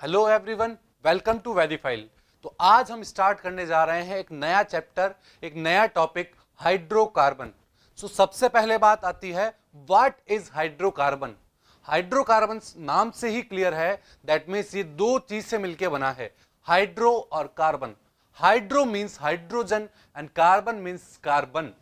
Hello everyone, welcome to वेरीफाइल। तो आज हम स्टार्ट करने जा रहे हैं एक नया चैप्टर, एक नया टॉपिक, हाइड्रोकार्बन। सबसे पहले बात आती है, व्हाट इज हाइड्रोकार्बन। हाइड्रोकार्बन नाम से ही क्लियर है, दैट मीन्स ये दो चीज से मिलकर बना है, हाइड्रो और carbon. Hydro means hydrogen and carbon means carbon.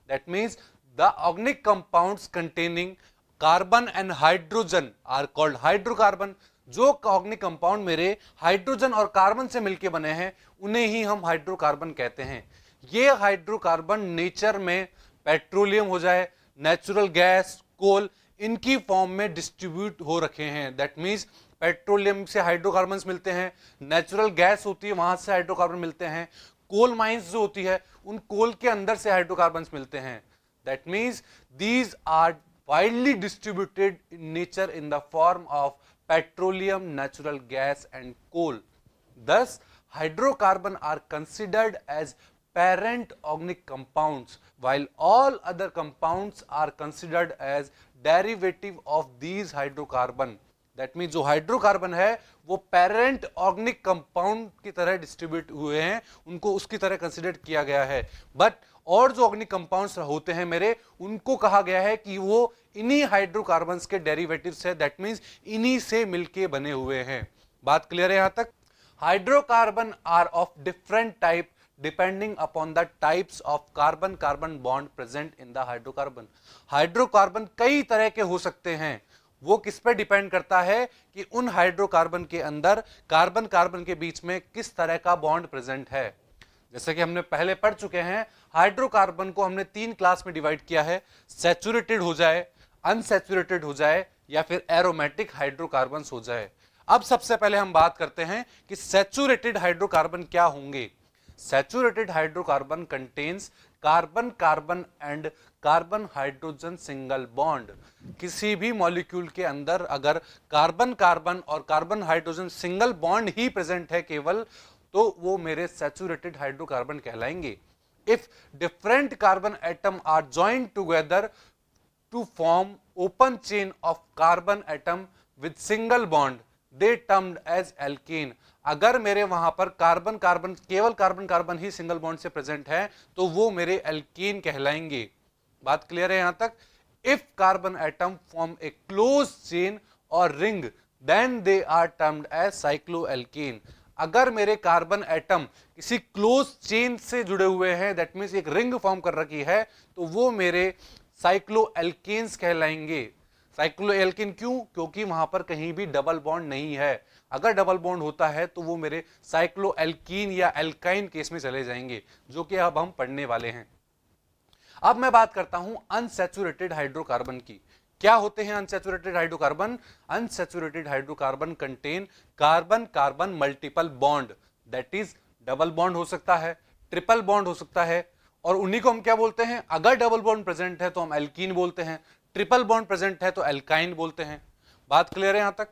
That means the organic compounds containing carbon and hydrogen are called hydrocarbon. जो ऑर्गेनिक कंपाउंड मेरे हाइड्रोजन और कार्बन से मिलकर बने हैं उन्हें ही हम हाइड्रोकार्बन कहते हैं। ये हाइड्रोकार्बन नेचर में पेट्रोलियम हो जाए, नेचुरल गैस, कोल, इनकी फॉर्म में डिस्ट्रीब्यूट हो रखे हैं। दैट मीन्स पेट्रोलियम से हाइड्रोकार्बन्स मिलते हैं, नेचुरल गैस होती है वहां से हाइड्रोकार्बन मिलते हैं, कोल माइंस जो होती है उन कोल के अंदर से हाइड्रोकार्बन्स मिलते हैं। That means these are widely distributed in nature in the form of petroleum, natural gas and coal. Thus, hydrocarbon are considered as parent organic compounds, while all other compounds are considered as derivative of these hydrocarbon. That mean जो hydrocarbon है वो parent organic compound की तरह distribute हुए हैं, उनको उसकी तरह कंसिडर किया गया है। बट और जो ऑर्गेनिक कंपाउंड्स होते हैं मेरे, उनको कहा गया है कि वो इन्हीं हाइड्रोकार्बन्स के डेरिवेटिव्स है। दैट मीन्स इन्हीं से मिलके बने हुए हैं। बात क्लियर है यहां तक। Hydrocarbon are of different type depending upon the types of carbon carbon bond present in the hydrocarbon. Hydrocarbon कई तरह के हो सकते हैं, वो किस पे डिपेंड करता है कि उन हाइड्रोकार्बन के अंदर कार्बन कार्बन के बीच में किस तरह का बॉन्ड प्रेजेंट है। जैसे कि हमने पहले पढ़ चुके हैं, हाइड्रोकार्बन को हमने तीन क्लास में डिवाइड किया है, सैचुरेटेड हो जाए, अनसैचुरेटेड हो जाए या फिर एरोमेटिक हाइड्रोकार्बन्स हो जाए। अब सबसे पहले हम बात करते हैं कि सैचुरेटेड हाइड्रोकार्बन क्या होंगे। Saturated hydrocarbon contains carbon carbon and carbon hydrogen single bond. किसी भी मॉलिक्यूल के अंदर अगर कार्बन कार्बन और कार्बन हाइड्रोजन सिंगल बॉन्ड ही प्रेजेंट है केवल, तो वो मेरे सैचुरेटेड हाइड्रोकार्बन कहलाएंगे। If different carbon atom are joined together to form open chain of carbon atom with single bond, they termed as alkane. अगर मेरे वहां पर कार्बन कार्बन, केवल कार्बन कार्बन ही सिंगल बॉन्ड से प्रेजेंट है, तो वो मेरे एल्केन कहलाएंगे। बात क्लियर है यहां तक। If carbon atom form a close chain और ring, then they are termed as cycloalkane. अगर मेरे कार्बन एटम किसी क्लोज चेन से जुड़े हुए हैं, दैट मीन्स एक रिंग फॉर्म कर रखी है, तो वो मेरे साइक्लोएल्केन्स कहलाएंगे। साइक्लोएल्केन क्यों? क्योंकि वहां पर कहीं भी डबल बॉन्ड नहीं है। अगर डबल बॉन्ड होता है तो वो मेरे साइक्लोएल्कीन या एल्काइन केस में चले जाएंगे, जो कि अब हम पढ़ने वाले हैं। अब मैं बात करता हूं अनसैचुरेटेड हाइड्रोकार्बन की। क्या होते हैं unsaturated hydrocarbon? Unsaturated hydrocarbon contain carbon carbon multiple bond. That is double bond हो सकता है, ट्रिपल बॉन्ड हो सकता है, और उन्हीं को हम क्या बोलते हैं? अगर डबल बॉन्ड प्रेजेंट है तो हम एल्कीन बोलते हैं, ट्रिपल बॉन्ड प्रेजेंट है तो एल्काइन बोलते हैं। बात क्लियर है यहां तक।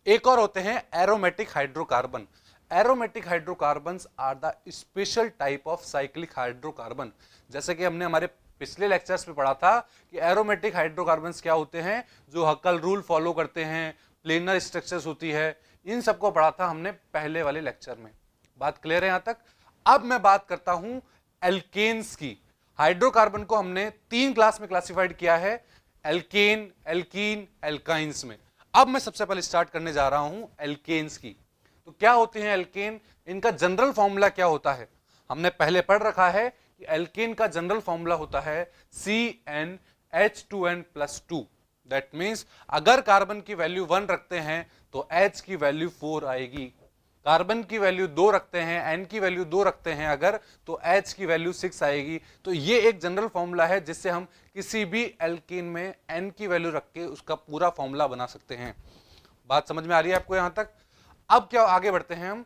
एक और होते हैं aromatic hydrocarbon. Aromatic hydrocarbons are the special type of cyclic hydrocarbon. जैसे कि हमने हमारे पिछले लेक्चर्स में पढ़ा था कि एरोमेटिक हाइड्रोकार्बन्स क्या होते हैं, जो हक्कल रूल फॉलो करते हैं, प्लेनर स्ट्रक्चर्स होती है, इन सबको पढ़ा था हमने पहले वाले लेक्चर में। बात क्लियर है यहां तक। अब मैं बात करता हूं एल्केन्स की। हाइड्रोकार्बन को हमने तीन क्लास में क्लासिफाइड किया है, एल्केन, एल्कीन, एल्काइंस में। अब मैं सबसे पहले स्टार्ट करने जा रहा हूं एल्केन्स की। तो क्या होते हैं एल्केन? इनका जनरल फॉर्मूला क्या होता है? हमने पहले पढ़ रखा है कि एल्केन का जनरल फॉर्मूला होता है CnH2n+2। दैट मीन्स अगर कार्बन की वैल्यू 1 रखते हैं तो H की वैल्यू 4 आएगी, कार्बन की वैल्यू 2 रखते हैं, N की वैल्यू 2 रखते हैं अगर, तो H की वैल्यू 6 आएगी। तो ये एक जनरल फॉर्मूला है जिससे हम किसी भी एल्केन में N की वैल्यू रख के उसका पूरा फॉर्मूला बना सकते हैं। बात समझ में आ रही है आपको यहां तक? अब क्या आगे बढ़ते हैं हम।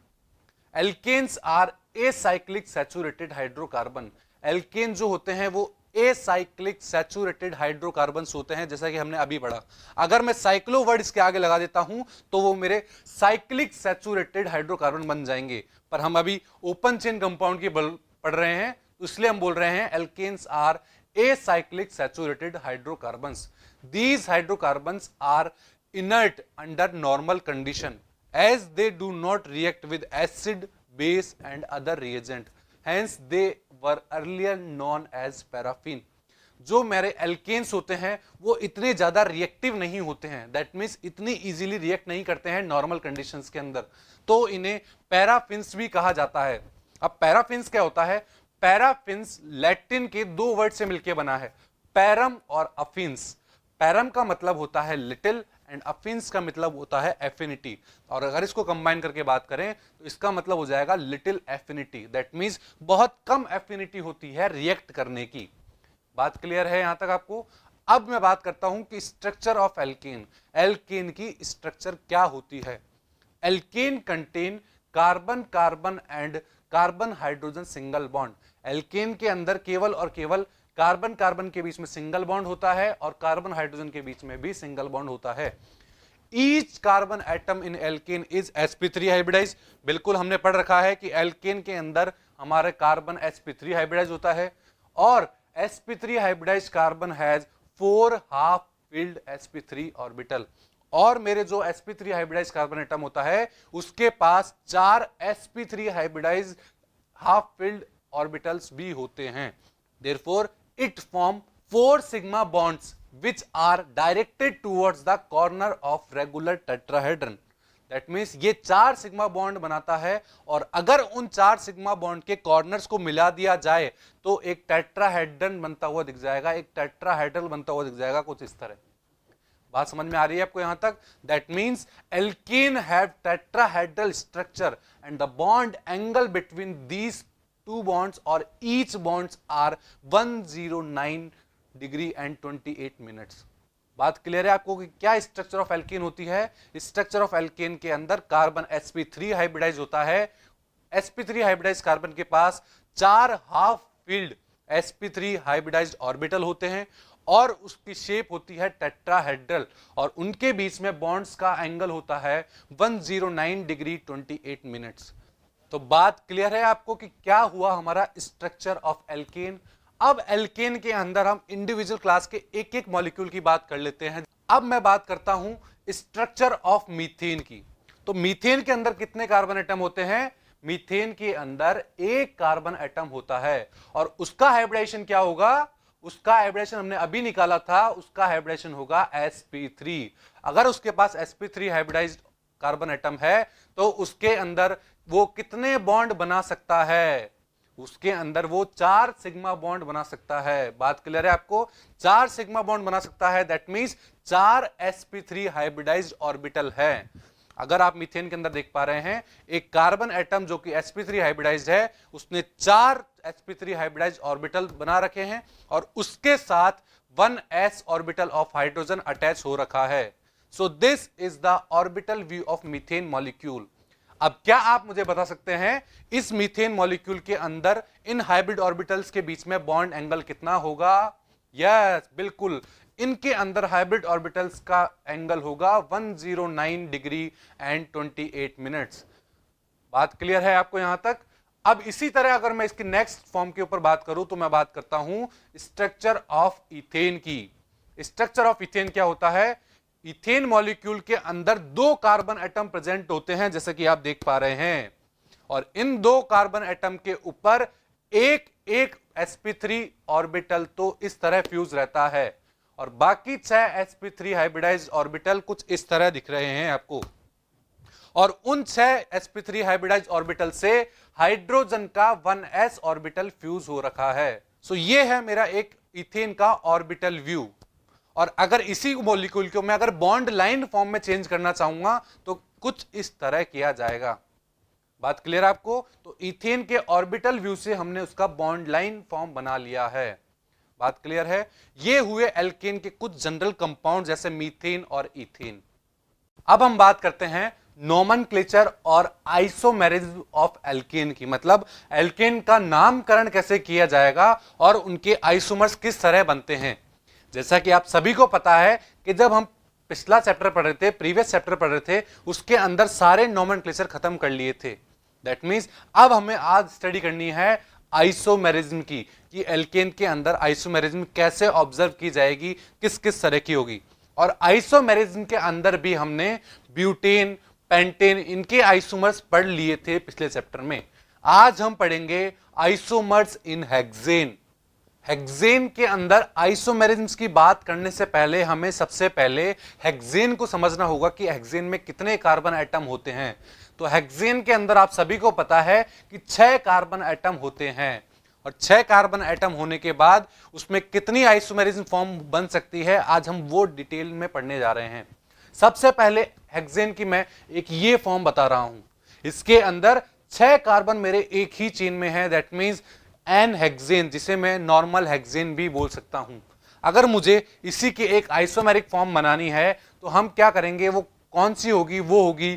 Alkanes are acyclic saturated hydrocarbon. Alkane जो होते हैं वो एसाइक्लिक सैचुरेटेड हाइड्रोकार्बन्स होते हैं, जैसा कि हमने अभी पढ़ा। अगर मैं साइक्लो वर्ड इसके आगे लगा देता हूं तो वो मेरे साइक्लिक सैचुरेटेड हाइड्रोकार्बन बन जाएंगे। पर हम अभी ओपन चेन कंपाउंड की पढ़ रहे हैं, इसलिए हम बोल रहे हैं alkanes are acyclic saturated hydrocarbons. These hydrocarbons are inert under normal condition as they do not react with acid, base and other reagent, hence they were earlier known as paraffin। जो मेरे एल्केन्स होते हैं वो इतने ज्यादा reactive नहीं होते हैं, दैट मीन्स इतनी इजीली रिएक्ट नहीं करते हैं नॉर्मल कंडीशंस के अंदर, तो इन्हें पैराफिन्स भी कहा जाता है। अब पैराफिन्स क्या होता है? पैराफिन्स लैटिन के दो वर्ड से मिलकर बना है, पैरम और अफिन्स। पैरम का मतलब होता है लिटिल एंड अफिन्स का मतलब होता है एफिनिटी, और अगर इसको कंबाइन करके बात करें तो इसका मतलब हो जाएगा लिटिल एफिनिटी, दैट मीन्स बहुत कम एफिनिटी होती है रिएक्ट करने की। बात क्लियर है यहां तक आपको? अब मैं बात करता हूं कि स्ट्रक्चर ऑफ एल्केन, एल्केन की स्ट्रक्चर क्या होती है। Alkane contain carbon carbon and carbon hydrogen single bond. Alkane के अंदर केवल और केवल कार्बन कार्बन के बीच में सिंगल बॉन्ड होता है और कार्बन हाइड्रोजन के बीच में भी सिंगल बॉन्ड होता है। Each carbon atom in alkane is sp3 hybridise. बिल्कुल हमने पढ़ रखा है कि एल्केन के अंदर हमारे कार्बन sp3 हाइब्रिडाइज होता है, और sp3 hybridise carbon has 4 half filled sp3 orbital, और मेरे जो sp3 हाइब्रिडाइज कार्बन एटम होता है उसके पास 4 sp3 hybridise half filled orbitals भी होते हैं। Therefore, it form 4 sigma bonds which are directed towards the corner of regular tetrahedron. That means ये 4 सिग्मा बॉन्ड बनाता है, और अगर उन 4 सिग्मा बॉन्ड के कॉर्नर्स को मिला दिया जाए तो एक टेट्राहेड्रन बनता हुआ दिख जाएगा, एक टेट्राहेड्रल बनता हुआ दिख जाएगा कुछ इस तरह। बात समझ में आ रही है आपको यहां तक? That means alkene have tetrahedral structure and the bond angle between these two bonds or each bonds are 109 degree and 28 minutes. बात क्लियर है आपको कि क्या स्ट्रक्चर ऑफ एल्केन होती है? स्ट्रक्चर ऑफ एल्केन के अंदर कार्बन sp3 हाइब्रिडाइज होता है। sp3 हाइब्रिडाइज कार्बन के पास 4 half field sp3 hybridised orbital होते हैं, और उसकी शेप होती है टेट्राहेड्रल, और उनके बीच में बॉन्ड्स का एंगल होता है 109 डिग्री 28 मिनट्स। तो बात क्लियर है आपको कि क्या हुआ हमारा स्ट्रक्चर ऑफ एल्केन। अब एल्केन के अंदर हम इंडिविजुअल क्लास के एक एक मॉलिक्यूल की बात कर लेते हैं। अब मैं बात करता हूं स्ट्रक्चर ऑफ मीथेन की। तो मीथेन के अंदर कितने कार्बन एटम होते हैं? मीथेन के अंदर एक कार्बन एटम होता है, और उसका हाइब्रिडाइजेशन क्या होगा? उसका हाइब्रिडेशन हमने अभी निकाला था, उसका हाइब्रिडेशन होगा sp3। अगर उसके पास sp3 हाइब्रिडाइज्ड कार्बन एटम है तो उसके अंदर वो कितने बॉन्ड बना सकता है? उसके अंदर वो 4 सिग्मा बॉन्ड बना सकता है। बात क्लियर है आपको? 4 सिग्मा बॉन्ड बना सकता है, that means 4 sp3 hybridised orbital है। अगर आप मीथेन के अंदर देख पा रहे हैं, एक कार्बन एटम जो कि sp3 हाइब्रिडाइज्ड है, उसने 4 sp3 हाइब्रिडाइज्ड ऑर्बिटल बना रखे हैं, और उसके साथ 1s orbital of hydrogen attach हो रखा है। So this is the orbital view of methane molecule. अब क्या आप मुझे बता सकते हैं इस मीथेन मॉलिक्यूल के अंदर इन हाइब्रिड ऑर्बिटल्स के बीच में बॉन्ड एंगल कितना होगा? यस, बिल्कुल, इनके अंदर हाइब्रिड ऑर्बिटल्स का एंगल होगा 109 डिग्री एंड 28 मिनट्स। बात क्लियर है आपको यहां तक? अब इसी तरह अगर मैं इसकी नेक्स्ट फॉर्म के ऊपर बात करूं तो मैं बात करता हूं स्ट्रक्चर ऑफ इथेन की। स्ट्रक्चर ऑफ इथेन क्या होता है? इथेन मॉलिक्यूल के अंदर 2 कार्बन एटम प्रेजेंट होते हैं, जैसे कि आप देख पा रहे हैं, और इन 2 कार्बन एटम के ऊपर एक एक sp3 ऑर्बिटल तो इस तरह फ्यूज रहता है, और बाकी 6 sp3 हाइब्रिडाइज्ड ऑर्बिटल कुछ इस तरह दिख रहे हैं आपको, और उन 6 sp3 हाइब्रिडाइज्ड ऑर्बिटल से हाइड्रोजन का 1s ऑर्बिटल फ्यूज हो रखा है। सो ये है मेरा एक इथेन का ऑर्बिटल व्यू। और अगर इसी मॉलिक्यूल को मैं अगर बॉन्ड लाइन फॉर्म में चेंज करना चाहूंगा तो कुछ इस तरह किया जाएगा। बात क्लियर आपको? तो इथेन के ऑर्बिटल व्यू से हमने उसका बॉन्ड लाइन फॉर्म बना लिया है। बात क्लियर है? ये हुए एल्केन के कुछ जनरल कंपाउंड जैसे मीथेन और इथेन। अब हम बात करते हैं नोमेनक्लेचर और आइसोमेरिज्म ऑफ एल्केन की, मतलब एल्केन का नामकरण कैसे किया जाएगा और उनके आइसोमर्स किस तरह बनते हैं। जैसा कि आप सभी को पता है कि जब हम पिछला चैप्टर पढ़ रहे थे, प्रीवियस चैप्टर पढ़ रहे थे, उसके अंदर सारे नोमेनक्लेचर खत्म कर लिए थे। दैट मींस अब हमें आज स्टडी करनी है आइसोमेरिज्म की, कि एल्केन के अंदर आइसोमेरिज्म कैसे ऑब्जर्व की जाएगी, किस किस तरह की होगी। और आइसोमेरिज्म के अंदर भी हमने ब्यूटेन, पेंटेन, इनके आइसोमर्स पढ़ लिए थे पिछले चैप्टर में। आज हम पढ़ेंगे आइसोमर्स इन हेक्सेन। हेक्सेन के अंदर आइसोमेरिज्म्स की बात करने से पहले हमें सबसे पहले हेक्सेन को समझना होगा कि हेक्सेन में कितने कार्बन एटम होते हैं। तो हेक्सेन के अंदर आप सभी को पता है कि 6 कार्बन एटम होते हैं, और 6 कार्बन एटम होने के बाद उसमें कितनी आइसोमेरिज्म फॉर्म बन सकती है, आज हम वो डिटेल में पढ़ने जा रहे हैं। सबसे पहले हेक्सेन की मैं एक ये फॉर्म बता रहा हूं, इसके अंदर 6 कार्बन मेरे एक ही चेन में है, दैट मींस एन हेक्सेन, जिसे मैं नॉर्मल हेक्सेन भी बोल सकता हूं। अगर मुझे इसी की एक आइसोमेरिक फॉर्म बनानी है तो हम क्या करेंगे, वो कौन सी होगी, वो होगी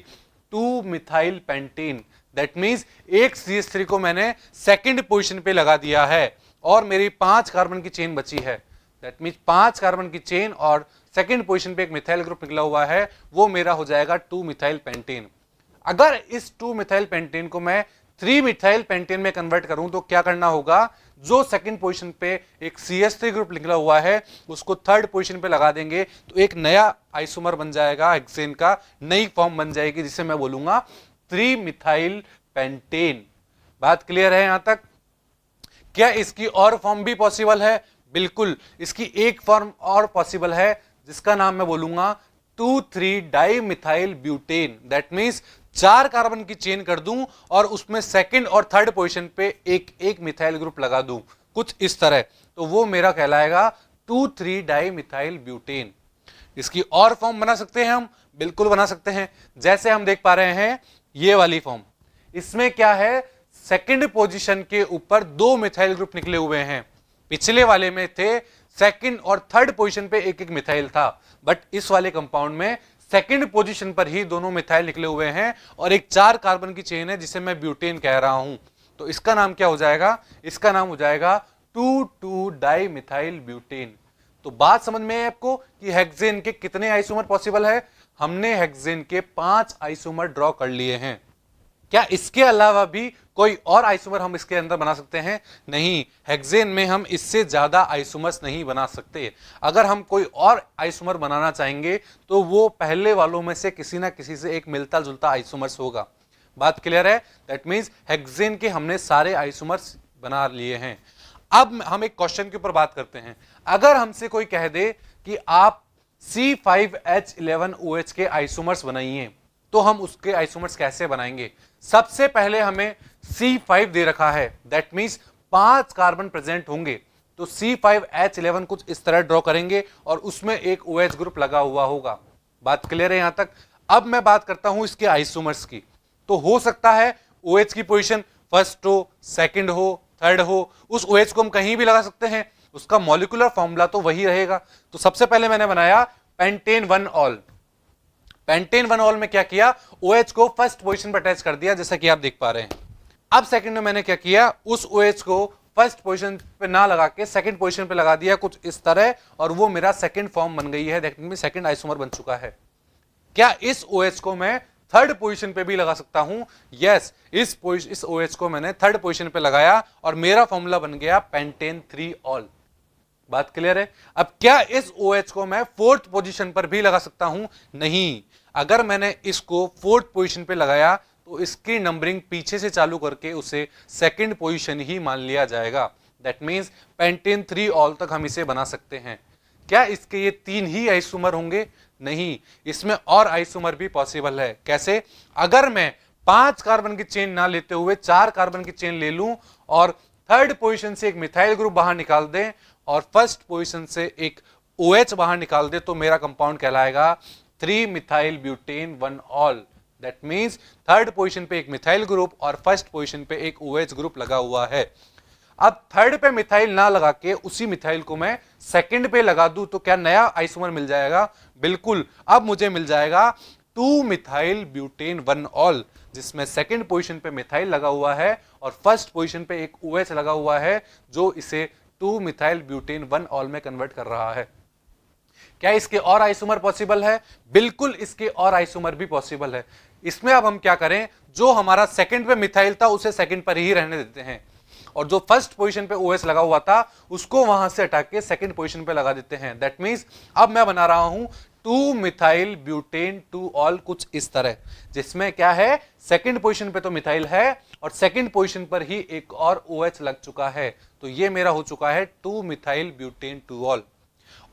2 मिथाइल पेंटेन। दैट मींस एक CH3 को मैंने सेकंड पोजीशन पे लगा दिया है और मेरी 5 कार्बन की चेन बची है। दैट मींस 5 कार्बन की चेन और सेकंड पोजीशन पे एक मिथाइल ग्रुप निकला हुआ है, वो मेरा हो जाएगा 2 मिथाइल पेंटेन। अगर इस 2 मिथाइल पेंटेन को मैं 3 मिथाइल पेंटेन में कन्वर्ट करूं तो क्या करना होगा, जो सेकंड पोजीशन पे एक CH3 ग्रुप निकला हुआ है उसको थर्ड पोजीशन पे लगा देंगे तो एक नया आइसोमर बन जाएगा हेक्सेन का, नई फॉर्म बन जाएगी जिसे मैं बोलूंगा 3 मिथाइल पेंटेन। बात क्लियर है यहां तक? क्या इसकी और फॉर्म भी पॉसिबल है? बिल्कुल, इसकी एक फॉर्म और पॉसिबल है जिसका नाम मैं बोलूंगा 2,3 di methyl butane. That means 4 carbon की चेन कर दूं और उसमें सेकंड और थर्ड पोजीशन पे एक एक मिथाइल ग्रुप लगा दूं, कुछ इस तरह, तो वो मेरा कहलाएगा 2,3 डाई मिथाइल ब्यूटेन। इसकी और फॉर्म बना सकते हैं हम, बिल्कुल बना सकते हैं। जैसे हम देख पा रहे हैं ये वाली फॉर्म, इसमें क्या है, सेकंड पोजीशन के ऊपर 2 मिथाइल ग्रुप निकले हुए हैं। पिछले वाले में थे सेकंड और थर्ड पोजीशन पे एक एक मिथाइल था, बट इस वाले कंपाउंड में सेकंड पोजीशन पर ही दोनों मिथाइल निकले हुए हैं और एक 4 कार्बन की चेन है जिसे मैं ब्यूटेन कह रहा हूं। तो इसका नाम क्या हो जाएगा, इसका नाम हो जाएगा 2,2 डाई मिथाइल ब्यूटेन। तो बात समझ में है आपको कि हेक्सेन के कितने आइसोमर पॉसिबल है? हमने हेक्सेन के 5 आइसोमर ड्रॉ कर लिए हैं। क्या इसके अलावा भी कोई और आइसोमर हम इसके अंदर बना सकते हैं? नहीं, हेक्सेन में हम इससे ज्यादा आइसोमर्स नहीं बना सकते। अगर हम कोई और आइसोमर बनाना चाहेंगे तो वो पहले वालों में से किसी ना किसी से एक मिलता जुलता आइसोमर्स होगा। बात क्लियर है? दैट मींस हेक्सेन के हमने सारे आइसोमर्स बना लिए हैं। अब हम एक क्वेश्चन के ऊपर बात करते हैं। अगर हमसे कोई कह दे कि आप C5H11OH के आइसोमर्स बनाइए, तो हम उसके आइसोमर्स कैसे बनाएंगे? सबसे पहले हमें C5 दे रखा है, दैट मींस 5 कार्बन प्रेजेंट होंगे, तो C5H11 कुछ इस तरह ड्रॉ करेंगे और उसमें एक OH ग्रुप लगा हुआ होगा। बात क्लियर है यहां तक? अब मैं बात करता हूं इसके आइसोमर्स की। तो हो सकता है OH की पोजीशन फर्स्ट हो, सेकंड हो, थर्ड हो, उस OH को हम कहीं भी लगा सकते हैं, उसका मॉलिक्यूलर फॉर्मूला तो वही रहेगा। तो सबसे पहले मैंने बनाया पेंटेन 1 ऑल। पेंटेन 1 ऑल में क्या किया, OH को फर्स्ट पोजीशन पर अटैच कर दिया, जैसा कि आप देख पा रहे हैं। अब सेकंड में मैंने क्या किया, उस OH को फर्स्ट पोजीशन पे ना लगा के सेकंड पोजीशन पे लगा दिया, कुछ इस तरह, और वो मेरा सेकंड फॉर्म बन गई है, देखने में सेकंड आइसोमर बन चुका है। क्या इस OH को मैं थर्ड पोजीशन पे भी लगा सकता हूं? यस, इस OH को मैंने थर्ड पोजीशन पे लगाया और मेरा फॉर्मूला बन गया पेंटेन 3 ऑल। बात क्लियर है? अब क्या इस OH को मैं फोर्थ पोजीशन पर भी लगा सकता हूं? नहीं, अगर मैंने इसको फोर्थ पोजीशन पे लगाया तो इसकी नंबरिंग पीछे से चालू करके उसे सेकंड पोजीशन ही मान लिया जाएगा। दैट मींस पेंटेन 3 ऑल तक हम इसे बना सकते हैं। क्या इसके ये 3 ही आइसोमर होंगे? नहीं, इसमें और आइसोमर भी पॉसिबल है। कैसे? अगर मैं 5 कार्बन की चेन ना लेते हुए 4 कार्बन की चेन ले लूं और थर्ड पोजीशन से एक मिथाइल ग्रुप बाहर निकाल दें और फर्स्ट पोजीशन से एक OH बाहर निकाल दे, तो मेरा कंपाउंड कहलाएगा 3 methyl butane 1 all. That means third position पे एक मिथाइल ग्रुप और फर्स्ट पोजीशन पे एक OH ग्रुप लगा हुआ है। अब थर्ड पे मिथाइल ना लगा के उसी मिथाइल को मैं सेकंड पे लगा दूं तो क्या नया आइसोमर मिल जाएगा? बिल्कुल, अब मुझे मिल जाएगा 2 मिथाइल ब्यूटेन 1 ऑल, जिसमें सेकंड पोजीशन पे मिथाइल लगा हुआ है और फर्स्ट पोजीशन पे एक OH लगा हुआ है, जो इसे 2 मिथाइल ब्यूटेन 1 ऑल में कन्वर्ट कर रहा है। क्या इसके और आइसोमर पॉसिबल है? बिल्कुल, इसके और आइसोमर भी पॉसिबल है। इसमें अब हम क्या करें, जो हमारा सेकंड पे मिथाइल था उसे सेकंड पर ही रहने देते हैं और जो फर्स्ट पोजीशन पे OH लगा हुआ था उसको वहां से हटा के सेकंड पोजीशन पे लगा देते हैं। दैट मींस अब मैं बना रहा हूं 2 मिथाइल ब्यूटेन 2 ऑल, कुछ इस तरह, जिसमें क्या है, सेकंड पोजीशन पे तो मिथाइल है और सेकंड पोजीशन पर ही एक और OH लग चुका है, तो ये मेरा हो चुका है 2 मिथाइल ब्यूटेन 2 ऑल।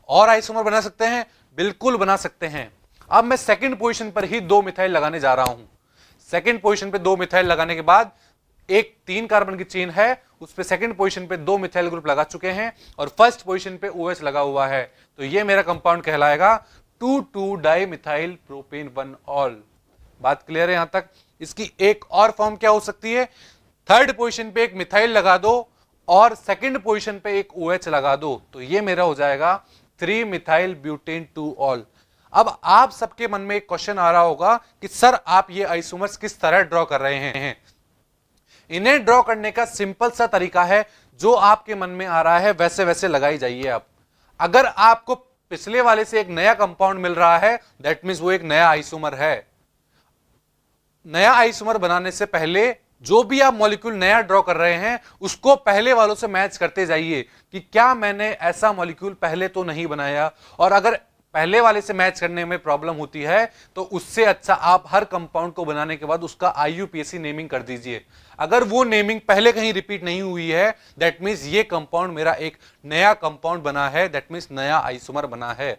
और आइसोमर बना सकते हैं, बिल्कुल बना सकते हैं। अब मैं सेकंड पोजीशन पर ही 2 मिथाइल लगाने जा रहा हूं। सेकंड पोजीशन पे 2 मिथाइल लगाने के बाद एक 3 कार्बन की चेन है, उस पे सेकंड पोजीशन पे 2 मिथाइल ग्रुप लगा चुके हैं और फर्स्ट पोजीशन पे OH लगा हुआ है, तो ये मेरा कंपाउंड कहलाएगा 2,2 डाई मिथाइल प्रोपेन 1 ऑल। बात क्लियर है यहां तक? इसकी एक और फॉर्म क्या हो सकती है, थर्ड पोजीशन पे एक मिथाइल लगा दो और सेकंड पोजीशन पे एक OH लगा दो, तो ये मेरा हो जाएगा 3 मिथाइल ब्यूटेन 2 ऑल। अब आप सबके मन में एक क्वेश्चन आ रहा होगा कि सर आप ये आइसोमर्स किस तरह ड्रॉ कर रहे हैं। इन्हें ड्रॉ करने का सिंपल सा तरीका है, जो आपके मन में आ रहा है वैसे वैसे लगाई जाइए आप। अगर आपको पिछले वाले से एक नया कंपाउंड मिल रहा है, दैट मींस वो एक नया आइसोमर है। नया आइसोमर बनाने से पहले जो भी आप मॉलिक्यूल नया ड्रॉ कर रहे हैं, उसको पहले वालों से मैच करते जाइए कि क्या मैंने ऐसा मॉलिक्यूल पहले तो नहीं बनाया, और अगर पहले वाले से मैच करने में प्रॉब्लम होती है तो उससे अच्छा आप हर कंपाउंड को बनाने के बाद उसका IUPAC नेमिंग कर दीजिए। अगर वो नेमिंग पहले कहीं रिपीट नहीं हुई है, दैट मींस ये कंपाउंड मेरा एक नया कंपाउंड बना है, दैट मींस नया आइसोमर बना है।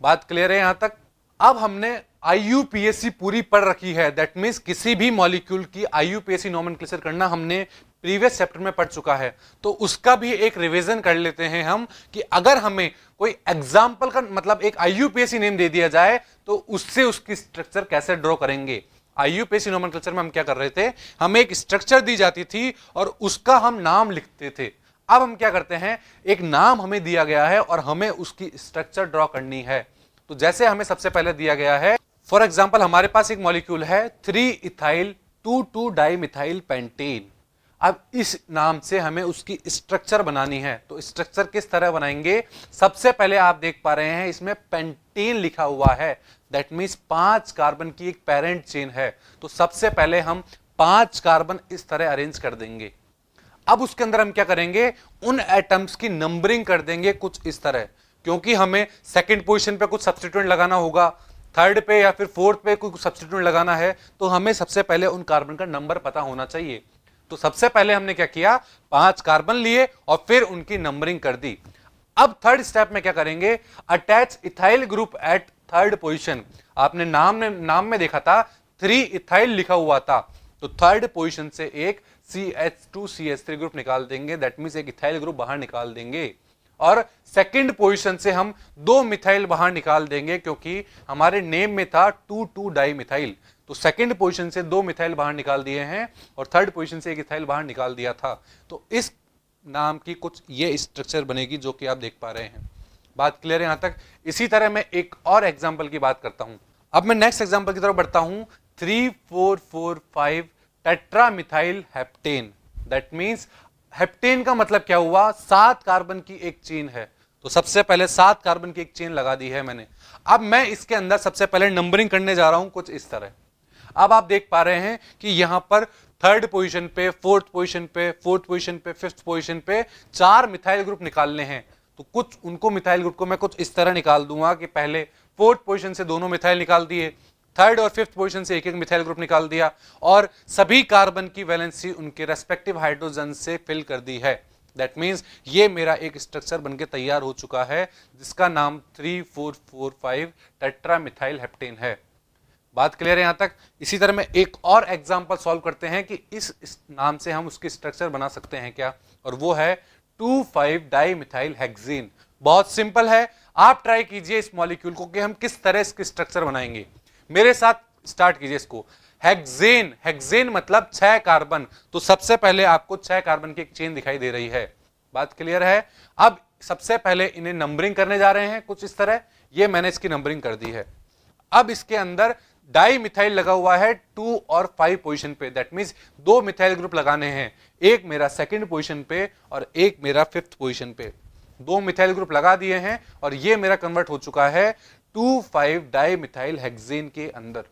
बात क्लियर है यहां तक? अब हमने IUPAC पूरी पढ़ रखी है, दैट मींस किसी भी मॉलिक्यूल की IUPAC नोमेनक्लेचर करना हमने प्रीवियस चैप्टर में पढ़ चुका है, तो उसका भी एक रिवीजन कर लेते हैं हम कि अगर हमें कोई एग्जाम्पल का मतलब एक IUPAC नेम दे दिया जाए तो उससे उसकी स्ट्रक्चर कैसे ड्रॉ करेंगे। IUPAC नोमेनक्लेचर में हम क्या कर रहे थे, हमें एक स्ट्रक्चर दी जाती थी और उसका हम नाम लिखते थे। अब हम क्या करते हैं, एक नाम हमें दिया गया है और हमें उसकी स्ट्रक्चर ड्रॉ करनी है। तो जैसे हमें सबसे पहले दिया गया है, फॉर एग्जाम्पल हमारे पास एक मॉलिक्यूल है 3 इथाइल 2,2 डाई मिथाइल पेंटेन। अब इस नाम से हमें उसकी स्ट्रक्चर बनानी है, तो स्ट्रक्चर किस तरह बनाएंगे। सबसे पहले आप देख पा रहे हैं इसमें पेंटेन लिखा हुआ है, दैट मींस 5 कार्बन की एक पेरेंट चेन है, तो सबसे पहले हम 5 कार्बन इस तरह अरेंज कर देंगे। अब उसके अंदर हम क्या करेंगे, उन एटम्स की नंबरिंग कर देंगे कुछ इस तरह, क्योंकि हमें सेकंड पोजीशन पे कुछ सब्स्टिट्यूएंट लगाना होगा, थर्ड पे या फिर फोर्थ पे कुछ सब्स्टिट्यूएंट लगाना है, तो हमें सबसे पहले उन कार्बन का नंबर पता होना चाहिए। तो सबसे पहले हमने क्या किया, 5 कार्बन लिए और फिर उनकी नंबरिंग कर दी। अब थर्ड स्टेप में क्या करेंगे, attach ethyl group at third position. आपने नाम में देखा था 3 इथाइल लिखा हुआ था, तो थर्ड पोजीशन से एक CH2CH3 ग्रुप निकाल देंगे, दैट मींस एक इथाइल ग्रुप बाहर निकाल देंगे। और सेकंड पोजीशन से हम 2 मिथाइल बाहर निकाल देंगे, क्योंकि हमारे नेम में था 2,2 डाई मिथाइल, तो सेकंड पोजीशन से 2 मिथाइल बाहर निकाल दिए हैं और थर्ड पोजीशन से एक इथाइल बाहर निकाल दिया था। तो इस नाम की कुछ ये स्ट्रक्चर बनेगी जो कि आप देख पा रहे हैं। बात क्लियर है यहां तक? इसी तरह मैं एक और एग्जाम्पल की बात करता हूं। अब मैं नेक्स्ट एग्जाम्पल की तरफ बढ़ता हूं, 3,4,4,5 tetra methyl heptane. That means heptane का मतलब क्या हुआ, 7 कार्बन की एक चेन है, तो सबसे पहले 7 कार्बन की एक चेन लगा दी है मैंने। अब मैं इसके अंदर सबसे पहले नंबरिंग करने जा रहा हूं कुछ इस तरह। अब आप देख पा रहे हैं कि यहां पर थर्ड पोजीशन पे, फोर्थ पोजीशन पे, फोर्थ पोजीशन पे, फिफ्थ पोजीशन पे 4 मिथाइल ग्रुप निकालने हैं, तो कुछ उनको मिथाइल ग्रुप को मैं कुछ इस तरह निकाल दूंगा कि पहले फोर्थ पोजीशन से दोनों मिथाइल निकाल दिए, थर्ड और फिफ्थ पोजीशन से एक एक मिथाइल ग्रुप निकाल दिया और सभी कार्बन की वैलेंसी उनके रेस्पेक्टिव हाइड्रोजन से फिल कर दी है। दैट मीन्स ये मेरा एक स्ट्रक्चर बनके तैयार हो चुका है जिसका नाम 3,4,4,5 टेट्रा मिथाइल हेप्टेन है। बात क्लियर है यहां तक? इसी तरह में एक और एग्जांपल सॉल्व करते हैं कि इस नाम से हम उसकी स्ट्रक्चर बना सकते हैं क्या, और वो है 2,5 डाई मिथाइल हेक्सेन। बहुत सिंपल है, आप ट्राई कीजिए इस मॉलिक्यूल को कि हम किस तरह इसकी स्ट्रक्चर बनाएंगे। मेरे साथ स्टार्ट कीजिए इसको। हेक्सेन, हेक्सेन मतलब 6 कार्बन, तो सबसे पहले आपको 6 कार्बन की एक चेन दिखाई दे रही है। बात क्लियर है? अब सबसे पहले इन्हें नंबरिंग करने जा रहे हैं कुछ इस तरह, ये मैंने इसकी नंबरिंग कर दी है। अब इसके अंदर डाई मिथाइल लगा हुआ है 2 और 5 पोजीशन पे, दैट मींस 2 मिथाइल ग्रुप लगाने हैं, एक मेरा सेकंड पोजीशन पे और एक मेरा फिफ्थ पोजीशन पे। 2 मिथाइल ग्रुप लगा दिए हैं और ये मेरा कन्वर्ट हो चुका है 2,5 डाई मिथाइल हेक्सेन के अंदर।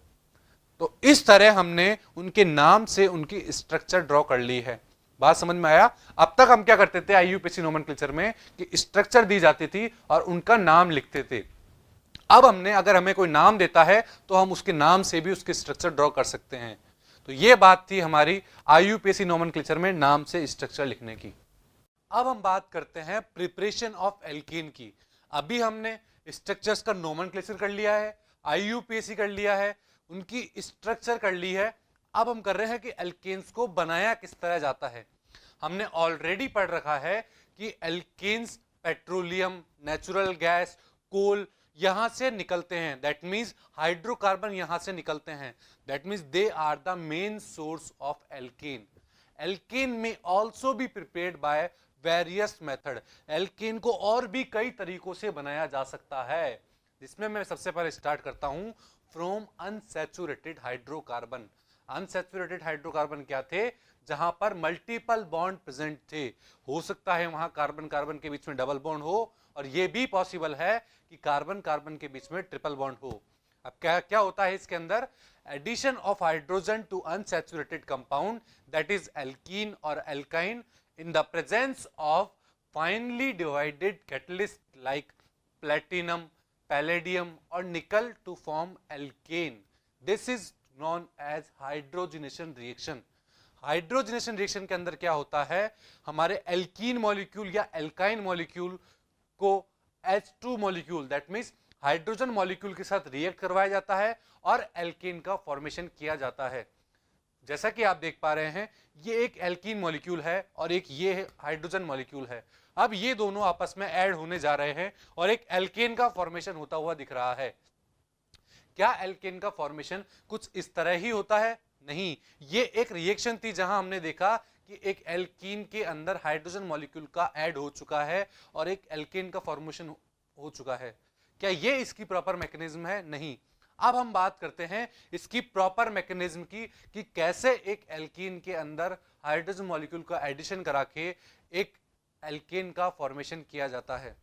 तो इस तरह हमने उनके नाम से उनकी स्ट्रक्चर ड्रॉ कर ली है। बात समझ में आया? अब तक हम क्या करते थे IUPAC नोमेनक्लेचर में कि स्ट्रक्चर दी जाती थी और उनका नाम लिखते थे। अब हमने अगर हमें कोई नाम देता है तो हम उसके नाम से भी उसके स्ट्रक्चर ड्रॉ कर सकते हैं। तो ये बात थी हमारी IUPAC नोमेनक्लेचर में नाम से स्ट्रक्चर लिखने की। अब हम बात करते हैं प्रिपरेशन ऑफ एल्कीन की। अभी हमने स्ट्रक्चर्स का नोमेनक्लेचर कर लिया है, IUPAC कर लिया है, उनकी स्ट्रक्चर कर ली है। अब हम कर रहे हैं कि एल्केन्स को बनाया किस तरह जाता है। हमने ऑलरेडी पढ़ रखा है कि एल्केन्स पेट्रोलियम, नेचुरल गैस, कोल यहां से निकलते हैं। दैट मीन्स हाइड्रोकार्बन यहां से निकलते हैं। That means they are the main source of alkane. Alkane में also be prepared by various method. Alkane को और भी कई तरीकों से बनाया जा सकता है, जिसमें मैं सबसे पहले स्टार्ट करता हूं from unsaturated hydrocarbon. Unsaturated hydrocarbon क्या थे? जहां पर मल्टीपल बॉन्ड प्रेजेंट थे। हो सकता है वहां कार्बन कार्बन के बीच में डबल बॉन्ड हो, और यह भी पॉसिबल है कि कार्बन कार्बन के बीच में ट्रिपल बॉन्ड हो। अब क्या क्या होता है इसके अंदर? Addition of hydrogen to unsaturated compound that is alkene और alkyne in the presence of finely divided catalyst like platinum, palladium or nickel to form alkane. This is known as hydrogenation reaction. Hydrogenation reaction के अंदर क्या होता है? हमारे alkene molecule या alkyne molecule को H2 molecule that means hydrogen molecule के साथ रिएक्ट करवाया जाता है और एल्केन का फॉर्मेशन किया जाता है। जैसा कि आप देख पा रहे हैं, ये एक एल्कीन मॉलिक्यूल है और एक ये हाइड्रोजन मॉलिक्यूल है। अब ये दोनों आपस में ऐड होने जा रहे हैं और एक एल्केन का फॉर्मेशन होता हुआ दिख रहा है। क्या एल्केन का फॉर्मेशन कुछ इस तरह ही होता है? नहीं, ये एक रिएक्शन थी जहां हमने देखा कि एक एल्कीन के अंदर हाइड्रोजन मॉलिक्यूल का ऐड हो चुका है और एक एल्केन का फॉर्मेशन हो चुका है। क्या ये इसकी प्रॉपर मैकेनिज्म है? नहीं। अब हम बात करते हैं इसकी प्रॉपर मैकेनिज्म की कि कैसे एक एल्कीन के अंदर हाइड्रोजन मॉलिक्यूल का एडिशन करा के एक एल्केन का फॉर्मेशन किया जाता है।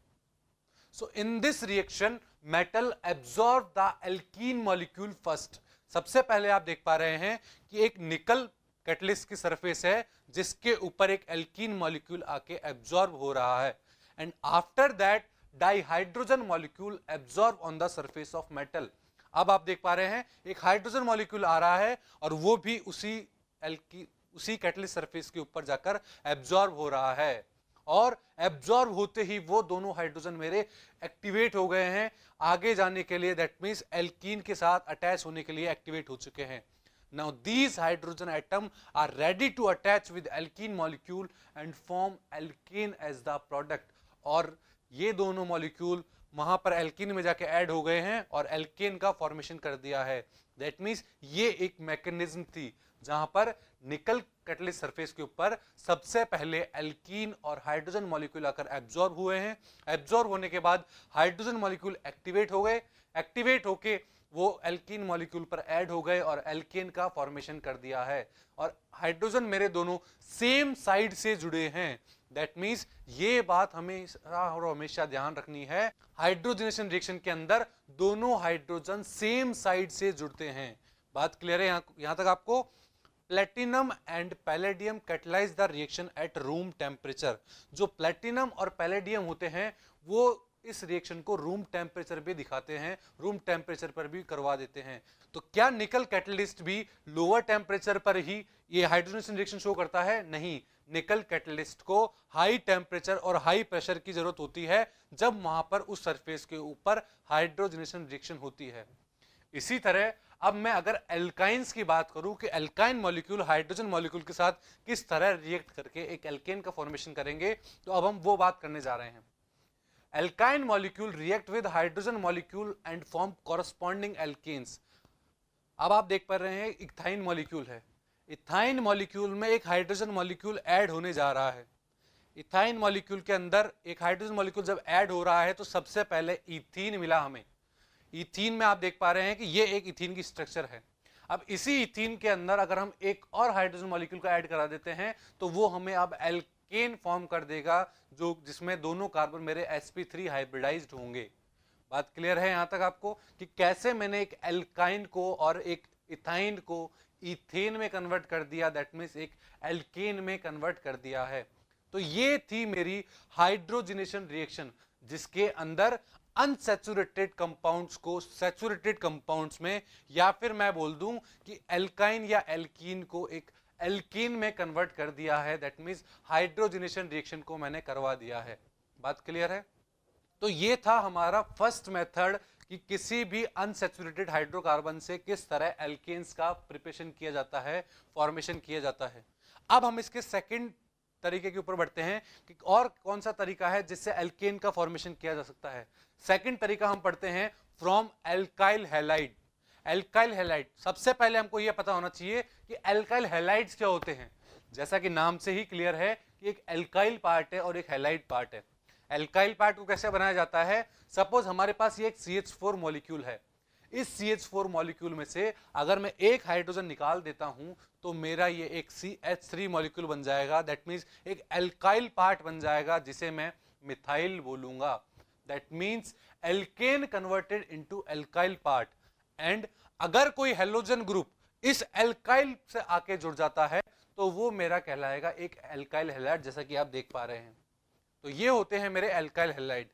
So in this reaction metal absorb the alkene molecule first. सबसे पहले आप देख पा रहे हैं कि एक निकल कैटलिस्ट की सरफेस है जिसके ऊपर एक एल्कीन मॉलिक्यूल आके एब्जॉर्ब हो रहा है, and after that dihydrogen molecule absorb on the surface of metal. अब आप देख पा रहे हैं एक हाइड्रोजन मॉलिक्यूल आ रहा है और वो भी उसी कैटलिस्ट सरफेस के ऊपर जाकर एब्जॉर्ब हो रहा है, और एब्जॉर्ब होते ही वो दोनों हाइड्रोजन मेरे एक्टिवेट हो गए हैं आगे जाने के लिए। दैट मीन्स एल्कीन के साथ अटैच होने के लिए एक्टिवेट हो चुके हैं। Now these hydrogen atom are ready to attach with alkene molecule and form alkane as the product. और ये दोनों मॉलिक्यूल वहां पर एल्कीन में जाके ऐड हो गए हैं और एल्केन का फॉर्मेशन कर दिया है। दैट मीन्स ये एक मैकेनिज्म थी जहां पर निकल कैटलिस्ट सरफेस के ऊपर सबसे पहले एल्कीन और हाइड्रोजन मॉलिक्यूल आकर एब्जॉर्ब हुए हैं। एब्जॉर्ब होने के बाद हाइड्रोजन मॉलिक्यूल एक्टिवेट हो गए, एक्टिवेट होके वो एल्कीन मॉलिक्यूल पर ऐड हो गए और एल्केन का फॉर्मेशन कर दिया है। और हाइड्रोजन मेरे दोनों सेम साइड से जुड़े हैं। दैट मीन्स ये बात हमेशा और हमेशा ध्यान रखनी है, हाइड्रोजनेशन रिएक्शन के अंदर दोनों हाइड्रोजन सेम साइड से जुड़ते हैं। बात क्लियर है यहां तक आपको? Platinum and palladium catalyse the reaction at room temperature. जो प्लेटिनम और पैलेडियम होते हैं वो इस रिएक्शन को रूम टेम्परेचर भी दिखाते हैं, रूम टेम्परेचर पर भी करवा देते हैं। तो क्या निकल कैटलिस्ट भी लोअर टेम्परेचर पर ही ये हाइड्रोजनेशन रिएक्शन शो करता है? नहीं, निकल कैटलिस्ट को हाई टेम्परेचर और हाई प्रेशर की जरूरत होती है जब वहां पर उस सरफेस के ऊपर हाइड्रोजनेशन रिएक्शन होती है। इसी तरह अब मैं अगर एल्काइंस की बात करूं कि एल्काइन मॉलिक्यूल हाइड्रोजन मॉलिक्यूल के साथ किस तरह रिएक्ट करके एक एल्केन का फॉर्मेशन करेंगे, तो अब हम वो बात करने जा रहे हैं। Alkyne molecule react with hydrogen molecule and form corresponding alkanes. अब आप देख पा रहे हैं इथाइन मॉलिक्यूल है, इथाइन मॉलिक्यूल में एक हाइड्रोजन मॉलिक्यूल ऐड होने जा रहा है। इथाइन मॉलिक्यूल के अंदर एक हाइड्रोजन मॉलिक्यूल जब ऐड हो रहा है तो सबसे पहले इथीन मिला हमें। इथीन में आप देख पा रहे हैं कि ये एक इथीन की स्ट्रक्चर है। अब इसी इथीन के अंदर अगर हम एक और हाइड्रोजन मॉलिक्यूल को ऐड करा देते हैं तो वो हमें अब एल्केन फॉर्म कर देगा, जो जिसमें दोनों कार्बन मेरे sp3 हाइब्रिडाइज्ड होंगे। बात क्लियर है यहां तक आपको कि कैसे मैंने एक एल्काइन को और एक इथाइन को इथेन में कन्वर्ट कर दिया, दैट मीन्स एक एल्केन में कन्वर्ट कर दिया है। तो ये थी मेरी हाइड्रोजनेशन रिएक्शन जिसके अंदर अनसैचुरेटेड कंपाउंड्स को सैचुरेटेड कंपाउंड्स में, या फिर मैं बोल दूं कि एल्काइन या एल्कीन को एक एल्कीन में कन्वर्ट कर दिया है। दैट मींस हाइड्रोजनेशन रिएक्शन को मैंने करवा दिया है। बात क्लियर है? तो ये था हमारा फर्स्ट मेथड कि किसी भी अनसैचुरेटेड हाइड्रोकार्बन से किस तरह एल्केन्स का प्रिपरेशन किया जाता है, फॉर्मेशन किया जाता है। अब हम इसके सेकंड तरीके के ऊपर बढ़ते हैं कि और कौन सा तरीका है जिससे एल्केन का फॉर्मेशन किया जा सकता है। सेकंड तरीका हम पढ़ते हैं from alkyl halide. Alkyl halide, सबसे पहले हमको यह पता होना चाहिए कि एल्काइल हैलाइड्स क्या होते हैं। जैसा कि नाम से ही क्लियर है कि एक एल्काइल पार्ट है और एक हैलाइड पार्ट है। एल्काइल पार्ट को कैसे बनाया जाता है? सपोज हमारे पास ये एक CH4 मॉलिक्यूल है। इस CH4 मॉलिक्यूल में से अगर मैं एक हाइड्रोजन निकाल देता हूं तो मेरा ये एक CH3 मॉलिक्यूल बन जाएगा। दैट मीन्स एक एल्काइल पार्ट बन जाएगा जिसे मैं मिथाइल बोलूंगा। That means alkane converted into alkyl part. And अगर कोई हैलोजन ग्रुप इस एल्काइल से आके जुड़ जाता है तो वो मेरा कहलाएगा एक एल्काइल हैलाइड, जैसा कि आप देख पा रहे हैं। तो ये होते हैं मेरे alkyl halide.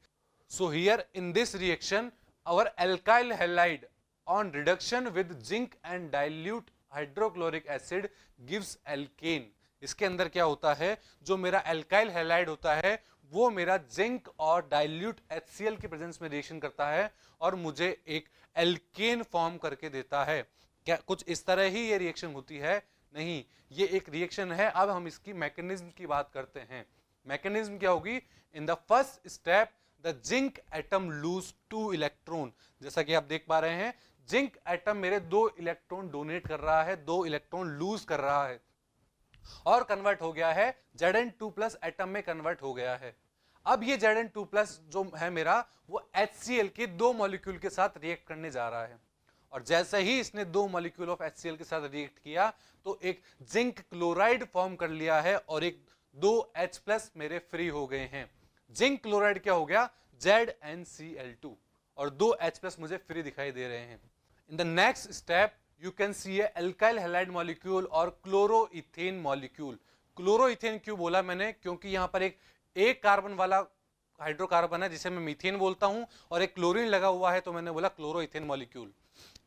So here in this reaction our alkyl halide on reduction with zinc and dilute hydrochloric acid gives alkane। इसके अंदर क्या होता है, जो मेरा एल्काइल हैलाइड होता है वो मेरा जिंक और डाइल्यूट HCl की प्रेजेंस में रिएक्शन करता है और मुझे एक एल्केन फॉर्म करके देता है। क्या कुछ इस तरह ही ये रिएक्शन होती है? नहीं, ये एक रिएक्शन है। अब हम इसकी मैकेनिज्म की बात करते हैं। मैकेनिज्म क्या होगी? In the first step the zinc atom lose 2 electron. जैसा कि आप देख पा रहे हैं, जिंक एटम मेरे 2 इलेक्ट्रॉन डोनेट कर रहा है, 2 इलेक्ट्रॉन लूज कर रहा है और कन्वर्ट हो गया है Zn2+ एटम में कन्वर्ट हो गया है। अब ये Zn2+ जो है मेरा वो HCl के 2 मॉलिक्यूल के साथ रिएक्ट करने जा रहा है और जैसे ही इसने 2 मॉलिक्यूल ऑफ HCl के साथ रिएक्ट किया तो एक जिंक क्लोराइड फॉर्म कर लिया है और एक 2H+ मेरे फ्री हो गए हैं। जिंक क्लोराइड क्या हो गया? ZnCl2 और 2H+ मुझे फ्री दिखाई दे रहे हैं। In the next step you can see a alkyl halide molecule और क्लोरोइथेन मॉलिक्यूल। क्लोरोइथेन क्यों बोला मैंने? क्योंकि यहां पर एक कार्बन वाला हाइड्रोकार्बन है जिसे मैं मीथेन बोलता हूं और एक क्लोरीन लगा हुआ है, तो मैंने बोला chloroethane molecule.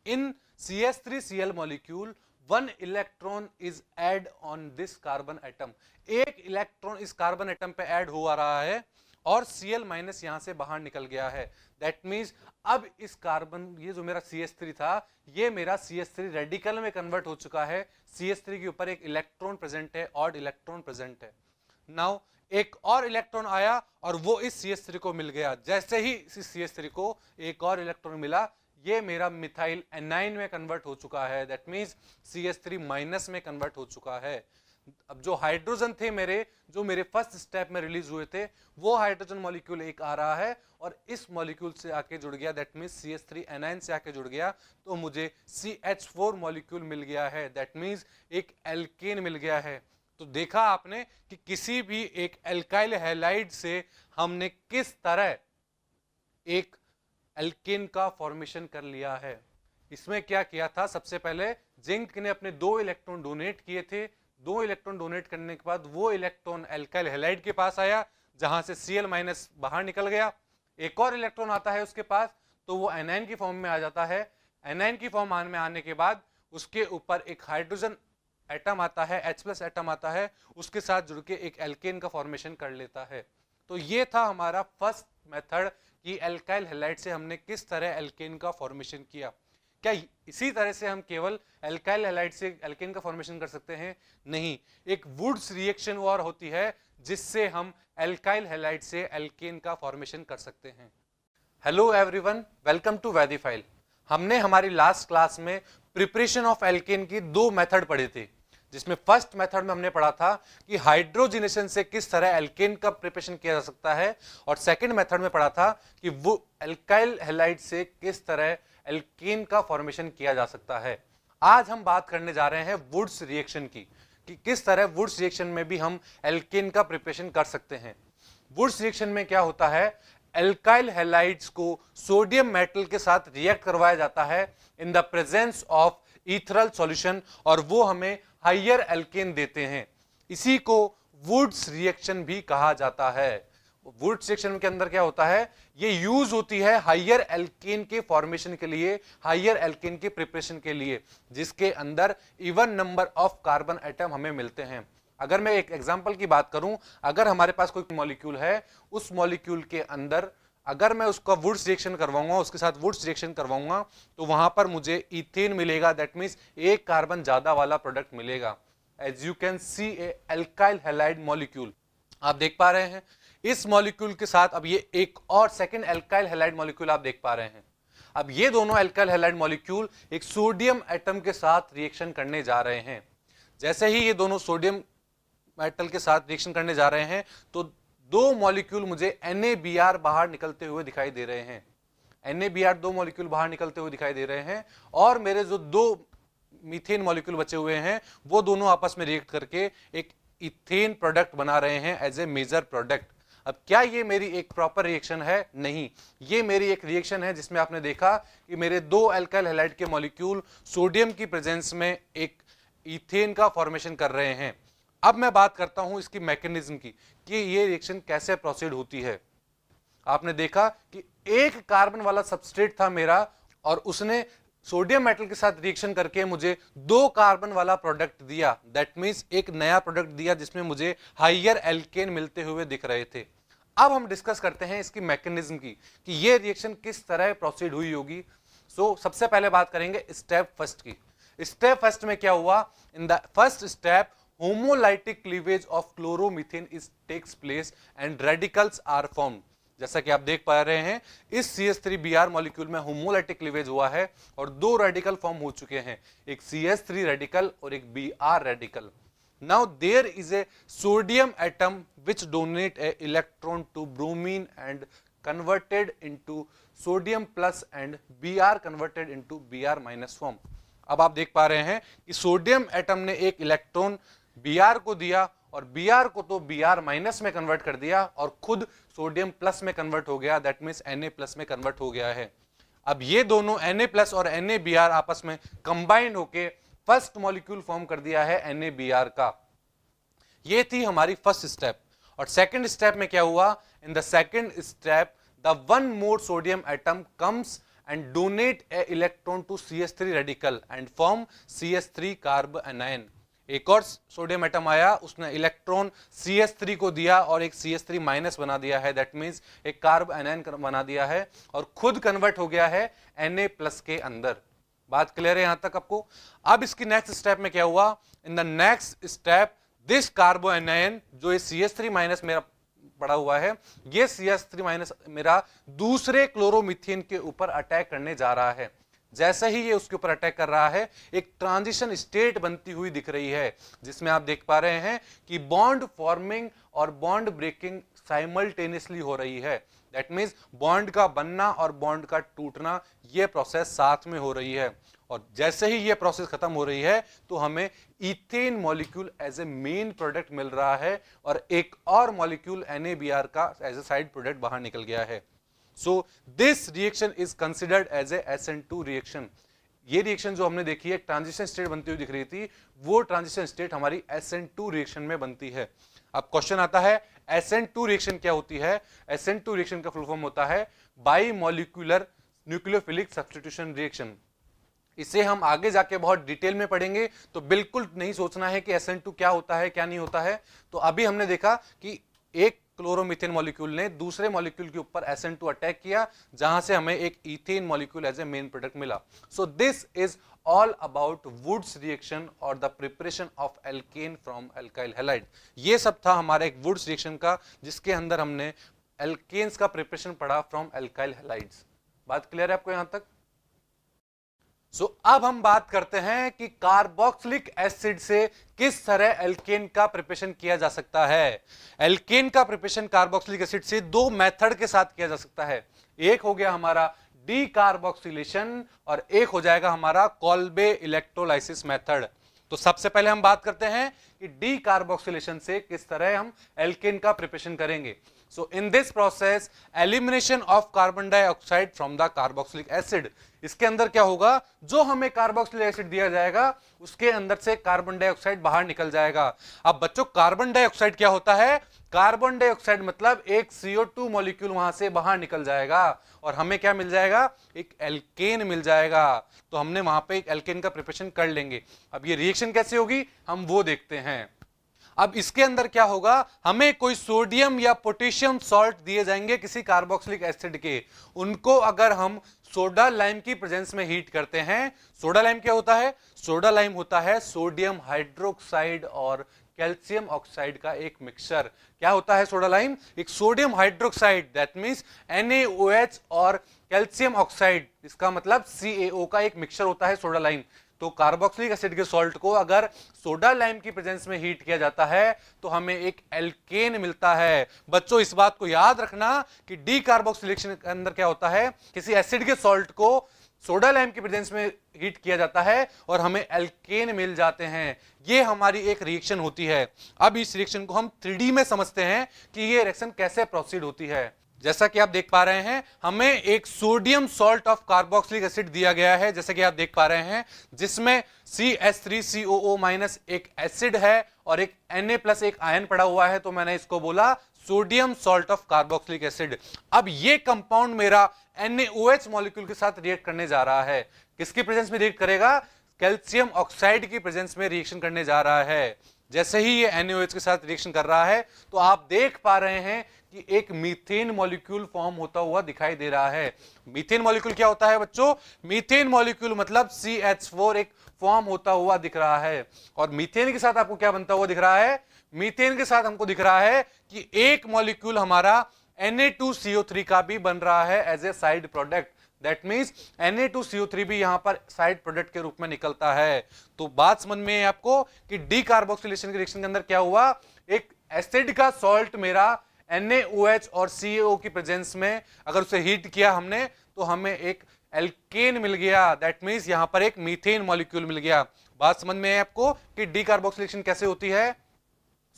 In CH3Cl molecule 1 electron is add on this carbon atom. एक इलेक्ट्रॉन इस कार्बन एटम पे ऐड हो रहा है और Cl- यहां से बाहर निकल गया है। दैट मीन्स अब इस कार्बन, ये जो मेरा CH3 था, ये मेरा CH3 रेडिकल में कन्वर्ट हो चुका है। CH3 के ऊपर एक इलेक्ट्रॉन प्रेजेंट है, ऑड इलेक्ट्रॉन प्रेजेंट है। नाउ एक और इलेक्ट्रॉन आया और वो इस CH3 को मिल गया। जैसे ही इस CH3 को एक और इलेक्ट्रॉन मिला, ये मेरा मिथाइल एनाइन में कन्वर्ट हो चुका है। दैट मीन्स CH3- में कन्वर्ट हो चुका है। अब जो हाइड्रोजन थे मेरे, जो मेरे फर्स्ट स्टेप में रिलीज हुए थे, वो हाइड्रोजन मॉलिक्यूल एक आ रहा है और इस मॉलिक्यूल से आके जुड़ गया। दैट मीन्स CH3 एनाइन से आके जुड़ गया तो मुझे CH4 मॉलिक्यूल मिल गया है। दैट मीन्स एक एल्केन मिल गया है। तो देखा आपने कि किसी भी एक एल्काइल हैलाइड से हमने किस तरह एक एल्केन का फॉर्मेशन कर लिया है। इसमें क्या किया था? सबसे पहले जिंक ने अपने 2 इलेक्ट्रॉन डोनेट किए थे। 2 इलेक्ट्रॉन डोनेट करने के बाद वो इलेक्ट्रॉन एल्काइल हैलाइड के पास आया जहां से Cl- बाहर निकल गया। एक और इलेक्ट्रॉन आता है उसके पास तो वो एनाइन की फॉर्म में आ जाता है। एनाइन की फॉर्म में आने के बाद उसके ऊपर एक हाइड्रोजन एटम आता है, H+ एटम आता है, उसके साथ जुड़ के एक एल्केन का फॉर्मेशन कर लेता है। तो ये था हमारा फर्स्ट मेथड कि एल्काइल हैलाइड से हमने किस तरह एल्केन का फॉर्मेशन किया। क्या इसी तरह से हम केवल एल्काइल हैलाइड से एल्केन का फॉर्मेशन कर सकते हैं? नहीं, एक वुड्स रिएक्शन और होती है जिससे हम एल्काइल हैलाइड से एल्केन का फॉर्मेशन कर सकते हैं। हेलो एवरीवन, वेलकम टू वैदिफाइल। हमने हमारी लास्ट क्लास में प्रिपरेशन ऑफ एल्केन की 2 मेथड पढ़े थे, जिसमें फर्स्ट मेथड में हमने पढ़ा था कि हाइड्रोजनेशन से किस तरह एल्केन का प्रिपरेशन किया जा सकता है और सेकंड मेथड में पढ़ा था कि वो एल्काइल हैलाइड से किस तरह एल्केन का फॉर्मेशन किया जा सकता है। आज हम बात करने जा रहे हैं वुड्स रिएक्शन की कि किस तरह वुड्स रिएक्शन में भी हम एल्केन का प्रिपरेशन कर सकते हैं। वुड्स रिएक्शन में क्या होता है? एल्काइल हैलाइड्स को सोडियम मेटल के साथ रिएक्ट करवाया जाता है इन the presence of ethereal solution और वो हमें हायर एल्केन देते हैं। इसी को वुड्स रिएक्शन भी कहा जाता है। वुड्स रिएक्शन के अंदर क्या होता है, ये यूज होती है हाइयर एल्केन के फॉर्मेशन के लिए, हाइयर एल्केन के प्रिपरेशन के लिए, जिसके अंदर even number of carbon atom हमें मिलते हैं। अगर मैं एक एग्जांपल की बात करूं, अगर हमारे पास कोई मॉलिक्यूल है, उस मॉलिक्यूल के अंदर अगर मैं उसका वुड्स रिएक्शन करवाऊंगा, उसके साथ वुड्स रिएक्शन करवाऊंगा, तो वहां पर मुझे इथेन मिलेगा, दैट मींस एक कार्बन ज्यादा वाला प्रोडक्ट मिलेगा। As you can see a alkyl halide molecule, आप देख पा रहे हैं इस मॉलिक्यूल के साथ अब ये एक और सेकंड एल्काइल हैलाइड मॉलिक्यूल आप देख पा रहे हैं। अब ये दोनों एल्काइल हैलाइड मॉलिक्यूल एक सोडियम एटम के साथ रिएक्शन करने जा रहे हैं। जैसे ही ये दोनों सोडियम मेटल के साथ रिएक्शन करने जा रहे हैं तो दो मॉलिक्यूल मुझे NaBr बाहर निकलते हुए दिखाई दे रहे हैं। NaBr दो मॉलिक्यूल बाहर निकलते हुए दिखाई दे रहे हैं और मेरे जो दो मीथेन मॉलिक्यूल बचे हुए हैं वो दोनों आपस में रिएक्ट करके एक इथेन प्रोडक्ट बना रहे हैं एज ए मेजर प्रोडक्ट। अब क्या ये मेरी एक प्रॉपर रिएक्शन है? नहीं, ये मेरी एक रिएक्शन है जिसमें आपने देखा कि मेरे दो एल्काइल हैलाइड के मॉलिक्यूल सोडियम की प्रेजेंस में एक इथेन का फॉर्मेशन कर रहे हैं। अब मैं बात करता हूं इसकी मैकेनिज्म की कि ये रिएक्शन कैसे प्रोसीड होती है। आपने देखा कि एक कार्बन वाला सबस्ट्रेट था मेरा और उसने सोडियम मेटल के साथ रिएक्शन करके मुझे दो कार्बन वाला प्रोडक्ट दिया, दैट मींस एक नया प्रोडक्ट दिया जिसमें मुझे हाइयर एल्केन मिलते हुए दिख रहे थे। अब हम डिस्कस करते हैं इसकी मैकेनिज्म की कि ये रिएक्शन किस तरह प्रोसीड हुई होगी। सबसे पहले बात करेंगे स्टेप फर्स्ट की। स्टेप फर्स्ट में क्या हुआ? In the first step homolytic cleavage of chloromethane is takes place and radicals are formed. जैसा कि आप देख पा रहे हैं इस CH3Br मॉलिक्यूल में होमोलाइटिक क्लीवेज हुआ है और दो रेडिकल फॉर्म हो चुके हैं, एक CH3 रेडिकल और एक Br radical. Now there is a sodium atom which donate a electron to bromine and converted into sodium plus and Br converted into Br minus form। अब आप देख पा रहे हैं कि सोडियम एटम ने एक इलेक्ट्रॉन Br को दिया और Br को तो Br माइनस में कन्वर्ट कर दिया और खुद सोडियम प्लस में कन्वर्ट हो गया, दैट मींस Na प्लस में कन्वर्ट हो गया है। अब ये दोनों Na प्लस और NaBr आपस में कंबाइंड होके फर्स्ट मॉलिक्यूल फॉर्म कर दिया है NaBr का। ये थी हमारी फर्स्ट स्टेप। और सेकंड स्टेप में क्या हुआ? In the second step the one more sodium atom comes and donate a electron to CH3 radical and form CH3 carb anion। एक और सोडियम एटम आया, उसने इलेक्ट्रॉन CH3 को दिया और एक CH3 माइनस बना दिया है, दैट मींस एक कार्ब एनायन बना दिया है और खुद कन्वर्ट हो गया है Na प्लस के अंदर। बात क्लियर है यहां तक आपको? अब इसकी नेक्स्ट स्टेप में क्या हुआ? In the next step this कार्बो anion जो ये CH3 माइनस मेरा पड़ा हुआ है, ये CH3 माइनस मेरा दूसरे क्लोरोमीथेन के ऊपर अटैक करने जा रहा है। जैसे ही ये उसके ऊपर अटैक कर रहा है एक ट्रांजिशन स्टेट बनती हुई दिख रही है जिसमें आप देख पा रहे हैं कि बॉन्ड फॉर्मिंग और बॉन्ड ब्रेकिंग साइमल्टेनियसली हो रही है। दैट मींस बॉन्ड का बनना और बॉन्ड का टूटना ये प्रोसेस साथ में हो रही है और जैसे ही ये प्रोसेस खत्म हो रही है तो हमें ethane molecule as a main product मिल रहा है और एक और मॉलिक्यूल NaBr का एज ए साइड प्रोडक्ट बाहर निकल गया है। So this reaction is considered as a SN2 reaction. ये रिएक्शन जो हमने देखी है ट्रांजिशन स्टेट बनती हुई दिख रही थी, वो ट्रांजिशन स्टेट हमारी SN2 रिएक्शन में बनती है। अब क्वेश्चन आता है SN2 रिएक्शन क्या होती है? SN2 रिएक्शन का फुल फॉर्म होता है by molecular nucleophilic substitution reaction. इसे हम आगे जाके बहुत डिटेल में पढ़ेंगे, तो बिल्कुल नहीं सोचना है कि SN2 क्या होता है क्या नहीं होता है। तो अभी हमने देखा कि एक क्लोरोमीथेन मॉलिक्यूल ने दूसरे मॉलिक्यूल के ऊपर SN2 अटैक किया जहां से हमें एक ethane molecule as a main product मिला। So this is all about Wurtz reaction और the preparation of alkane from alkyl halide. ये सब था हमारा एक वुड्स रिएक्शन का जिसके अंदर हमने एल्केन्स का प्रिपरेशन पढ़ा फ्रॉम एल्काइल हैलाइड्स। बात क्लियर है आपको यहां तक? अब हम बात करते हैं कि कार्बोक्सिलिक एसिड से किस तरह एल्केन का प्रिपरेशन किया जा सकता है। एल्केन का प्रिपरेशन कार्बोक्सिलिक एसिड से दो मेथड के साथ किया जा सकता है। एक हो गया हमारा डीकार्बोक्सिलेशन और एक हो जाएगा हमारा कोल्बे इलेक्ट्रोलाइसिस मेथड। तो सबसे पहले हम बात करते हैं कि डीकार्बोक्सिलेशन से किस तरह हम एल्केन का प्रिपरेशन करेंगे। So in this process elimination of carbon dioxide from the carboxylic acid, इसके अंदर क्या होगा, जो हमें कार्बोक्सिलिक एसिड दिया जाएगा उसके अंदर से कार्बन डाइऑक्साइड बाहर निकल जाएगा। अब बच्चों कार्बन डाइऑक्साइड क्या होता है, कार्बन डाइऑक्साइड मतलब एक CO2 मॉलिक्यूल वहां से बाहर निकल जाएगा और हमें क्या मिल जाएगा, एक एल्केन मिल जाएगा। तो हमने वहां पे एक एल्केन का प्रिपरेशन कर लेंगे। अब ये रिएक्शन कैसे होगी हम वो देखते हैं। अब इसके अंदर क्या होगा, हमें कोई सोडियम या पोटेशियम सॉल्ट दिए जाएंगे किसी कार्बोक्सिलिक एसिड के, उनको अगर हम सोडा लाइम की प्रेजेंस में हीट करते हैं, सोडा लाइम क्या होता है, सोडा लाइम होता है सोडियम हाइड्रोक्साइड और कैल्शियम ऑक्साइड का एक मिक्सचर। क्या होता है सोडा लाइम, एक sodium hydroxide that means NaOH और कैल्शियम ऑक्साइड, इसका मतलब CaO का एक मिक्सचर होता है सोडा लाइम। तो कार्बोक्सिलिक एसिड के सॉल्ट को अगर सोडा लाइम की प्रेजेंस में हीट किया जाता है तो हमें एक एल्केन मिलता है। बच्चों इस बात को याद रखना कि डी कार्बोक्सिलेशन के अंदर क्या होता है, किसी एसिड के सॉल्ट को सोडा लाइम की प्रेजेंस में हीट किया जाता है और हमें एल्केन मिल जाते हैं। ये हमारी एक रिएक्शन होती है। अब इस रिएक्शन को हम 3D में समझते हैं कि ये रिएक्शन कैसे प्रोसीड होती है। जैसा कि आप देख पा रहे हैं हमें एक sodium salt of carboxylic acid दिया गया है, जैसे कि आप देख पा रहे हैं, जिसमें CH3COO- एक एसिड है और एक Na+ एक आयन पड़ा हुआ है, तो मैंने इसको बोला sodium salt of carboxylic acid. अब ये कंपाउंड मेरा NaOH मॉलिक्यूल के साथ रिएक्ट करने जा रहा है। किसकी प्रेजेंस में रिएक्ट करेगा, कैल्शियम ऑक्साइड की प्रेजेंस में रिएक्शन करने जा रहा है। जैसे ही ये NaOH के साथ रिएक्शन कर रहा है तो आप देख पा रहे हैं कि एक मीथेन मॉलिक्यूल फॉर्म होता हुआ दिखाई दे रहा है। मीथेन मॉलिक्यूल क्या होता है बच्चों, मीथेन मॉलिक्यूल मतलब CH4 एक फॉर्म होता हुआ दिख रहा है। और मीथेन के साथ आपको क्या बनता हुआ दिख रहा है, मीथेन के साथ हमको दिख रहा है कि एक मॉलिक्यूल हमारा Na2CO3 का भी बन रहा है as a side product. That means Na2CO3 भी यहां पर साइड प्रोडक्ट के रूप में निकलता है। तो बात समझ में है आपको कि डी कार्बोक्सिलेशन के रिएक्शन के अंदर क्या हुआ, एक एसिड का सॉल्ट मेरा NaOH और CaO की प्रेजेंस में अगर उसे हीट किया हमने तो हमें एक एल्केन मिल गया। दैट मीन्स यहां पर एक मीथेन मॉलिक्यूल मिल गया। बात समझ में है आपको कि डी कार्बोक्सिलेशन कैसे होती है।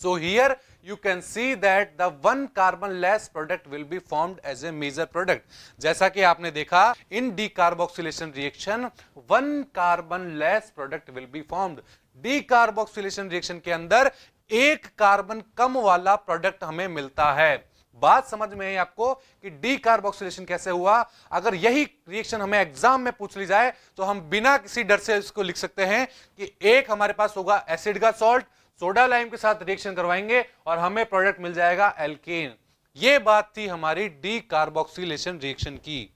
So here you can see that the one carbon less product will be formed as a major product. जैसा कि आपने देखा in decarboxylation reaction one carbon less product will be formed. Decarboxylation reaction के अंदर एक कार्बन कम वाला product हमें मिलता है। बात समझ में है आपको कि डीकार्बोक्सिलेशन कैसे हुआ। अगर यही रिएक्शन हमें एग्जाम में पूछ ली जाए तो हम बिना किसी डर से इसको लिख सकते हैं कि एक हमारे पास होगा एसिड का सॉल्ट, सोडा लाइम के साथ रिएक्शन करवाएंगे और हमें प्रोडक्ट मिल जाएगा एल्केन। ये बात थी हमारी डीकार्बोक्सिलेशन रिएक्शन की।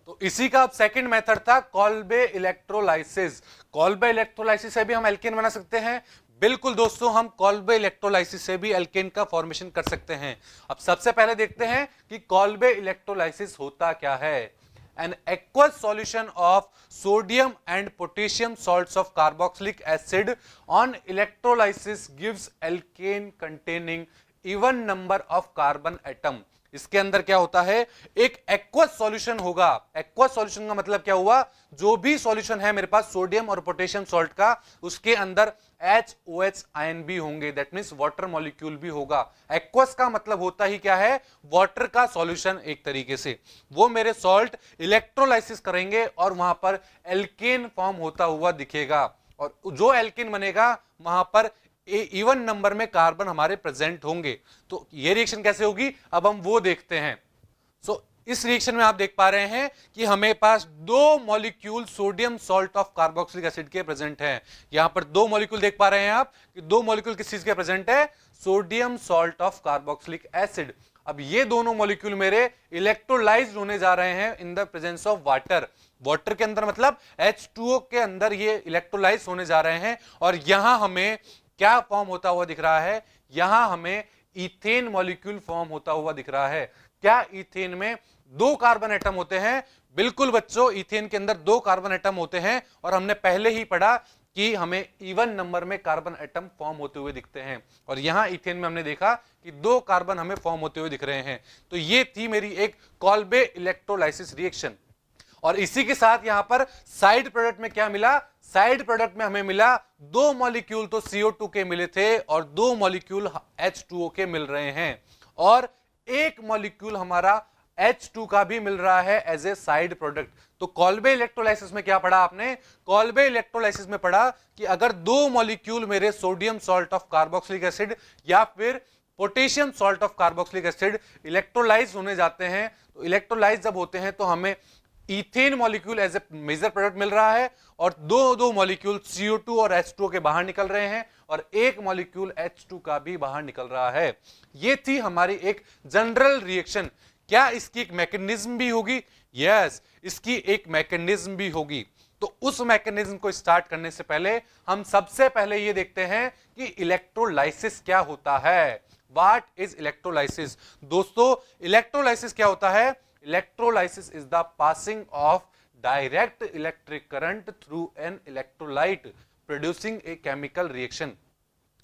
तो इसी का अब सेकंड मेथड था कॉल्बे इलेक्ट्रोलाइसिस। कॉल्बे इलेक्ट्रोलाइसिस से भी हम एल्केन बना सकते हैं। बिल्कुल दोस्तों, हम कॉल्बे इलेक्ट्रोलाइसिस से भी एल्केन का फॉर्मेशन कर सकते हैं। अब सबसे पहले देखते हैं कि कॉल्बे इलेक्ट्रोलाइसिस होता क्या है। An aqueous solution of sodium and potassium salts of carboxylic acid on electrolysis gives alkane containing even number of carbon atom. इसके अंदर क्या होता है, एक एक्वस सॉल्यूशन होगा। एक्वस सॉल्यूशन का मतलब क्या हुआ, जो भी सॉल्यूशन है मेरे पास सोडियम और पोटेशियम सॉल्ट का, उसके अंदर HOH आयन भी होंगे। दैट मींस वाटर मॉलिक्यूल भी होगा। एक्वस का मतलब होता ही क्या है, वाटर का सॉल्यूशन। एक तरीके से वो मेरे सॉल्ट इलेक्ट्रोलाइसिस करेंगे और वहां पर एल्केन फॉर्म होता हुआ दिखेगा और जो एल्केन बनेगा वहां पर इवन नंबर में कार्बन हमारे प्रेजेंट होंगे। तो ये रिएक्शन कैसे होगी अब हम वो देखते हैं। सो इस रिएक्शन में आप देख पा रहे हैं कि हमें पास दो molecule sodium salt of carboxylic acid के प्रेजेंट हैं। यहां पर दो मॉलिक्यूल देख पा रहे हैं आप कि दो मॉलिक्यूल किस चीज के प्रेजेंट है, sodium salt of carboxylic acid. अब ये दोनों मॉलिक्यूल मेरे इलेक्ट्रोलाइज्ड होने जा रहे हैं इन the presence of water. Water के अंदर मतलब H2O के अंदर ये इलेक्ट्रोलाइज होने जा रहे हैं और यहां हमें क्या फॉर्म होता हुआ दिख रहा है, यहां हमें इथेन मॉलिक्यूल फॉर्म होता हुआ दिख रहा है। क्या इथेन में दो कार्बन एटम होते हैं? बिल्कुल बच्चों, इथेन के अंदर दो कार्बन एटम होते हैं और हमने पहले ही पढ़ा कि हमें इवन नंबर में कार्बन एटम फॉर्म होते हुए दिखते हैं और यहां इथेन में हमने देखा कि दो कार्बन हमें फॉर्म होते हुए दिख रहे हैं। तो ये थी मेरी एक कॉल्बे इलेक्ट्रोलाइसिस रिएक्शन। और इसी के साथ यहां पर साइड प्रोडक्ट में क्या मिला, साइड प्रोडक्ट में हमें मिला दो मॉलिक्यूल तो CO2 के मिले थे और दो मॉलिक्यूल H2O के मिल रहे हैं और एक मॉलिक्यूल हमारा H2 का भी मिल रहा है एज ए साइड प्रोडक्ट। तो कॉल्बे इलेक्ट्रोलाइसिस में क्या पढ़ा आपने? कॉल्बे इलेक्ट्रोलाइसिस में पढ़ा कि अगर दो मॉलिक्यूल मेरे sodium salt of carboxylic acid या फिर potassium salt of carboxylic acid electrolysed होने जाते हैं, तो इलेक्ट्रोलाइज जब होते हैं तो हमें ethane molecule as a major product मिल रहा है और दो मॉलिक्यूल CO2 और H2O के बाहर निकल रहे हैं और एक मॉलिक्यूल H2 का भी बाहर निकल रहा है। ये थी हमारी एक जनरल रिएक्शन। क्या इसकी एक मैकेनिज्म भी होगी? यस, इसकी एक मैकेनिज्म भी होगी। तो उस मैकेनिज्म को स्टार्ट करने से पहले हम सबसे पहले ये देखते हैं कि इलेक्ट्रोलाइसिस क्या होता है। What is electrolysis? दोस्तों, इलेक्ट्रोलाइसिस क्या होता है? Electrolysis is the passing of direct electric current through an electrolyte producing a chemical reaction.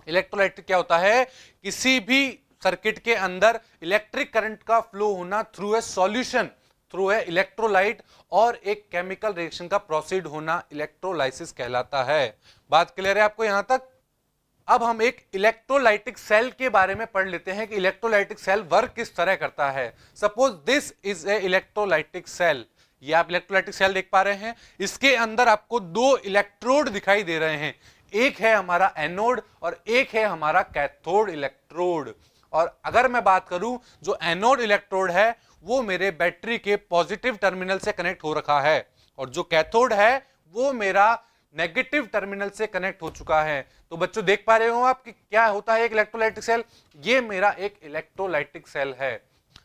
Electrolyte क्या होता है? किसी भी सर्किट के अंदर इलेक्ट्रिक करंट का फ्लो होना through a solution, through a electrolyte और एक केमिकल रिएक्शन का प्रोसीड होना इलेक्ट्रोलाइसिस कहलाता है। बात क्लियर है आपको यहां तक? अब हम एक इलेक्ट्रोलाइटिक सेल के बारे में पढ़ लेते हैं कि इलेक्ट्रोलाइटिक सेल वर्क किस तरह करता है। Suppose this is a electrolytic cell. ये आप इलेक्ट्रोलाइटिक सेल देख पा रहे हैं, इसके अंदर आपको दो इलेक्ट्रोड दिखाई दे रहे हैं। एक है हमारा एनोड और एक है हमारा कैथोड इलेक्ट्रोड। और अगर मैं बात करूं, जो एनोड इलेक्ट्रोड है वो मेरे बैटरी के पॉजिटिव टर्मिनल से कनेक्ट हो रखा है और जो कैथोड है वो मेरा नेगेटिव टर्मिनल से कनेक्ट हो चुका है। तो बच्चों देख पा रहे हो आप कि क्या होता है एक इलेक्ट्रोलाइटिक सेल? ये मेरा एक इलेक्ट्रोलाइटिक सेल है।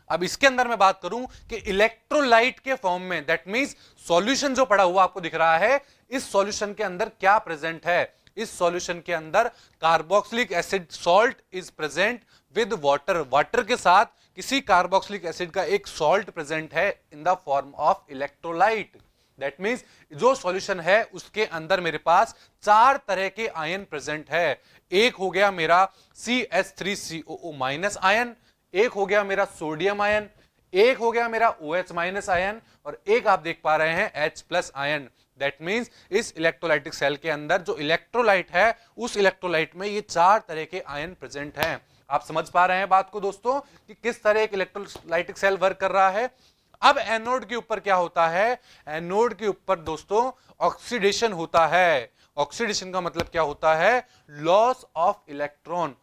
अब इसके अंदर मैं बात करूं कि इलेक्ट्रोलाइट के फॉर्म में, दैट मींस सॉल्यूशन जो पड़ा हुआ आपको दिख रहा है, इस सॉल्यूशन के अंदर क्या प्रेजेंट है? इस सॉल्यूशन के अंदर carboxylic acid salt is present with water. Water के साथ किसी कार्बोक्सिलिक एसिड का एक सॉल्ट प्रेजेंट है in the form of electrolyte. That means जो सॉल्यूशन है उसके अंदर मेरे पास चार तरह के आयन प्रेजेंट है। एक हो गया मेरा CH3COO माइनस आयन, एक हो गया मेरा सोडियम आयन, एक हो गया मेरा OH माइनस आयन और एक आप देख पा रहे हैं H plus ion. That means इस इलेक्ट्रोलाइटिक सेल के अंदर जो इलेक्ट्रोलाइट है उस इलेक्ट्रोलाइट में ये चार तरह के आयन प्रेजेंट हैं। आप समझ पा रहे हैं बात को दोस्तों कि किस तरह एक इलेक्ट्रोलाइटिक सेल वर्क कर रहा है। अब एनोड के ऊपर क्या होता है? एनोड के ऊपर दोस्तों ऑक्सीडेशन होता है। ऑक्सीडेशन का मतलब क्या होता है? Loss of electron.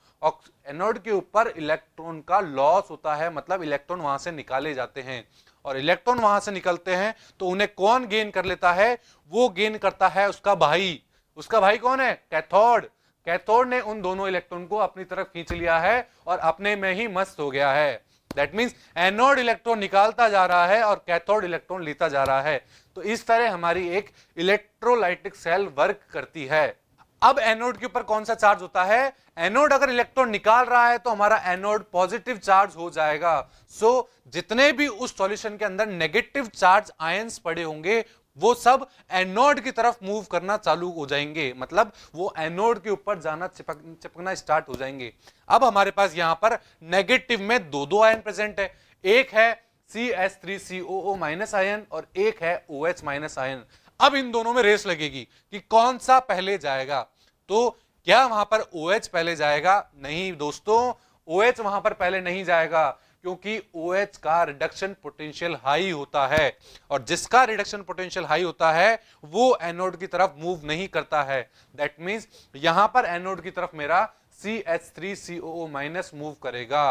एनोड के ऊपर इलेक्ट्रॉन का लॉस होता है, मतलब इलेक्ट्रॉन वहां से निकाले जाते हैं और इलेक्ट्रॉन वहां से निकलते हैं तो उन्हें कौन गेन कर लेता है? वो गेन करता है उसका भाई। उसका भाई कौन है? कैथोड। कैथोड ने उन दोनों इलेक्ट्रॉन को अपनी तरफ खींच लिया है और अपने में ही मस्त हो गया है। दैट मींस एनोड इलेक्ट्रॉन निकालता जा रहा है और कैथोड इलेक्ट्रॉन लेता जा रहा है। तो इस तरह हमारी एक इलेक्ट्रोलाइटिक सेल वर्क करती है। अब एनोड के ऊपर कौन सा चार्ज होता है? एनोड अगर इलेक्ट्रॉन निकाल रहा है तो हमारा एनोड पॉजिटिव चार्ज हो जाएगा। सो जितने भी उस सॉल्यूशन के अंदर नेगेटिव चार्ज आयंस पड़े होंगे वो सब एनोड की तरफ मूव करना चालू हो जाएंगे, मतलब वो एनोड के ऊपर जाना चिपकना स्टार्ट हो जाएंगे। अब हमारे पास यहां पर नेगेटिव में दो आयन प्रेजेंट है। एक है CH3COO माइनस आयन और एक है OH माइनस आयन। अब इन दोनों में रेस लगेगी कि कौन सा पहले जाएगा। तो क्या वहां पर OH पहले जाएगा? नहीं दोस्तों, OH वहां पर पहले नहीं जाएगा क्योंकि OH का रिडक्शन पोटेंशियल हाई होता है और जिसका रिडक्शन पोटेंशियल हाई होता है वो एनोड की तरफ मूव नहीं करता है। दैट मींस यहां पर एनोड की तरफ मेरा CH3COO माइनस मूव करेगा।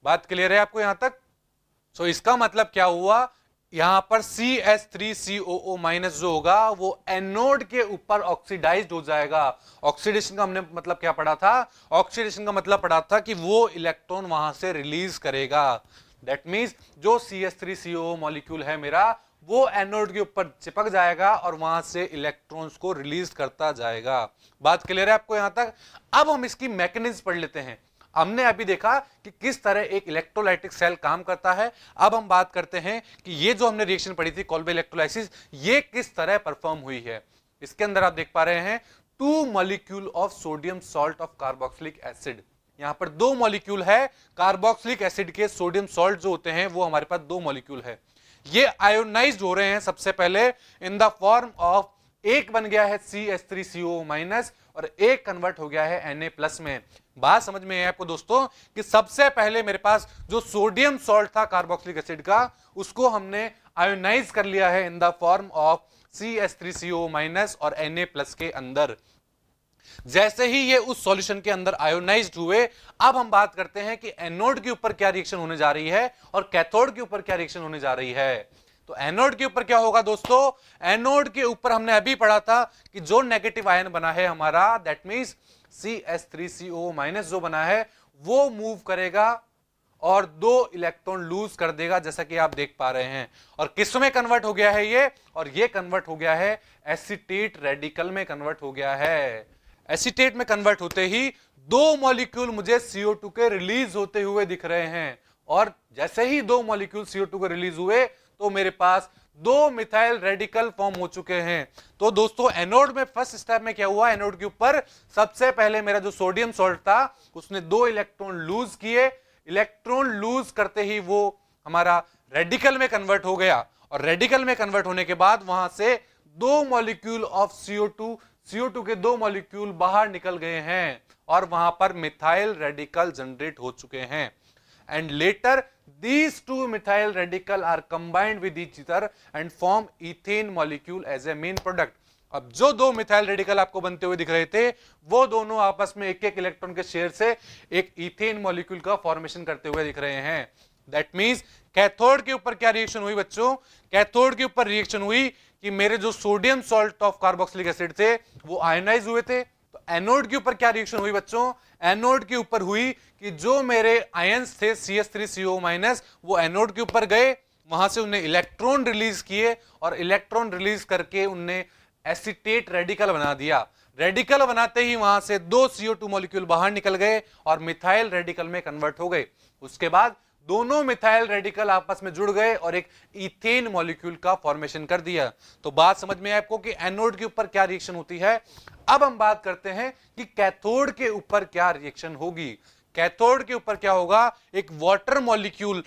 बात क्लियर है आपको यहां तक? सो इसका मतलब क्या हुआ? यहां पर CH3COO माइनस जो होगा वो एनोड के ऊपर ऑक्सीडाइज्ड हो जाएगा। ऑक्सीडेशन का हमने मतलब क्या पढ़ा था? ऑक्सीडेशन का मतलब पढ़ा था कि वो इलेक्ट्रॉन वहां से रिलीज करेगा। दैट मींस जो CH3COO मॉलिक्यूल है मेरा वो एनोड के ऊपर चिपक जाएगा और वहां से इलेक्ट्रॉन्स को रिलीज करता जाएगा। बात क्लियर है आपको यहां तक? अब हम इसकी मैकेनिज्म पढ़ लेते हैं। हमने अभी देखा कि किस तरह एक इलेक्ट्रोलाइटिक सेल काम करता है। अब हम बात करते हैं कि ये जो हमने रिएक्शन पढ़ी थी कॉल्बे इलेक्ट्रोलाइसिस, ये किस तरह परफॉर्म हुई है। इसके अंदर आप देख पा रहे हैं 2 molecule of sodium salt of carboxylic acid. यहां पर 2 मॉलिक्यूल है कार्बोक्सिलिक एसिड के। सोडियम सॉल्ट जो होते हैं वो हमारे पास 2 मॉलिक्यूल है। ये आयोनाइज्ड हो रहे हैं सबसे पहले इन द फॉर्म ऑफ, एक बन गया है CH3COO माइनस और एक कन्वर्ट हो गया है Na+ में। बात समझ में है आपको दोस्तों कि सबसे पहले मेरे पास जो सोडियम सॉल्ट था कार्बोक्सिलिक एसिड का, उसको हमने आयोनाइज कर लिया है in the form of CH3CO- और Na+ के अंदर। जैसे ही ये उस सॉल्यूशन के अंदर आयोनाइज्ड हुए, अब हम बात करते हैं कि एनोड के ऊपर क्या रिएक्शन होने जा रही है और कैथोड के ऊपर क्या रिएक्शन होने जा रही है। तो एनोड के ऊपर क्या होगा दोस्तों, एनोड के ऊपर हमने अभी पढ़ा था कि जो नेगेटिव आयन बना है हमारा, दैट मींस CH3CO- जो बना है, वो मूव करेगा और 2 इलेक्ट्रॉन लूज कर देगा, जैसा कि आप देख पा रहे हैं। और किस में कन्वर्ट हो गया है ये, और ये कन्वर्ट हो गया है एसीटेट रेडिकल में कन्वर्ट हो गया है। एसीटेट में कन्वर्ट होते ही 2 मॉलिक्यूल मुझे CO2 के रिलीज होते हुए दिख रहे हैं, और जैसे ही 2 मॉलिक्यूल CO2 के रिलीज हुए तो मेरे पास 2 मिथाइल रेडिकल फॉर्म हो चुके हैं। तो दोस्तों एनोड में फर्स्ट स्टेप में क्या हुआ, एनोड के ऊपर सबसे पहले मेरा जो सोडियम सॉल्ट था उसने 2 इलेक्ट्रॉन लूज किए। इलेक्ट्रॉन लूज करते ही वो हमारा रेडिकल में कन्वर्ट हो गया, और रेडिकल में कन्वर्ट होने के बाद वहां से 2 मॉलिक्यूल ऑफ CO2 के 2 मॉलिक्यूल बाहर निकल गए हैं, और वहां पर मिथाइल रेडिकल जनरेट हो चुके हैं। And later these 2 methyl radical are combined with each other and form ethane molecule as a main product। अब जो 2 मिथाइल रेडिकल आपको बनते हुए दिख रहे थे, वो दोनों आपस में एक एक इलेक्ट्रॉन के शेयर से एक इथेन मॉलिक्यूल का फॉर्मेशन करते हुए दिख रहे हैं। दैट मींस कैथोड के ऊपर क्या रिएक्शन हुई बच्चों, कैथोड के ऊपर रिएक्शन हुई कि मेरे जो sodium salt of carboxylic acid थे वो आयोनाइज हुए थे। तो एनोड के ऊपर क्या रिएक्शन हुई बच्चों, एनोड के ऊपर हुई कि जो मेरे आयंस थे CH3CO- वो एनोड के ऊपर गए, वहां से उन्हें इलेक्ट्रॉन रिलीज किए, और इलेक्ट्रॉन रिलीज करके उनने एसीटेट रेडिकल बना दिया। रेडिकल बनाते ही वहां से 2 CO2 मॉलिक्यूल बाहर निकल गए और मिथाइल रेडिकल में कन्वर्ट हो गए। उसके बाद दोनों मिथाइल रेडिकल आपस में जुड़ गए और एक इथेन मॉलिक्यूल का फॉर्मेशन कर दिया। तो बात समझ में आपको कि एनोड के ऊपर क्या रिएक्शन होती है। अब हम बात करते हैं कि कैथोड के ऊपर क्या रिएक्शन होगी। कैथोड के ऊपर क्या होगा, एक वाटर मॉलिक्यूल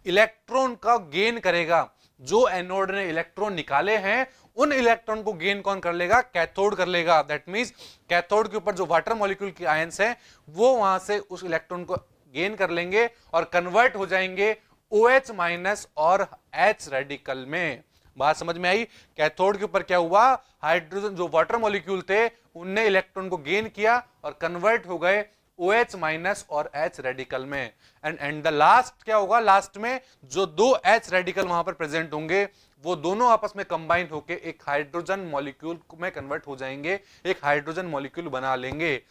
इलेक्ट्रॉन का गेन करेगा। जो एनोड ने इलेक्ट्रॉन निकाले हैं उन इलेक्ट्रॉन को गेन कौन कर लेगा, कैथोड कर लेगा। दैट मींस कैथोड के ऊपर जो वाटर मॉलिक्यूल के आयंस हैं वो वहां से उस इलेक्ट्रॉन को गेन कर लेंगे और कन्वर्ट हो जाएंगे OH- और H रेडिकल में। बात समझ में आई। कैथोड के ऊपर क्या हुआ, हाइड्रोजन जो वाटर मॉलिक्यूल थे उनने इलेक्ट्रॉन को गेन किया और कन्वर्ट हो गए OH- और H रेडिकल में। एंड द लास्ट क्या होगा, लास्ट में जो 2 H रेडिकल वहां पर प्रेजेंट होंगे वो दोनों आपस में कंबाइन होकर एक हाइड्रोजन मॉलिक्यूल में कन्वर्ट हो जाएंगे, एक हाइड्रोजन मॉलिक्यूल बना लेंगे।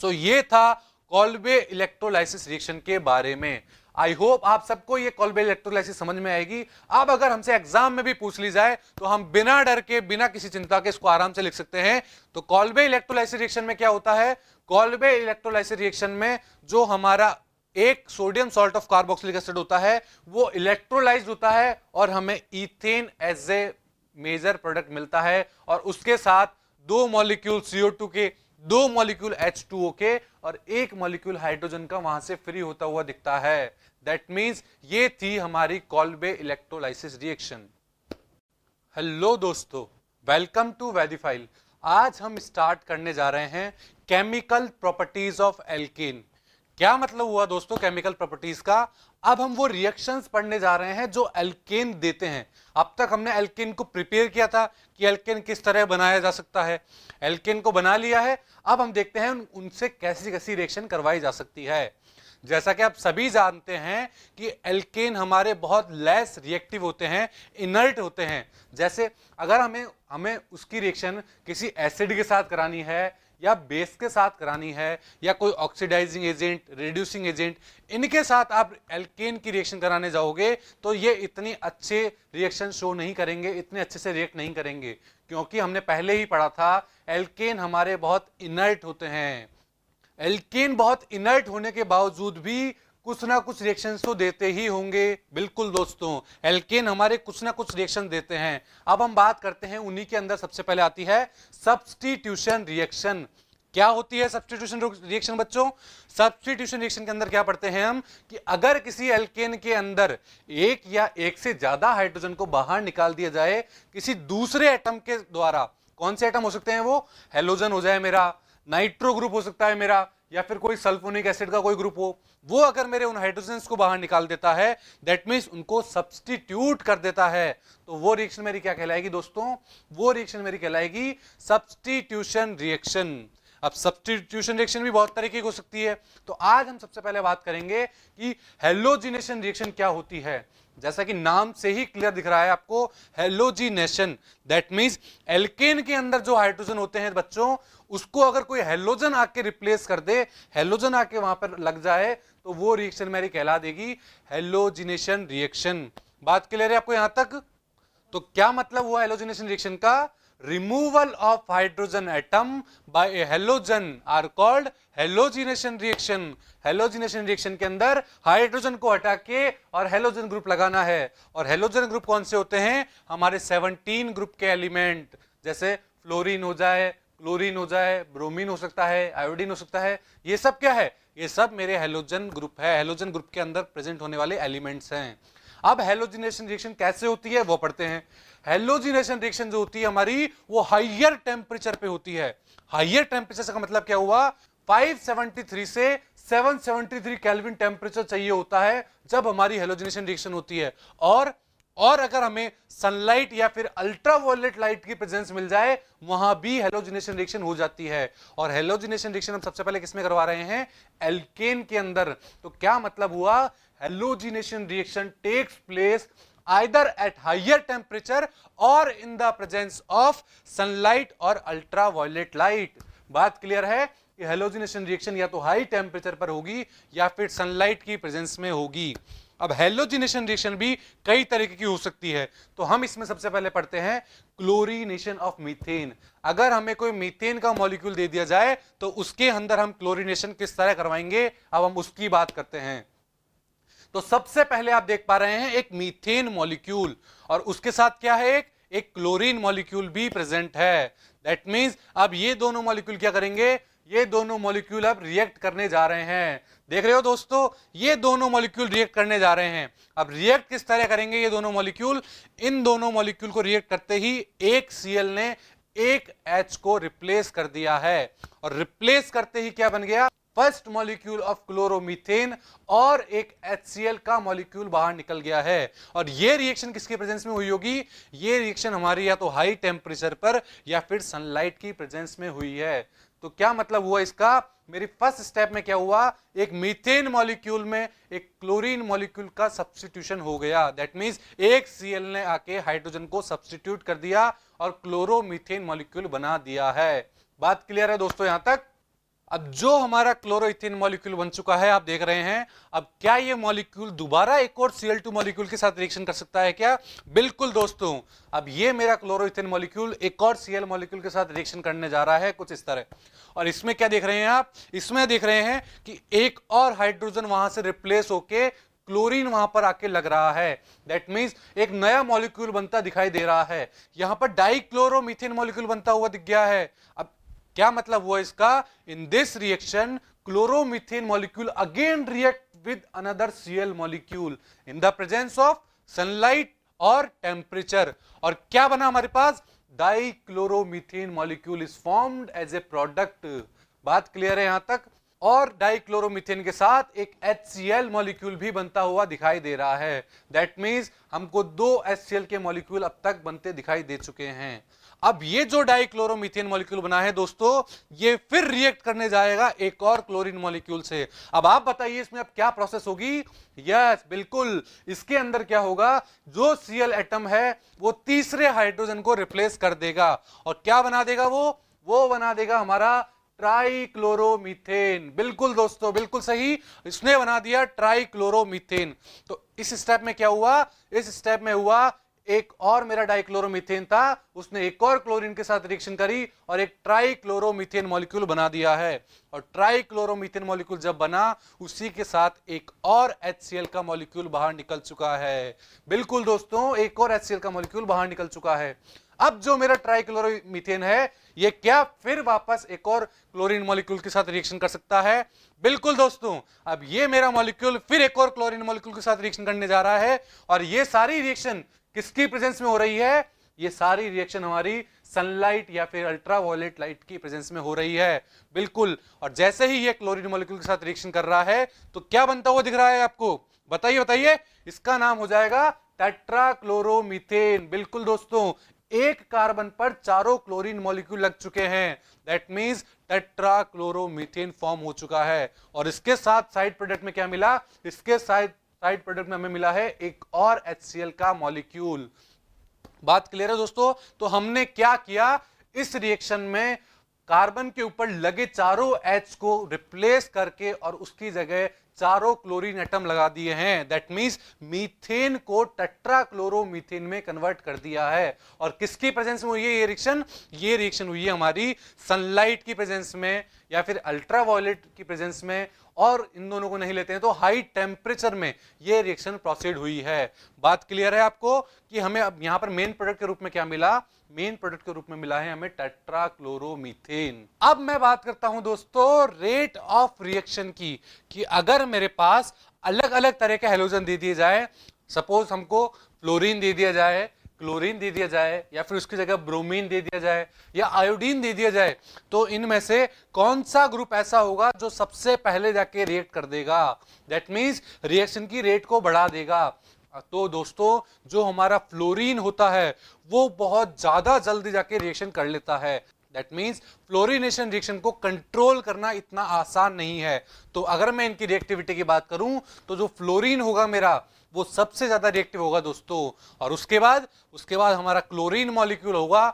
सो ये था कॉल्बे इलेक्ट्रोलाइसिस रिएक्शन के बारे में। आई होप आप सबको ये कॉल्बे इलेक्ट्रोलाइसिस समझ में आएगी। अब अगर हमसे एग्जाम में भी पूछ ली जाए तो हम बिना डर के, बिना किसी चिंता के इसको आराम से लिख सकते हैं। तो कॉल्बे इलेक्ट्रोलाइसिस रिएक्शन में क्या होता है, कॉल्बे इलेक्ट्रोलाइसिस रिएक्शन में जो हमारा एक sodium salt of carboxylic acid होता है वो इलेक्ट्रोलाइज्ड होता है और हमें ethane as a major product मिलता है, और उसके साथ 2 मॉलिक्यूल CO2 के, 2 मॉलिक्यूल H2O के और 1 मॉलिक्यूल हाइड्रोजन का वहां से फ्री होता हुआ दिखता है। दैट मींस ये थी हमारी कॉल्बे इलेक्ट्रोलाइसिस रिएक्शन। हेलो दोस्तों, वेलकम टू वेदिफाइल। आज हम स्टार्ट करने जा रहे हैं केमिकल प्रॉपर्टीज ऑफ एल्केन। क्या मतलब हुआ दोस्तों केमिकल प्रॉपर्टीज का। अब हम वो रिएक्शंस पढ़ने जा रहे हैं जो एल्केन देते हैं। अब तक हमने एल्केन को प्रिपेयर किया था कि एल्केन किस तरह बनाया जा सकता है, एल्केन को बना लिया है। अब हम देखते हैं उनसे कैसी कैसी रिएक्शन करवाई जा सकती है। जैसा कि आप सभी जानते हैं कि एल्केन हमारे बहुत लेस रिएक्टिव होते हैं, इनर्ट होते हैं। जैसे अगर हमें उसकी रिएक्शन किसी एसिड के साथ करानी है या बेस के साथ करानी है या कोई ऑक्सीडाइजिंग एजेंट, रिड्यूसिंग एजेंट, इनके साथ आप एल्केन की रिएक्शन कराने जाओगे तो ये इतनी अच्छे रिएक्शन शो नहीं करेंगे, इतने अच्छे से रिएक्ट नहीं करेंगे, क्योंकि हमने पहले ही पढ़ा था एल्केन हमारे बहुत इनर्ट होते हैं। एल्केन बहुत इनर्ट होने के बावजूद भी कुछ ना कुछ रिएक्शंस तो देते ही होंगे। बिल्कुल दोस्तों, एल्केन हमारे कुछ ना कुछ रिएक्शन देते हैं। अब हम बात करते हैं उन्हीं के अंदर सबसे पहले आती है सब्स्टिट्यूशन रिएक्शन। क्या होती है सब्स्टिट्यूशन रिएक्शन बच्चों? सब्स्टिट्यूशन रिएक्शन के अंदर क्या पढ़ते हैं हम कि अगर किसी एल्केन के अंदर एक या एक से ज्यादा हाइड्रोजन को बाहर निकाल दिया जाए किसी दूसरे एटम के द्वारा, कौन से एटम हो सकते हैं वो? हेलोजन हो जाए मेरा, नाइट्रो ग्रुप हो सकता है मेरा, या फिर कोई सल्फोनिक एसिड का कोई ग्रुप हो, वो अगर मेरे उन हाइड्रोजन्स को बाहर निकाल देता है, दैट मीन्स उनको सब्स्टिट्यूट कर देता है, तो वो रिएक्शन मेरी क्या कहलाएगी दोस्तों? वो रिएक्शन मेरी कहलाएगी सब्स्टिट्यूशन रिएक्शन। अब सब्स्टिट्यूशन रिएक्शन भी बहुत तरीके की हो सकती है, तो आज हम सबसे पहले बात करेंगे कि हेलोजिनेशन रिएक्शन क्या होती है। जैसा कि नाम से ही क्लियर दिख रहा है आपको, हेलोजिनेशन, दैट मींस एल्केन के अंदर जो हाइड्रोजन होते हैं बच्चों, उसको अगर कोई हेलोजन आके रिप्लेस कर दे, हेलोजन आके वहां पर लग जाए, तो वो रिएक्शन मेरी कहला देगी हेलोजिनेशन रिएक्शन। बात क्लियर है आपको यहां तक? तो क्या मतलब हुआ हेलोजिनेशन रिएक्शन का? Removal of hydrogen atom by a halogen are called halogenation reaction. Halogenation reaction के अंदर हाइड्रोजन को हटा के और हेलोजन ग्रुप लगाना है, और हेलोजन ग्रुप कौन से होते हैं? हमारे 17 ग्रुप के एलिमेंट, जैसे फ्लोरीन हो जाए, क्लोरीन हो जाए, ब्रोमीन हो सकता है, आयोडीन हो सकता है, ये सब क्या है? ये सब मेरे हेलोजन ग्रुप है, हेलोजन ग्रुप के अंदर प्रेजेंट होने वाले एलिमेंट्स हैं। अब हेलोजिनेशन रिएक्शन कैसे होती है वो पढ़ते हैं। हेलोजिनेशन रिएक्शन जो होती है हमारी, वो हाइयर टेम्परेचर पे होती है। हाइयर टेम्परेचर का मतलब क्या हुआ? 573 से 773 केल्विन टेम्परेचर चाहिए होता है जब हमारी हेलोजिनेशन रिएक्शन होती है। और अगर हमें सनलाइट या फिर अल्ट्रावायलेट लाइट की प्रेजेंस मिल जाए, वहां भी हेलोजिनेशन रिएक्शन हो जाती है। और हेलोजिनेशन रिएक्शन हम सबसे पहले किसमें करवा रहे हैं? एल्केन के अंदर। तो क्या मतलब हुआ? Halogenation reaction takes place either at higher temperature or in the presence of sunlight और ultraviolet light। बात क्लियर है कि हेलोजिनेशन रिएक्शन या तो हाई टेम्परेचर पर होगी या फिर सनलाइट की प्रेजेंस में होगी। अब हेलोजिनेशन रिएक्शन भी कई तरीके की हो सकती है, तो हम इसमें सबसे पहले पढ़ते हैं क्लोरीनेशन ऑफ मीथेन। अगर हमें कोई मीथेन का मॉलिक्यूल दे दिया जाए तो उसके अंदर हम क्लोरीनेशन किस तरह करवाएंगे, अब हम उसकी बात करते हैं। तो सबसे पहले आप देख पा रहे हैं एक मीथेन मॉलिक्यूल, और उसके साथ क्या है? एक क्लोरीन मॉलिक्यूल भी प्रेजेंट है। दैट मींस अब ये दोनों मॉलिक्यूल क्या करेंगे? ये दोनों मॉलिक्यूल अब रिएक्ट करने जा रहे हैं। देख रहे हो दोस्तों, ये दोनों मॉलिक्यूल रिएक्ट करने जा रहे हैं। अब रिएक्ट किस तरह करेंगे ये दोनों मॉलिक्यूल? इन दोनों मॉलिक्यूल को रिएक्ट करते ही एक Cl ने एक H को रिप्लेस कर दिया है, और रिप्लेस करते ही क्या बन गया? फर्स्ट मॉलिक्यूल ऑफ क्लोरोमीथेन, और एक HCl का मॉलिक्यूल बाहर निकल गया है। और ये रिएक्शन किसके प्रेजेंस में हुई होगी? ये रिएक्शन हमारी या तो हाई टेम्परेचर पर या फिर सनलाइट की प्रेजेंस में हुई है। तो क्या मतलब हुआ इसका? मेरी फर्स्ट स्टेप में क्या हुआ? एक मीथेन मॉलिक्यूल में एक क्लोरीन मॉलिक्यूल का सब्स्टिट्यूशन हो गया। दैट मींस एक Cl ने आके हाइड्रोजन को सब्स्टिट्यूट कर दिया और क्लोरोमीथेन मॉलिक्यूल बना दिया है। बात क्लियर है दोस्तों यहां तक? अब जो हमारा क्लोरोइथेन मॉलिक्यूल बन चुका है, आप देख रहे हैं, अब क्या ये मॉलिक्यूल दोबारा एक और Cl2 मॉलिक्यूल के साथ रिएक्शन कर सकता है क्या? बिल्कुल दोस्तों, अब ये मेरा क्लोरोइथेन मॉलिक्यूल एक और Cl मॉलिक्यूल के साथ रिएक्शन करने जा रहा है कुछ इस तरह। और इसमें क्या देख रहे हैं आप? इसमें देख रहे हैं कि एक और हाइड्रोजन वहां से रिप्लेस होके क्लोरीन वहां पर आके लग रहा है। दैट मींस एक नया मॉलिक्यूल बनता दिखाई दे रहा है। यहां पर डाइक्लोरोमीथेन मॉलिक्यूल बनता हुआ दिख गया है। अब क्या मतलब हुआ इसका? In this reaction chloromethane molecule again react with another Cl molecule in the presence of sunlight और टेम्परेचर, और क्या बना हमारे पास? Dichloromethane molecule is formed as a product. बात क्लियर है यहां तक? और डाइक्लोरोमीथेन के साथ एक HCl मॉलिक्यूल भी बनता हुआ दिखाई दे रहा है। दैट मींस हमको 2 HCl के मॉलिक्यूल अब तक बनते दिखाई दे चुके हैं। अब ये जो डाइक्लोरोमीथेन मॉलिक्यूल बना है दोस्तों, ये फिर रिएक्ट करने जाएगा एक और क्लोरीन मॉलिक्यूल से। अब आप बताइए इसमें अब क्या प्रोसेस होगी? यस बिल्कुल, इसके अंदर क्या होगा? जो Cl एटम है वो तीसरे हाइड्रोजन को रिप्लेस कर देगा, और क्या बना देगा वो बना देगा हमारा ट्राइक्लोरोमीथेन। बिल्कुल दोस्तों, बिल्कुल सही, इसने बना दिया ट्राइक्लोरोमीथेन। तो इस स्टेप में क्या हुआ? इस स्टेप में हुआ एक और मेरा डाइक्लोरोमीथेन था, उसने एक और क्लोरीन के साथ रिएक्शन करी और एक ट्राइक्लोरोमीथेन मॉलिक्यूल बना दिया है। और ट्राइक्लोरोमीथेन मॉलिक्यूल जब बना, उसी के साथ एक और HCl का मॉलिक्यूल बाहर निकल चुका है। बिल्कुल दोस्तों, एक और HCl का मॉलिक्यूल बाहर निकल चुका है। अब जो मेरा ट्राइक्लोरोमीथेन है, ये क्या फिर वापस एक और क्लोरीन मॉलिक्यूल के साथ रिएक्शन कर सकता है? बिल्कुल दोस्तों, अब ये मेरा मॉलिक्यूल फिर एक और क्लोरीन मॉलिक्यूल के साथ रिएक्शन करने जा रहा है, और ये सारी रिएक्शन किसकी प्रेजेंस में हो रही है? ये सारी रिएक्शन हमारी सनलाइट या फिर अल्ट्रावायलेट लाइट की प्रेजेंस में हो रही है। बिल्कुल। और जैसे ही ये क्लोरीन मॉलिक्यूल के साथ रिएक्शन कर रहा है तो क्या बनता हुआ दिख रहा है आपको? बताइए बताइए। इसका नाम हो जाएगा टेट्राक्लोरोमीथेन। बिल्कुल दोस्तों, एक कार्बन पर चारों क्लोरीन मॉलिक्यूल लग चुके हैं, दैट मींस टेट्राक्लोरोमीथेन फॉर्म हो चुका है। और इसके साथ साइड प्रोडक्ट में क्या मिला? इसके साइड प्रोडक्ट में हमें मिला है एक और HCl का मॉलिक्यूल। बात क्लियर है दोस्तों? तो हमने क्या किया, इस रिएक्शन में कार्बन के ऊपर लगे चारों H को रिप्लेस करके और उसकी जगह चारों क्लोरीन एटम लगा दिए हैं। दैट मींस मीथेन को टेट्राक्लोरोमीथेन में कन्वर्ट कर दिया है। और किसकी प्रेजेंस में हुई है ये रिएक्शन? ये रिएक्शन हुई है हमारी सनलाइट की प्रेजेंस में या फिर अल्ट्रावायलेट की प्रेजेंस में, और इन दोनों को नहीं लेते हैं तो हाई टेम्परेचर में ये रिएक्शन प्रोसीड हुई है। बात क्लियर है आपको कि हमें अब यहां पर मेन प्रोडक्ट के रूप में क्या मिला? मेन प्रोडक्ट के रूप में मिला है हमें टेट्राक्लोरोमीथेन। अब मैं बात करता हूं दोस्तों रेट ऑफ रिएक्शन की, कि अगर मेरे पास अलग अलग तरह के हैलोजन दे दिए जाए, सपोज हमको फ्लोरीन दे दिया जाए, क्लोरीन दे दिया जाए, या फिर उसकी जगह ब्रोमीन दे दिया जाए, या आयोडीन दे दिया जाए, तो इनमें से कौन सा ग्रुप ऐसा होगा जो सबसे पहले जाके रिएक्ट कर देगा? दैट मींस रिएक्शन की रेट को बढ़ा देगा। तो दोस्तों जो हमारा फ्लोरीन होता है वो बहुत ज्यादा जल्दी जाके रिएक्शन कर लेता है। दैट मींस फ्लोरीनेशन रिएक्शन को कंट्रोल करना इतना आसान नहीं है। तो अगर मैं इनकी रिएक्टिविटी की बात करूं तो जो फ्लोरीन होगा मेरा वो सबसे ज्यादा रिएक्टिव होगा दोस्तों। और उसके बाद हमारा क्लोरीन मॉलिक्यूल होगा,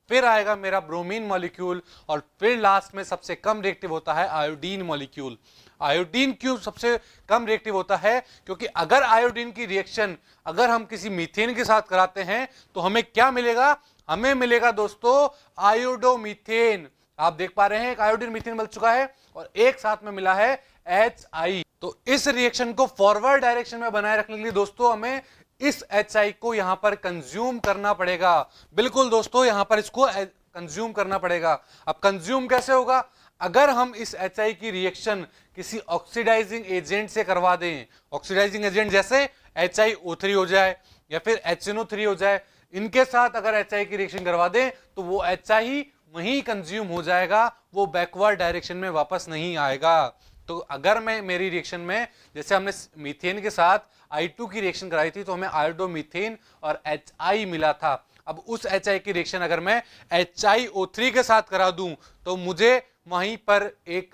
फिर आएगा मेरा ब्रोमीन मॉलिक्यूल, और फिर लास्ट में सबसे कम रिएक्टिव होता है आयोडीन मॉलिक्यूल। आयोडीन क्यों सबसे कम रिएक्टिव होता है? क्योंकि अगर आयोडीन की रिएक्शन अगर हम किसी मीथेन के साथ कराते हैं तो हमें क्या मिलेगा? हमें मिलेगा दोस्तों आयोडोमीथेन। आप देख पा रहे हैं एक आयोडीन मीथेन बन चुका है और एक साथ में मिला है HI। तो इस रिएक्शन को फॉरवर्ड डायरेक्शन में बनाए रखने के लिए दोस्तों हमें इस HI को यहां पर कंज्यूम करना पड़ेगा। बिल्कुल दोस्तों, यहां पर इसको कंज्यूम करना पड़ेगा। अब कंज्यूम कैसे होगा? अगर हम इस HI की रिएक्शन किसी ऑक्सीडाइजिंग एजेंट से करवा दें, ऑक्सीडाइजिंग एजेंट जैसे HiO3 हो जाए या फिर HNO3 हो जाए, इनके साथ अगर HI की रिएक्शन करवा दें तो वो HI वहीं कंज्यूम हो जाएगा, वो बैकवर्ड डायरेक्शन में वापस नहीं आएगा। तो अगर मैं मेरी रिएक्शन में जैसे हमने मीथेन के साथ I2 की रिएक्शन कराई थी तो हमें आयोडोमीथेन और HI मिला था। अब उस HI की रिएक्शन अगर मैं HiO3 के साथ करा दूं तो मुझे वहीं पर एक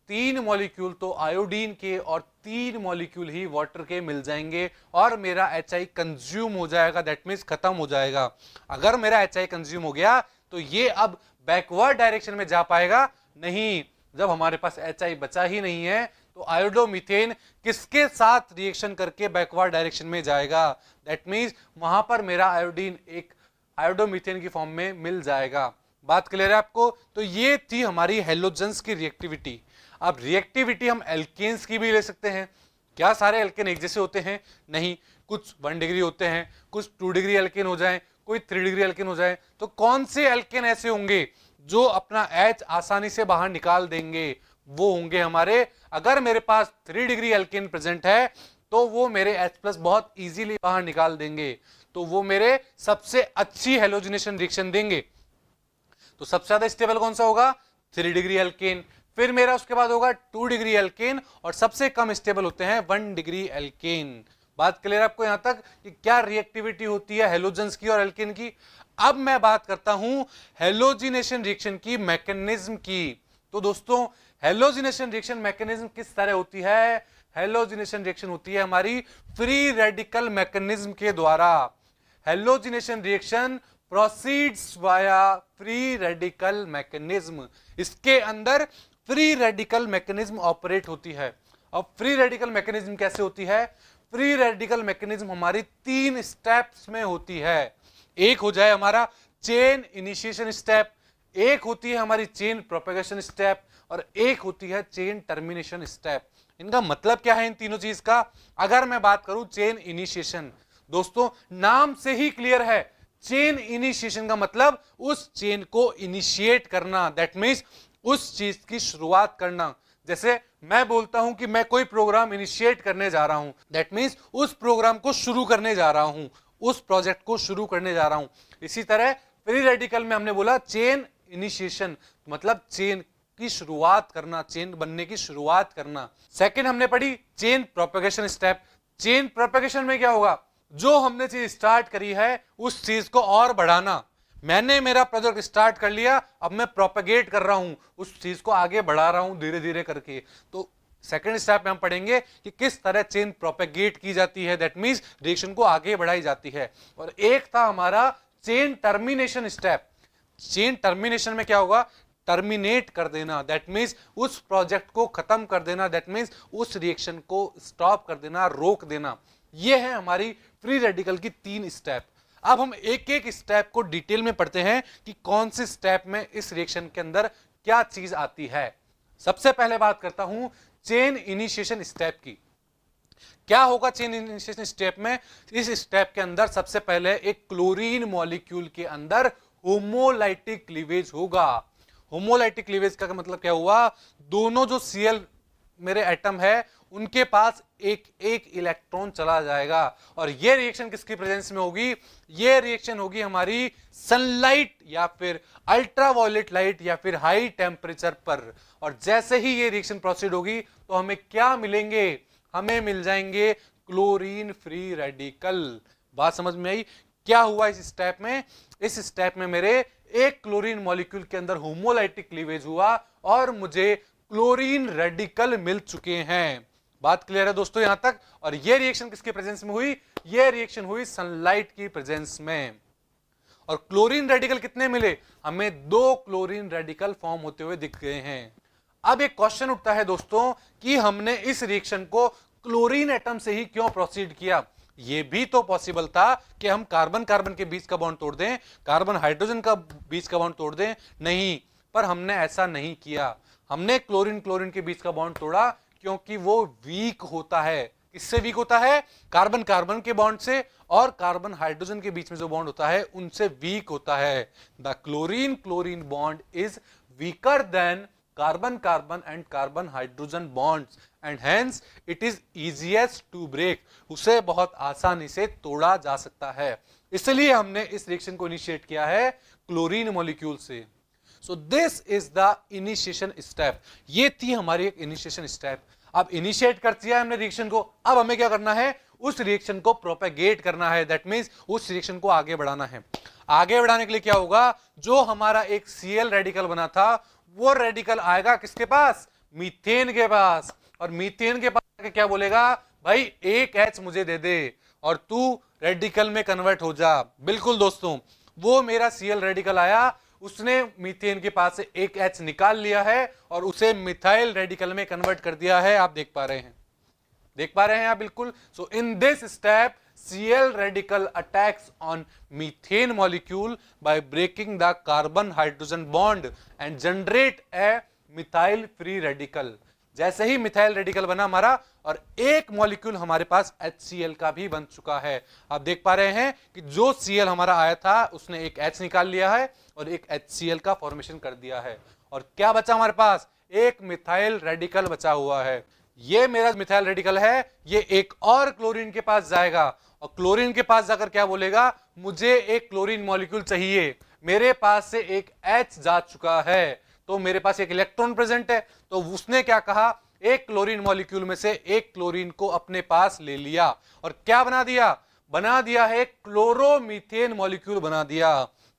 3 मॉलिक्यूल तो आयोडीन के और 3 मॉलिक्यूल ही वाटर के मिल जाएंगे और मेरा HI कंज्यूम हो जाएगा। दैट मीन्स खत्म हो जाएगा। अगर मेरा HI कंज्यूम हो गया तो ये अब बैकवर्ड डायरेक्शन में जा पाएगा नहीं। जब हमारे पास HI बचा ही नहीं है तो आयोडोमीथेन किसके साथ रिएक्शन करके बैकवर्ड डायरेक्शन में जाएगा? दैट मीन्स वहां पर मेरा आयोडीन एक आयोडोमीथेन की फॉर्म में मिल जाएगा। बात क्लियर है आपको? तो ये थी हमारी हेलोजेंस की रिएक्टिविटी। अब रिएक्टिविटी हम एल्केन्स की भी ले सकते हैं। क्या सारे एल्केन एक जैसे होते हैं? नहीं, कुछ 1 डिग्री होते हैं, कुछ 2 डिग्री एल्केन हो जाए, कोई 3 डिग्री एल्केन हो जाए। तो कौन से एल्केन ऐसे होंगे जो अपना H आसानी से बाहर निकाल देंगे? वो होंगे हमारे, अगर मेरे पास 3 डिग्री एल्केन प्रेजेंट है तो वो मेरे H+ बहुत इजीली बाहर निकाल देंगे, तो वो मेरे सबसे अच्छी हेलोजिनेशन रिएक्शन देंगे। तो सबसे ज्यादा स्टेबल कौन सा होगा? 3 डिग्री एल्केन। फिर मेरा उसके बाद होगा 2 डिग्री एल्केन और सबसे कम स्टेबल होते हैं 1 डिग्री एल्केन। बात क्लियर आपको यहां तक कि क्या रिएक्टिविटी होती है हेलोजेंस की और एल्केन की? अब मैं बात करता हूं हेलोजिनेशन रिएक्शन की मैकेनिज्म की। तो दोस्तों हेलोजिनेशन रिएक्शन मैकेनिज्म किस तरह होती है? हेलोजिनेशन रिएक्शन होती है हमारी फ्री रेडिकल मैकेनिज्म के द्वारा। Halogenation reaction proceeds via free radical mechanism. इसके अंदर फ्री रेडिकल मैकेनिज्म ऑपरेट होती है। अब फ्री रेडिकल मैकेनिज्म कैसे होती है? फ्री रेडिकल मैकेनिज्म हमारी 3 स्टेप्स में होती है। एक हो जाए हमारा चेन इनिशिएशन स्टेप, एक होती है हमारी चेन प्रोपेगेशन स्टेप और एक होती है चेन टर्मिनेशन स्टेप। इनका मतलब क्या है इन तीनों चीज का? अगर मैं बात करूं चेन इनिशिएशन, दोस्तों नाम से ही क्लियर है, चेन इनिशिएशन का मतलब उस चेन को इनिशिएट करना। दैट मीन्स उस चीज की शुरुआत करना। जैसे मैं बोलता हूं कि मैं कोई प्रोग्राम इनिशिएट करने जा रहा हूं, दैट मीन्स उस प्रोग्राम को शुरू करने जा रहा हूं, उस प्रोजेक्ट को शुरू करने जा रहा हूं। इसी तरह फ्री रेडिकल में हमने बोला चेन इनिशिएशन, मतलब चेन की शुरुआत करना, चेन बनने की शुरुआत करना। सेकंड हमने पढ़ी chain propagation step. Chain propagation में क्या होगा, जो हमने चीज स्टार्ट करी है उस चीज को और बढ़ाना। मैंने मेरा प्रोजेक्ट स्टार्ट कर लिया, अब मैं प्रोपेगेट कर रहा हूं, उस चीज को आगे बढ़ा रहा हूं धीरे धीरे करके। तो सेकंड स्टेप में हम पढ़ेंगे कि किस तरह चेन प्रोपेगेट की जाती है, दैट मींस रिएक्शन को आगे बढ़ाई जाती है। और एक था हमारा chain termination step. Chain termination में क्या होगा, टर्मिनेट कर देना, दैट मींस उस प्रोजेक्ट को खत्म कर देना, दैट मींस उस रिएक्शन को स्टॉप कर देना, रोक देना। ये है हमारी फ्री रेडिकल की 3 स्टेप। अब हम एक एक स्टेप को डिटेल में पढ़ते हैं कि कौन से स्टेप में इस रिएक्शन के अंदर क्या चीज आती है। सबसे पहले बात करता हूं चेन इनिशिएशन स्टेप की। क्या होगा चेन इनिशिएशन स्टेप में, इस स्टेप के अंदर सबसे पहले एक क्लोरीन मॉलिक्यूल के अंदर होमोलाइटिक क्लीवेज होगा। होमोलाइटिक क्लीवेज का मतलब क्या हुआ, दोनों जो Cl मेरे एटम है उनके पास एक एक इलेक्ट्रॉन चला जाएगा। और ये रिएक्शन किसकी प्रेजेंस में होगी, ये रिएक्शन होगी हमारी सनलाइट या फिर अल्ट्रावायलेट लाइट या फिर हाई टेम्परेचर पर। और जैसे ही ये रिएक्शन प्रोसीड होगी तो हमें क्या मिलेंगे, हमें मिल जाएंगे क्लोरीन फ्री रेडिकल। बात समझ में आई। क्या हुआ इस स्टेप में, इस स्टेप में मेरे एक क्लोरीन मॉलिक्यूल के अंदर होमोलाइटिक क्लीवेज हुआ और मुझे क्लोरीन रेडिकल मिल चुके हैं। बात क्लियर है दोस्तों यहां तक। और ये रिएक्शन किसके प्रेजेंस में हुई, ये रिएक्शन हुई सनलाइट की प्रेजेंस में। और क्लोरीन रेडिकल कितने मिले, हमें 2 क्लोरीन रेडिकल फॉर्म होते हुए दिख गए हैं। अब एक क्वेश्चन उठता है दोस्तों कि हमने इस रिएक्शन को क्लोरीन एटम से ही क्यों प्रोसीड किया। यह भी तो पॉसिबल था कि हम कार्बन कार्बन के बीच का बॉन्ड तोड़ दें, कार्बन हाइड्रोजन का बीच का बॉन्ड तोड़ दें, नहीं, पर हमने ऐसा नहीं किया। हमने क्लोरीन क्लोरीन के बीच का बॉन्ड तोड़ा क्योंकि वो वीक होता है। किससे वीक होता है, कार्बन कार्बन के बॉन्ड से, और कार्बन हाइड्रोजन के बीच में जो बॉन्ड होता है उनसे वीक होता है। The chlorine chlorine bond is weaker than carbon carbon and carbon hydrogen bonds and hence it is easiest to break. उसे बहुत आसानी से तोड़ा जा सकता है, इसलिए हमने इस रिएक्शन को इनिशिएट किया है क्लोरीन मॉलिक्यूल से। सो this is the initiation step. ये थी हमारी एक इनिशिएशन स्टेप। अब इनिशिएट कर दिया हमने रिएक्शन को, अब हमें क्या करना है, उस रिएक्शन को प्रोपेगेट करना है, दैट मींस उस रिएक्शन को आगे बढ़ाना है। आगे बढ़ाने के लिए क्या होगा, जो हमारा एक Cl रेडिकल बना था वो रेडिकल आएगा किसके पास, मीथेन के पास। और मीथेन के पास क्या बोलेगा, भाई एक H मुझे दे दे और तू रेडिकल में कन्वर्ट हो जा। बिल्कुल दोस्तों, वो मेरा Cl रेडिकल आया, उसने मीथेन के पास से एक H निकाल लिया है और उसे मिथाइल रेडिकल में कन्वर्ट कर दिया है। आप देख पा रहे हैं, देख पा रहे हैं आप, बिल्कुल। So in this step Cl radical attacks on methane molecule by breaking the carbon hydrogen bond and generate a methyl free radical। जैसे ही मिथाइल रेडिकल बना हमारा और एक मॉलिक्यूल हमारे पास HCl का भी बन चुका है। आप देख पा रहे हैं कि जो Cl हमारा आया था उसने एक H निकाल लिया है और एक HCl का फॉर्मेशन कर दिया है। और क्या बचा हमारे पास, एक मिथाइल रेडिकल बचा हुआ है। ये मेरा मिथाइल रेडिकल है, ये एक और क्लोरीन के पास जाएगा और क्लोरीन के पास जाकर क्या बोलेगा, मुझे एक क्लोरीन मॉलिक्यूल चाहिए। मेरे पास से एक H जा चुका है तो मेरे पास एक इलेक्ट्रॉन प्रेजेंट है, तो उसने क्या कहा, एक क्लोरीन मॉलिक्यूल में से एक क्लोरीन को अपने पास ले लिया और क्या बना दिया, बना दिया है क्लोरोमीथेन मॉलिक्यूल बना दिया।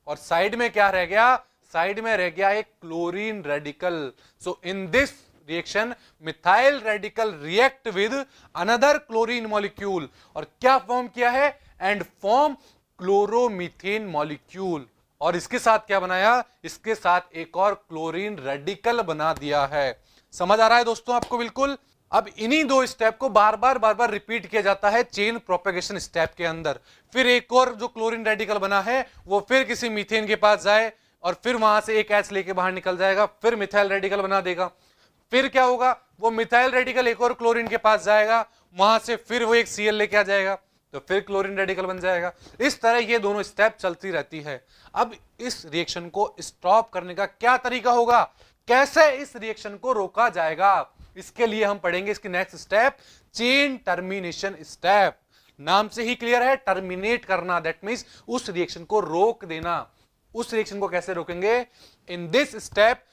और साइड में क्या रह गया, साइड में रह गया एक chlorine radical. So in this reaction methyl radical react with another chlorine molecule और क्या फॉर्म किया है, एंड फॉर्म क्लोरोमीथेन मॉलिक्यूल। और इसके साथ क्या बनाया, इसके साथ एक और क्लोरीन रेडिकल बना दिया है। समझ आ रहा है दोस्तों आपको, बिल्कुल। अब इन्हीं 2 स्टेप को बार बार रिपीट किया जाता है चेन प्रोपेगेशन स्टेप के अंदर। फिर एक और जो क्लोरीन रेडिकल बना है वो फिर किसी मीथेन के पास जाए और फिर वहां से एक H लेके बाहर निकल जाएगा, फिर मिथाइल रेडिकल बना देगा। फिर क्या होगा, वो मिथाइल रेडिकल एक और क्लोरीन के पास जाएगा, वहां से फिर वो एक Cl लेके आ जाएगा, तो फिर क्लोरीन रेडिकल बन जाएगा। इस तरह ये दोनों स्टेप चलती रहती है। अब इस रिएक्शन को स्टॉप करने का क्या तरीका होगा, कैसे इस रिएक्शन को रोका जाएगा, इसके लिए हम पढ़ेंगे इसकी next step, chain termination step. नाम से ही क्लियर है, टर्मिनेट करना, दैट मींस उस रिएक्शन को रोक देना, उस रिएक्शन को कैसे रोकेंगे? In this step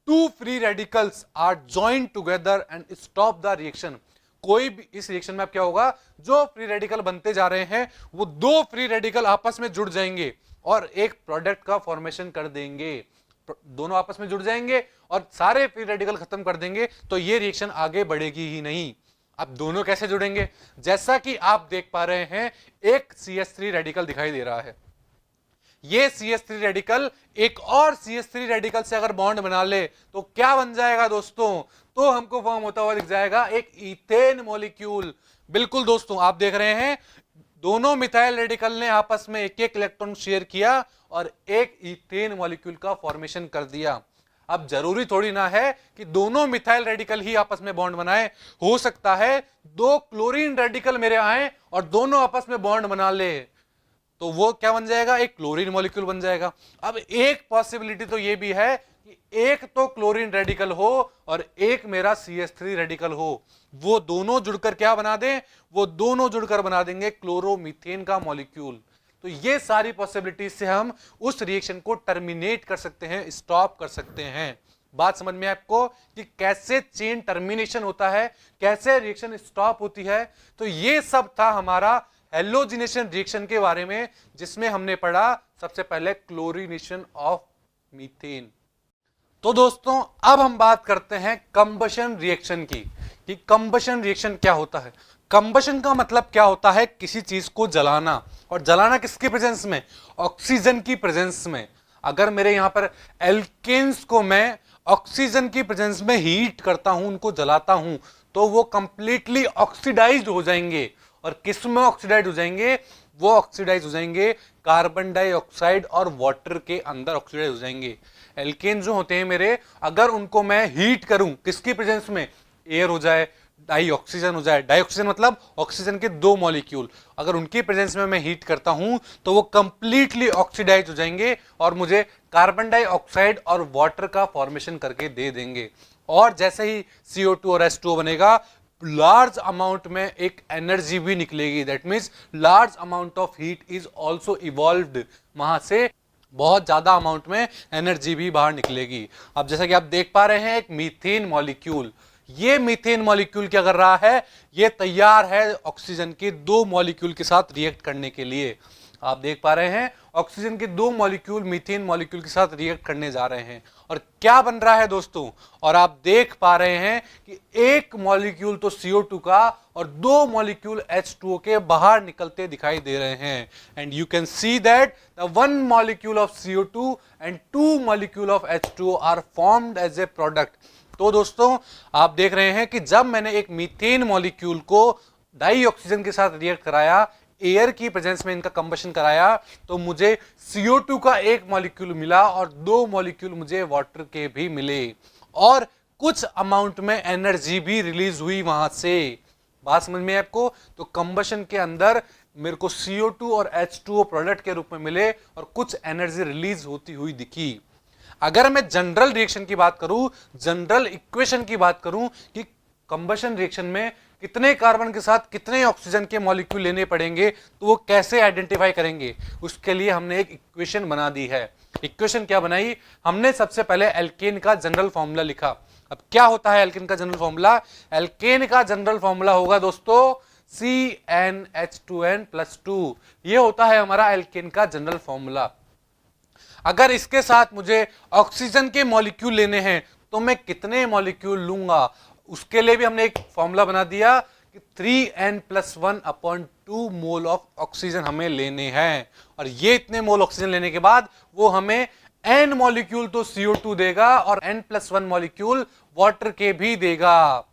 two free radicals are joined together and stop the reaction. कोई भी इस रिएक्शन में अब क्या होगा, जो फ्री रेडिकल बनते जा रहे हैं वो दो फ्री रेडिकल आपस में जुड़ जाएंगे और एक प्रोडक्ट का फॉर्मेशन कर देंगे। दोनों आपस में जुड़ जाएंगे और सारे फ्री रेडिकल खत्म कर देंगे, तो ये रिएक्शन आगे बढ़ेगी ही नहीं। अब दोनों कैसे जुड़ेंगे? जैसा कि आप देख पा रहे हैं, एक CH3 रेडिकल दिखाई दे रहा है। ये CH3 रेडिकल एक और CH3 रेडिकल से अगर बॉन्ड बना ले तो क्या बन जाएगा दोस्तों? तो हमको फॉर्म होता हुआ दिख जाएगा एक इथेन मॉलिक्यूल। बिल्कुल दोस्तों, आप देख रहे हैं दोनों मिथाइल रेडिकल ने आपस में एक एक इलेक्ट्रॉन शेयर किया और एक इथेन मॉलिक्यूल का फॉर्मेशन कर दिया। अब जरूरी थोड़ी ना है कि दोनों मिथाइल रेडिकल ही आपस में बॉन्ड बनाए, हो सकता है दो क्लोरीन रेडिकल मेरे आए और दोनों आपस में बॉन्ड बना ले, तो वो क्या बन जाएगा? एक क्लोरीन मॉलिक्यूल बन जाएगा। अब एक पॉसिबिलिटी तो ये भी है कि एक तो क्लोरीन रेडिकल हो और एक मेरा CH3 रेडिकल हो, वो दोनों जुड़कर क्या बना दें? वो दोनों जुड़कर बना देंगे क्लोरोमीथेन का मॉलिक्यूल। तो ये सारी पॉसिबिलिटीज से हम उस रिएक्शन को टर्मिनेट कर सकते हैं, स्टॉप कर सकते हैं। बात समझ में आपको कि कैसे चेन टर्मिनेशन होता है, कैसे रिएक्शन स्टॉप होती है? तो ये सब था हमारा हेलोजिनेशन रिएक्शन के बारे में, जिसमें हमने पढ़ा सबसे पहले क्लोरीनेशन ऑफ मीथेन। तो दोस्तों अब हम बात करते हैं कंबशन रिएक्शन की, कि कंबशन रिएक्शन क्या होता है। कंबशन का मतलब क्या होता है? किसी चीज को जलाना, और जलाना किसके प्रेजेंस में? ऑक्सीजन की प्रेजेंस में। अगर मेरे यहां पर एल्केन्स को मैं ऑक्सीजन की प्रेजेंस में हीट करता हूं, उनको जलाता हूं, तो वो कंप्लीटली ऑक्सीडाइज्ड हो जाएंगे। और किस में ऑक्सीडाइज हो जाएंगे? वो ऑक्सीडाइज हो जाएंगे कार्बन डाइऑक्साइड और वाटर के अंदर ऑक्सीडाइज हो जाएंगे। एल्केन जो होते हैं मेरे, अगर उनको मैं हीट करूं किसकी प्रेजेंस में? एयर हो जाए, डाइऑक्सीजन हो जाए, डाइऑक्सीजन मतलब ऑक्सीजन के दो मॉलिक्यूल, अगर उनकी प्रेजेंस में मैं हीट करता हूं तो वो कंप्लीटली ऑक्सीडाइज हो जाएंगे और मुझे कार्बन डाइऑक्साइड और वाटर का फॉर्मेशन करके दे देंगे। और जैसे ही CO2 और H2O बनेगा, लार्ज अमाउंट में एक एनर्जी भी निकलेगी। That means large amount of heat is also evolved, वहां से बहुत ज्यादा अमाउंट में एनर्जी भी बाहर निकलेगी। अब जैसा कि आप देख पा रहे हैं, एक मीथेन मॉलिक्यूल, ये मीथेन मॉलिक्यूल क्या कर रहा है? ये तैयार है ऑक्सीजन के दो मॉलिक्यूल के साथ रिएक्ट करने के लिए। आप देख पा रहे हैं ऑक्सीजन के दो मॉलिक्यूल मीथेन मॉलिक्यूल के साथ रिएक्ट करने जा रहे हैं, और क्या बन रहा है दोस्तों? और आप देख पा रहे हैं कि एक मॉलिक्यूल तो CO2 का और दो मॉलिक्यूल H2O के बाहर निकलते दिखाई दे रहे हैं। And you can see that the one molecule of CO2 and two molecule of H2O are formed as a product. तो दोस्तों आप देख रहे हैं कि जब मैंने एक मीथेन मॉलिक्यूल को डाई ऑक्सीजन के साथ रिएक्ट कराया, एयर की प्रेजेंस में इनका कंबशन कराया, तो मुझे CO2 का एक मॉलिक्यूल मिला और दो मॉलिक्यूल मुझे वाटर के भी मिले, और कुछ अमाउंट में एनर्जी भी रिलीज हुई वहां से। बात समझ में आपको? तो कंबशन के अंदर मेरे को CO2 और H2O प्रोडक्ट के रूप में मिले और कुछ एनर्जी रिलीज होती हुई दिखी। अगर मैं जनरल रिएक्शन की बात करूं, जनरल इक्वेशन की बात करूं कि कंबशन रिएक्शन में कितने कार्बन के साथ कितने ऑक्सीजन के मॉलिक्यूल लेने पड़ेंगे, तो वो कैसे आइडेंटिफाई करेंगे, उसके लिए हमने एक इक्वेशन बना दी है। इक्वेशन क्या बनाई हमने? सबसे पहले एल्केन का जनरल फॉर्मूला लिखा। अब क्या होता है एल्केन का जनरल फॉर्मूला? एल्केन का जनरल फॉर्मूला होगा दोस्तों CnH2n+2। ये होता है हमारा एल्केन का जनरल फॉर्मूला। अगर इसके साथ मुझे ऑक्सीजन के मॉलिक्यूल लेने हैं तो मैं कितने मॉलिक्यूल लूंगा, उसके लिए भी हमने एक फॉर्मूला बना दिया कि 3n+1/2 मोल ऑफ ऑक्सीजन हमें लेने हैं। और ये इतने मोल ऑक्सीजन लेने के बाद वो हमें n मॉलिक्यूल तो CO2 देगा और n+1 मॉलिक्यूल वाटर के भी देगा।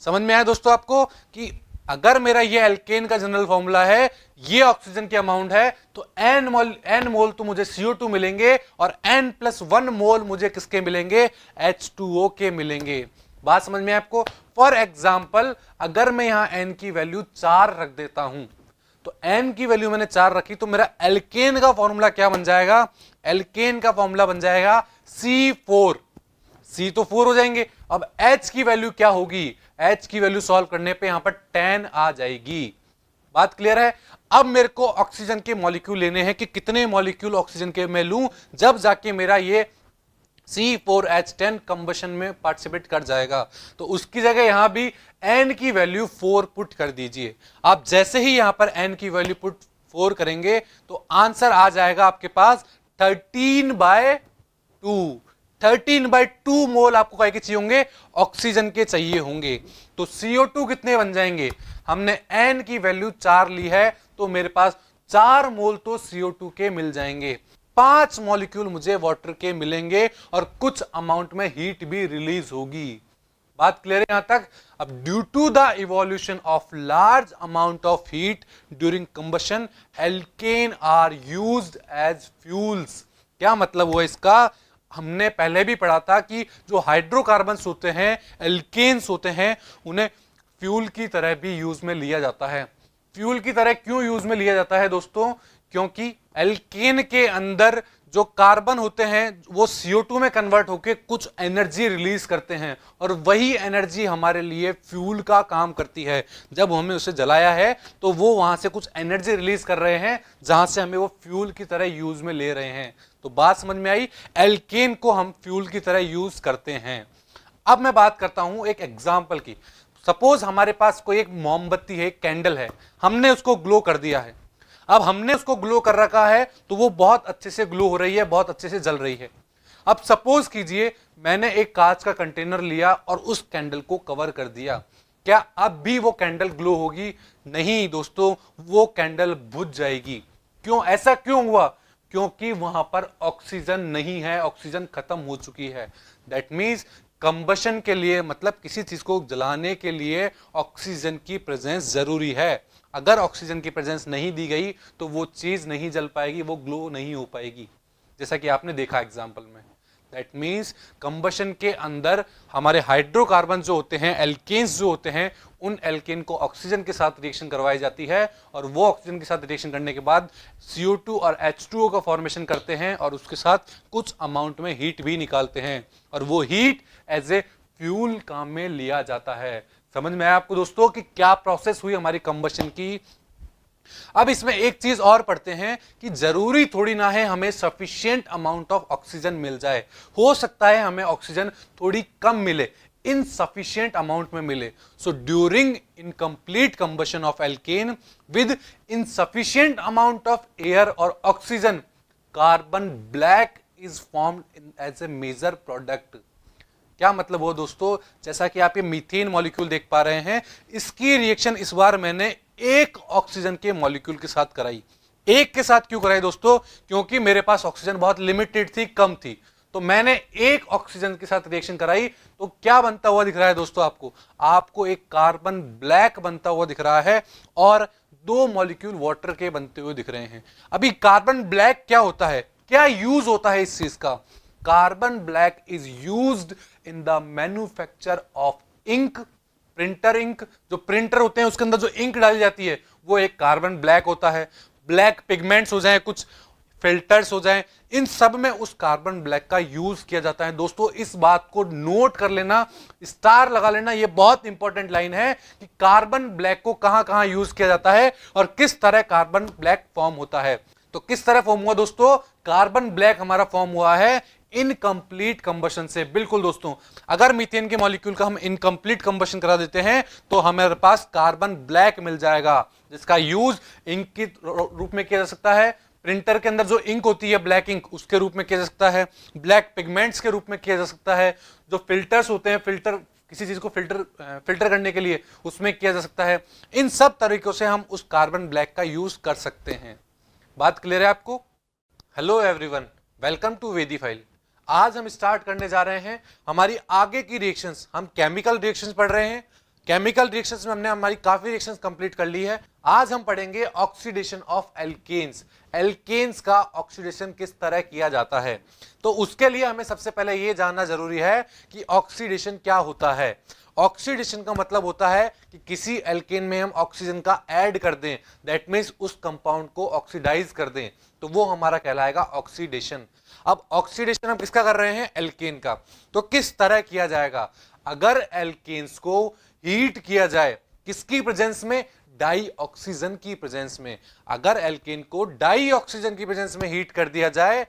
समझ में आया दोस्तों आपको कि अगर मेरा ये एल्केन का जनरल फॉर्मूला है, ये ऑक्सीजन की अमाउंट है, तो n मोल तो मुझे CO2 मिलेंगे और n+1 मोल मुझे किसके मिलेंगे? H2O के मिलेंगे। बात समझ में आपको? फॉर एग्जाम्पल अगर मैं यहां n की वैल्यू 4 रख देता हूं, तो n की वैल्यू मैंने 4 रखी, तो मेरा एल्केन का फॉर्मूला क्या बन जाएगा? एल्केन का फॉर्मूला बन जाएगा C4। C तो 4 हो जाएंगे। अब H की वैल्यू क्या होगी? H की वैल्यू सॉल्व करने पे यहां पर 10 आ जाएगी। बात क्लियर है। अब मेरे को ऑक्सीजन के मॉलिक्यूल लेने हैं कि कितने मॉलिक्यूल ऑक्सीजन के मैं लूं, जब जाके मेरा ये C4H10 कंबशन में पार्टिसिपेट कर जाएगा। तो उसकी जगह यहां भी n की वैल्यू 4 पुट कर दीजिए। आप जैसे ही यहां पर n की वैल्यू पुट 4 करेंगे तो आंसर आ जाएगा आपके पास 13/2। 13/2 मोल आपको क्या चाहिए होंगे, ऑक्सीजन के चाहिए होंगे। तो CO2 कितने बन जाएंगे, हमने n की वैल्यू 4 ली है तो मेरे पास 4 मोल तो CO2 के मिल जाएंगे। 5 मॉलिक्यूल मुझे वाटर के मिलेंगे और कुछ अमाउंट में हीट भी रिलीज होगी। बात क्लियर है यहां तक। अब due to the evolution of large amount of heat during combustion alkane are used as fuels. क्या मतलब हुआ इसका, हमने पहले भी पढ़ा था कि जो हाइड्रोकार्बन्स होते हैं, एल्केन्स होते हैं, उन्हें फ्यूल की तरह भी यूज में लिया जाता है। फ्यूल की तरह क्यों यूज में लिया जाता है दोस्तों, क्योंकि एल्केन के अंदर जो कार्बन होते हैं वो CO2 में कन्वर्ट होकर कुछ एनर्जी रिलीज करते हैं और वही एनर्जी हमारे लिए फ्यूल का काम करती है। जब हमने उसे जलाया है तो वो वहां से कुछ एनर्जी रिलीज कर रहे हैं जहां से हमें वो फ्यूल की तरह यूज में ले रहे हैं। तो बात समझ में आई, एल्केन को हम फ्यूल की तरह यूज करते हैं। अब मैं बात करता हूं एक एग्जाम्पल की। सपोज हमारे पास कोई एक मोमबत्ती है, एक कैंडल है, हमने उसको ग्लो कर दिया है। अब हमने उसको ग्लो कर रखा है तो वो बहुत अच्छे से ग्लो हो रही है, बहुत अच्छे से जल रही है। अब सपोज कीजिए मैंने एक कांच का कंटेनर लिया और उस कैंडल को कवर कर दिया, क्या अब भी वो कैंडल ग्लो होगी? नहीं दोस्तों, वो कैंडल बुझ जाएगी। क्यों, ऐसा क्यों हुआ? क्योंकि वहां पर ऑक्सीजन नहीं है, ऑक्सीजन खत्म हो चुकी है। दैट मीन्स कंबशन के लिए, मतलब किसी चीज को जलाने के लिए ऑक्सीजन की प्रेजेंस जरूरी है। अगर ऑक्सीजन की प्रेजेंस नहीं दी गई तो वो चीज नहीं जल पाएगी, वो ग्लो नहीं हो पाएगी, जैसा कि आपने देखा एग्जांपल में। दैट मीन्स कंबशन के अंदर हमारे हाइड्रोकार्बन जो होते हैं, एल्केन्स जो होते हैं, उन एल्केन को ऑक्सीजन के साथ रिएक्शन करवाई जाती है और वो ऑक्सीजन के साथ रिएक्शन करने के बाद CO2 और H2O का फॉर्मेशन करते हैं और उसके साथ कुछ अमाउंट में हीट भी निकालते हैं और वो हीट एज ए फ्यूल काम में लिया जाता है। समझ में आया आपको दोस्तों कि क्या प्रोसेस हुई हमारी कंबशन की? अब इसमें एक चीज और पढ़ते हैं कि जरूरी थोड़ी ना है हमें सफिशिएंट अमाउंट ऑफ ऑक्सीजन मिल जाए। हो सकता है हमें ऑक्सीजन थोड़ी कम मिले, इनसफिशिएंट अमाउंट में मिले। So during incomplete combustion of alkane with insufficient amount of air और oxygen, carbon black is formed as a major product. क्या मतलब हो दोस्तों, जैसा कि आप ये मीथेन मॉलिक्यूल देख पा रहे हैं, इसकी रिएक्शन इस बार मैंने एक ऑक्सीजन के मॉलिक्यूल के साथ कराई। एक के साथ क्यों कराई दोस्तों? क्योंकि मेरे पास ऑक्सीजन बहुत लिमिटेड थी, कम थी, तो मैंने एक ऑक्सीजन के साथ रिएक्शन कराई। तो क्या बनता हुआ दिख रहा है दोस्तों आपको? आपको एक कार्बन ब्लैक बनता हुआ दिख रहा है और 2 मॉलिक्यूल वाटर के बनते हुए दिख रहे हैं। अभी कार्बन ब्लैक क्या होता है, क्या यूज होता है इस चीज का? Carbon black is used in the manufacture of ink, printer ink. जो प्रिंटर होते हैं उसके अंदर जो इंक डाली जाती है वो एक कार्बन ब्लैक होता है। ब्लैक पिगमेंट्स हो जाए, कुछ फिल्टर्स हो जाएं, इन सब में उस कार्बन ब्लैक का यूज किया जाता है। दोस्तों इस बात को नोट कर लेना, स्टार लगा लेना, ये बहुत इंपॉर्टेंट लाइन है कि कार्बन ब्लैक को कहां कहां यूज किया जाता है और किस तरह कार्बन ब्लैक फॉर्म होता है। तो किस तरह फॉर्म हुआ दोस्तों? कार्बन ब्लैक हमारा फॉर्म हुआ है इनकम्प्लीट कंबशन से। बिल्कुल दोस्तों, अगर मीथेन के मॉलिक्यूल का हम इनकम्प्लीट कंबशन करा देते हैं तो हमारे पास कार्बन ब्लैक मिल जाएगा, जिसका यूज इंक के रूप में किया जा सकता है। प्रिंटर के अंदर जो इंक होती है ब्लैक इंक, उसके रूप में किया जा सकता है। ब्लैक पिगमेंट्स के रूप में किया जा सकता है। जो फिल्टर्स होते हैं, फिल्टर किसी चीज को फिल्टर करने के लिए, उसमें किया जा सकता है। इन सब तरीकों से हम उस कार्बन ब्लैक का यूज कर सकते हैं। बात क्लियर है आपको? हेलो एवरीवन, वेलकम टू वेदीफाइल। आज हम स्टार्ट करने जा रहे हैं हमारी आगे की रिएक्शंस। हम केमिकल रिएक्शंस पढ़ रहे हैं। केमिकल रिएक्शंस में हमने हमारी काफी रिएक्शंस कंप्लीट कर ली है। आज हम पढ़ेंगे ऑक्सीडेशन ऑफ एल्केन्स। एल्केन्स का ऑक्सीडेशन किस तरह किया जाता है, तो उसके लिए हमें सबसे पहले यह जानना जरूरी है कि ऑक्सीडेशन क्या होता है। ऑक्सीडेशन का मतलब होता है कि किसी एल्केन में हम ऑक्सीजन का ऐड कर दें, दैट मीन्स उस कंपाउंड को ऑक्सीडाइज कर दें, तो वो हमारा कहलाएगा ऑक्सीडेशन। अब ऑक्सीडेशन हम किसका कर रहे हैं? एल्केन का। तो किस तरह किया जाएगा? अगर एल्केन्स को हीट किया जाए, किसकी प्रेजेंस में? डाई ऑक्सीजन की प्रेजेंस में। अगर एल्केन को डाई ऑक्सीजन की प्रेजेंस में हीट कर दिया जाए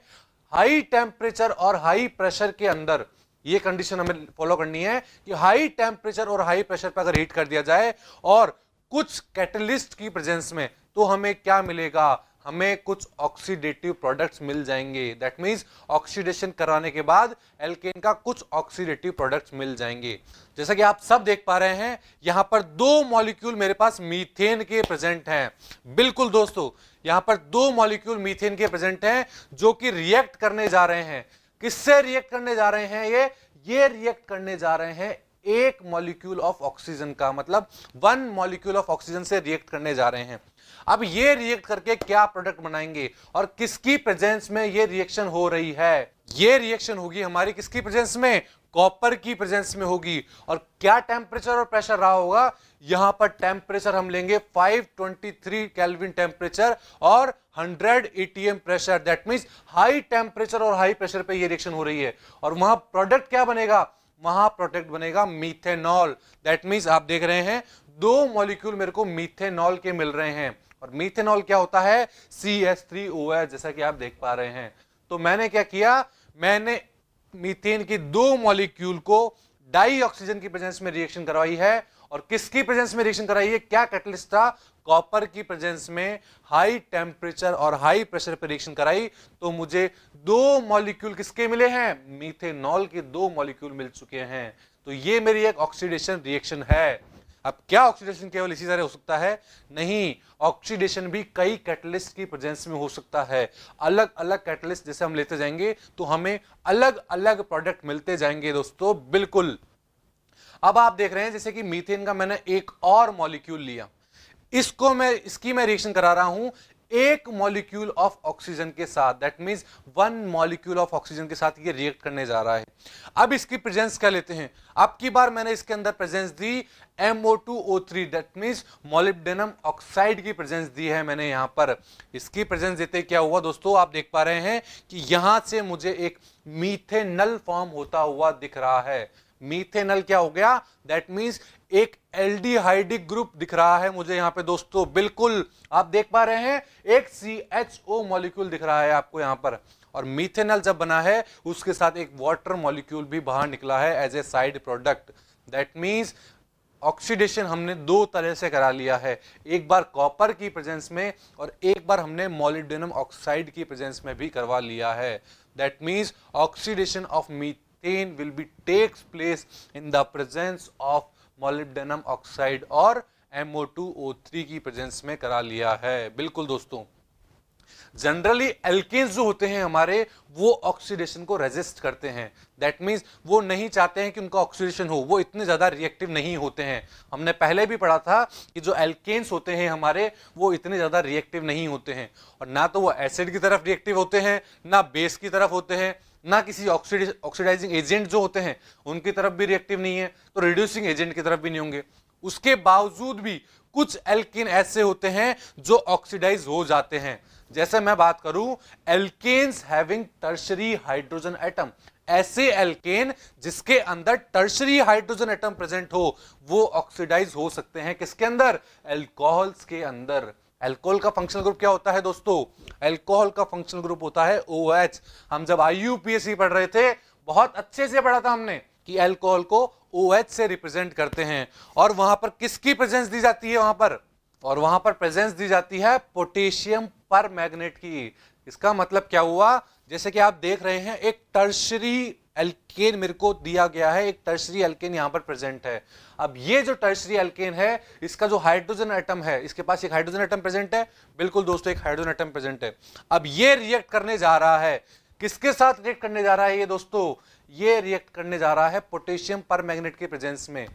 हाई टेम्परेचर और हाई प्रेशर के अंदर, ये कंडीशन हमें फॉलो करनी है कि हाई टेम्परेचर और हाई प्रेशर पर अगर हीट कर दिया जाए और कुछ कैटलिस्ट की प्रेजेंस में, तो हमें क्या मिलेगा, हमें कुछ ऑक्सीडेटिव प्रोडक्ट्स मिल जाएंगे। दैट मींस ऑक्सीडेशन कराने के बाद एल्केन का कुछ ऑक्सीडेटिव प्रोडक्ट्स मिल जाएंगे। जैसा कि आप सब देख पा रहे हैं यहां पर दो मॉलिक्यूल मेरे पास मीथेन के प्रेजेंट हैं। बिल्कुल दोस्तों, यहां पर दो मॉलिक्यूल मीथेन के प्रेजेंट हैं जो कि रिएक्ट करने जा रहे हैं। किससे रिएक्ट करने जा रहे हैं? ये रिएक्ट करने जा रहे हैं एक मॉलिक्यूल ऑफ ऑक्सीजन का, मतलब वन मॉलिक्यूल ऑफ ऑक्सीजन से रिएक्ट करने जा रहे हैं। अब ये रिएक्ट करके क्या प्रोडक्ट बनाएंगे और किसकी प्रेजेंस में ये रिएक्शन हो रही है? ये रिएक्शन होगी हमारी किसकी प्रेजेंस में? कॉपर की प्रेजेंस में होगी। और क्या टेम्परेचर और प्रेशर रहा होगा? यहां पर टेम्परेचर हम लेंगे 523 केल्विन टेम्परेचर और 100 ATM pressure. That means high temperature और हाई प्रेशर पे ये रिएक्शन हो रही है। और वहां प्रोडक्ट क्या बनेगा? वहां प्रोडक्ट बनेगा मीथेनॉल। दैट मींस आप देख रहे हैं दो मॉलिक्यूल मेरे को मीथेनॉल के मिल रहे हैं। और मीथेनॉल क्या होता है? CH3OH, जैसा कि आप देख पा रहे हैं। तो मैंने क्या किया, मैंने मीथेन की दो मॉलिक्यूल को डाई ऑक्सीजन की प्रेजेंस में रिएक्शन करवाई है। और किसकी प्रेजेंस में रिएक्शन कराई है? क्या कैटलिस्ट था? कॉपर की प्रेजेंस में हाई टेम्परेचर और हाई प्रेशर पर रिएक्शन कराई। तो मुझे दो मॉलिक्यूल किसके मिले हैं? मीथेनॉल के दो मॉलिक्यूल मिल चुके हैं। तो ये मेरी एक ऑक्सीडेशन रिएक्शन है। अब क्या ऑक्सीडेशन केवल इसी तरह हो सकता है? नहीं, ऑक्सीडेशन भी कई कैटलिस्ट की प्रेजेंस में हो सकता है। अलग अलग कैटलिस्ट जैसे हम लेते जाएंगे तो हमें अलग अलग प्रोडक्ट मिलते जाएंगे दोस्तों। बिल्कुल। अब आप देख रहे हैं जैसे कि मीथेन का मैंने एक और मॉलिक्यूल लिया, इसकी मैं रिएक्शन करा रहा हूं एक मॉलिक्यूल ऑफ ऑक्सीजन के साथ। That means one molecule of oxygen के साथ ये रिएक्ट करने जा रहा है। अब इसकी प्रेजेंस क्या लेते हैं? अब की बार मैंने इसके अंदर presence the MO2O3, that means molybdenum oxide की प्रेजेंस दी है मैंने यहां पर। इसकी प्रेजेंस देते क्या हुआ दोस्तों? आप देख पा रहे हैं कि यहां से मुझे एक मीथेनल फॉर्म होता हुआ दिख रहा है। मीथेनल क्या हो गया? दैट मींस एक एल्डिहाइडिक ग्रुप दिख रहा है मुझे यहां पे दोस्तों। बिल्कुल आप देख पा रहे हैं एक CHO मॉलिक्यूल दिख रहा है आपको यहां पर। और मीथेनल जब बना है उसके साथ एक वाटर मॉलिक्यूल भी बाहर निकला है as a side product. That means oxidation हमने दो तरह से करा लिया है, एक बार कॉपर की प्रेजेंस में और एक बार हमने मॉलिब्डेनम ऑक्साइड की प्रेजेंस में भी करवा लिया है। That means oxidation of methane will be takes place in the presence of molybdenum oxide और MO2O3 की प्रेजेंस में करा लिया है। बिल्कुल दोस्तों, जनरली एल्केन्स जो होते हैं हमारे वो ऑक्सीडेशन को रेजिस्ट करते हैं। दैट मींस वो नहीं चाहते हैं कि उनका ऑक्सीडेशन हो, वो इतने ज्यादा रिएक्टिव नहीं होते हैं। हमने पहले भी पढ़ा था कि जो एल्केन्स होते हैं हमारे वो इतने ज्यादा रिएक्टिव नहीं होते हैं। और ना तो वो एसिड की तरफ रिएक्टिव होते हैं, ना बेस की तरफ होते हैं, ना किसी ऑक्सीडाइजिंग एजेंट जो होते हैं उनकी तरफ भी रिएक्टिव नहीं है, तो रिड्यूसिंग एजेंट की तरफ भी नहीं होंगे। उसके बावजूद भी कुछ एल्केन ऐसे होते हैं जो ऑक्सीडाइज हो जाते हैं। जैसे मैं बात करूं alkanes having tertiary hydrogen atom, ऐसे एल्केन जिसके अंदर टर्शरी हाइड्रोजन एटम प्रेजेंट हो वो ऑक्सीडाइज हो सकते हैं। किसके अंदर? अल्कोहल्स के अंदर। अल्कोहल का फंक्शनल ग्रुप क्या होता है दोस्तों? अल्कोहल का फंक्शनल ग्रुप होता है OH। हम जब IUPAC पढ़ रहे थे बहुत अच्छे से पढ़ा था हमने कि अल्कोहल को OH से रिप्रेजेंट करते हैं। और वहां पर किसकी प्रेजेंस दी जाती है वहां पर? और वहां पर प्रेजेंस दी जाती है पोटेशियम पर मैग्नेट की। इसका मतलब क्या हुआ? जैसे कि आप देख रहे हैं एक टर्शरी एल्केन मेरे को दिया गया है, एक टर्शरी एल्केन यहां पर प्रेजेंट है। अब ये जो टर्शरी एल्केन है इसका जो हाइड्रोजन एटम है, इसके पास एक हाइड्रोजन एटम प्रेजेंट है। बिल्कुल दोस्तों, एक हाइड्रोजन एटम प्रेजेंट है। अब ये रिएक्ट करने जा रहा है, किसके साथ रिएक्ट करने जा रहा है ये दोस्तों? ये रिएक्ट करने जा रहा है पोटेशियम पर मैग्नेट के प्रेजेंस में।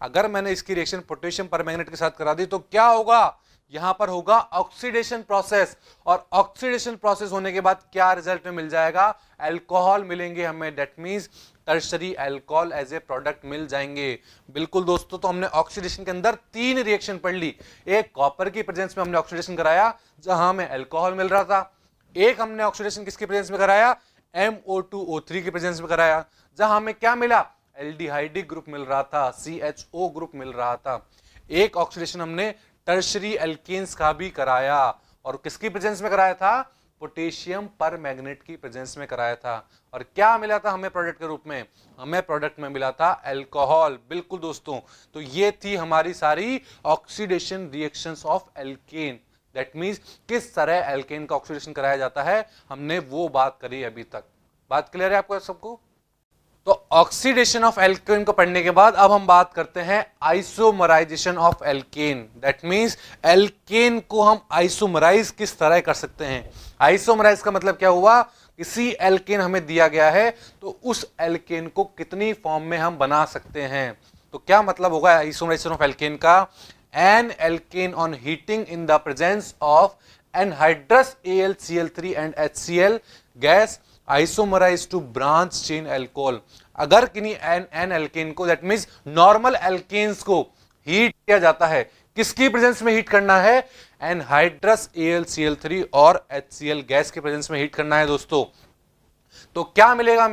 अगर मैंने इसकी रिएक्शन पोटेशियम पर मैग्नेट के साथ करा दी तो क्या होगा? यहां पर होगा ऑक्सीडेशन प्रोसेस। और ऑक्सीडेशन प्रोसेस होने के बाद क्या रिजल्ट में मिल जाएगा? अल्कोहल मिलेंगे हमें। That means tertiary alcohol as a product मिल जाएंगे। बिल्कुल दोस्तों, तो हमने ऑक्सीडेशन के अंदर तीन रिएक्शन पढ़ ली। एक कॉपर की प्रेजेंस में हमने ऑक्सीडेशन कराया जहां हमें अल्कोहल मिल रहा था। एक हमने ऑक्सीडेशन किसकी प्रेजेंस में कराया? MO2O3 की प्रेजेंस में कराया जहां हमें क्या मिला? एल्डिहाइडिक ग्रुप मिल रहा था, CHO ग्रुप मिल रहा था। एक ऑक्सीडेशन हमने टर्शरी एल्केन्स का भी कराया, और किसकी प्रेजेंस में कराया था? पोटेशियम पर मैग्नेट की प्रेजेंस में कराया था। और क्या मिला था हमें प्रोडक्ट के रूप में? हमें प्रोडक्ट में मिला था अल्कोहल। बिल्कुल दोस्तों, तो ये थी हमारी सारी oxidation reactions of alkane. That means किस तरह एल्केन का ऑक्सीडेशन कराया जाता है, हमने वो बात करी अभी तक। बात क्लियर है आपको सबको? तो ऑक्सीडेशन ऑफ एल्केन को पढ़ने के बाद अब हम बात करते हैं isomerisation of alkane. That means alkane को हम आइसोमराइज किस तरह कर सकते हैं। आइसोमराइज का मतलब क्या हुआ? किसी एल्केन हमें दिया गया है तो उस एल्केन को कितनी फॉर्म में हम बना सकते हैं। तो क्या मतलब होगा आइसोमराइजेशन ऑफ एल्केन का? N alkane on heating in the presence of anhydrous AlCl3 and HCl gas isomerise to branch chain alcohol. अगर किन्हीं एन एल्केन को, दैट मींस नॉर्मल एल्केन्स को हीट किया जाता है, किसकी प्रेजेंस में हीट करना है? एनहाइड्रस AlCl3 और HCl गैस के प्रेजेंस में हीट करना है दोस्तों। तो क्या मिलेगा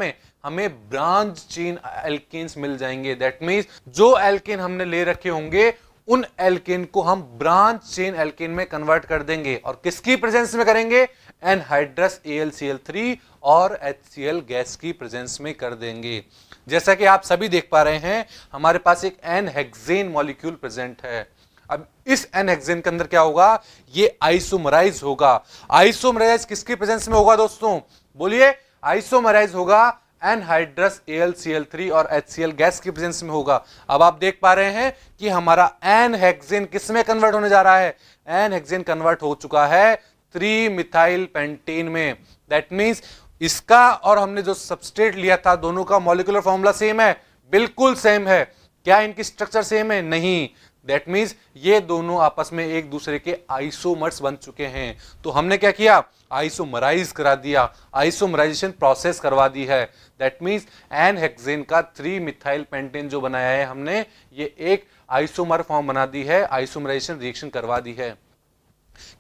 हमें ब्रांच चेन एल्केन्स मिल जाएंगे। दैट मींस जो एल्केन हमने ले रखे होंगे उन एल्केन को हम ब्रांच चेन एल्केन में कन्वर्ट कर देंगे, और किसकी प्रेजेंस में करेंगे? एनहाइड्रस AlCl3 और HCl गैस की प्रेजेंस में कर देंगे। जैसा कि आप सभी देख पा रहे हैं, हमारे पास एक एन हेक्सेन मॉलिक्यूल प्रेजेंट है। अब इस एन हेक्सेन के अंदर क्या होगा? ये आइसोमराइज होगा। आइसोमराइज किसकी प्रेजेंस में होगा दोस्तों? बोलिए। आइसोमराइज होगा एनहाइड्रस AlCl3 और HCl गैस की प्रेजेंस में होगा। अब आप देख पा रहे हैं कि हमारा एन हेक्सेन किस में कन्वर्ट होने जा रहा है? एन हेक्सेन कन्वर्ट हो चुका है 3 मिथाइल पेंटेन में। दैट मींस इसका और हमने जो सबस्ट्रेट लिया था दोनों का मॉलिक्यूलर फॉर्मूला सेम है? बिल्कुल सेम है। क्या इनकी स्ट्रक्चर सेम है? नहीं। दैट मींस ये दोनों आपस में एक दूसरे के आइसोमर्स बन चुके हैं। तो हमने क्या किया? आइसोमराइज करा दिया, आइसोमराइजेशन प्रोसेस करवा दी है। दैट मींस एन हेक्सेन का 3 मिथाइल पेंटेन जो बनाया है हमने, ये एक आइसोमर फॉर्म बना दी है, आइसोमराइजेशन रिएक्शन करवा दी है।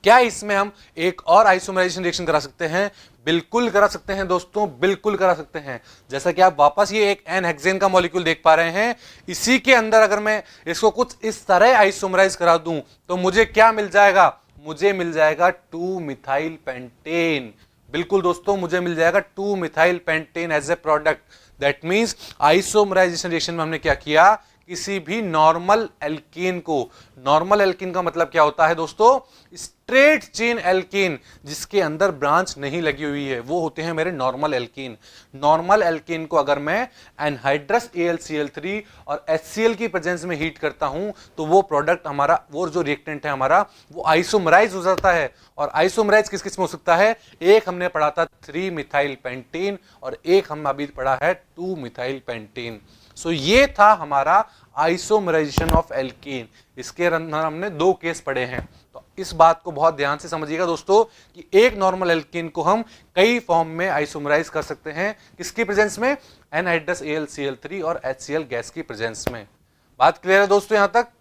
क्या इसमें हम एक और आइसोमराइजेशन रिएक्शन करा सकते हैं? बिल्कुल करा सकते हैं दोस्तों, बिल्कुल करा सकते हैं। जैसा कि आप वापस ये एक एन हेक्सेन का मॉलिक्यूल देख पा रहे हैं, इसी के अंदर अगर मैं इसको कुछ इस तरह आइसोमराइज करा दूं तो मुझे क्या मिल जाएगा? मुझे मिल जाएगा 2 मिथाइल पेंटेन। बिल्कुल दोस्तों, मुझे मिल जाएगा 2 methyl pentane as a product. That means isomerisation reaction में हमने क्या किया? किसी भी नॉर्मल एल्कीन को, नॉर्मल एल्कीन का मतलब क्या होता है दोस्तों? स्ट्रेट चेन एल्कीन जिसके अंदर ब्रांच नहीं लगी हुई है, वो होते हैं मेरे नॉर्मल एल्कीन। नॉर्मल एल्कीन को अगर मैं एनहाइड्रस AlCl3 और HCl की प्रेजेंस में हीट करता हूं तो वो प्रोडक्ट हमारा, वो जो रिएक्टेंट है हमारा, वो आइसोमराइज हो जाता है। और आइसोमराइज किस किस में हो सकता है? एक हमने पढ़ा था 3 मिथाइल पेंटेन और एक हम अभी पढ़ा है 2 मिथाइल पेंटेन। सो ये था हमारा आइसोमराइजेशन ऑफ एल्कीन। इसके अंदर हमने 2 केस पढ़े हैं। तो इस बात को बहुत ध्यान से समझिएगा दोस्तों कि एक नॉर्मल एल्कीन को हम कई फॉर्म में आइसोमराइज कर सकते हैं। किसकी प्रेजेंस में? एनहाइड्रस AlCl3 और HCl गैस की प्रेजेंस में। बात क्लियर है दोस्तों यहां तक?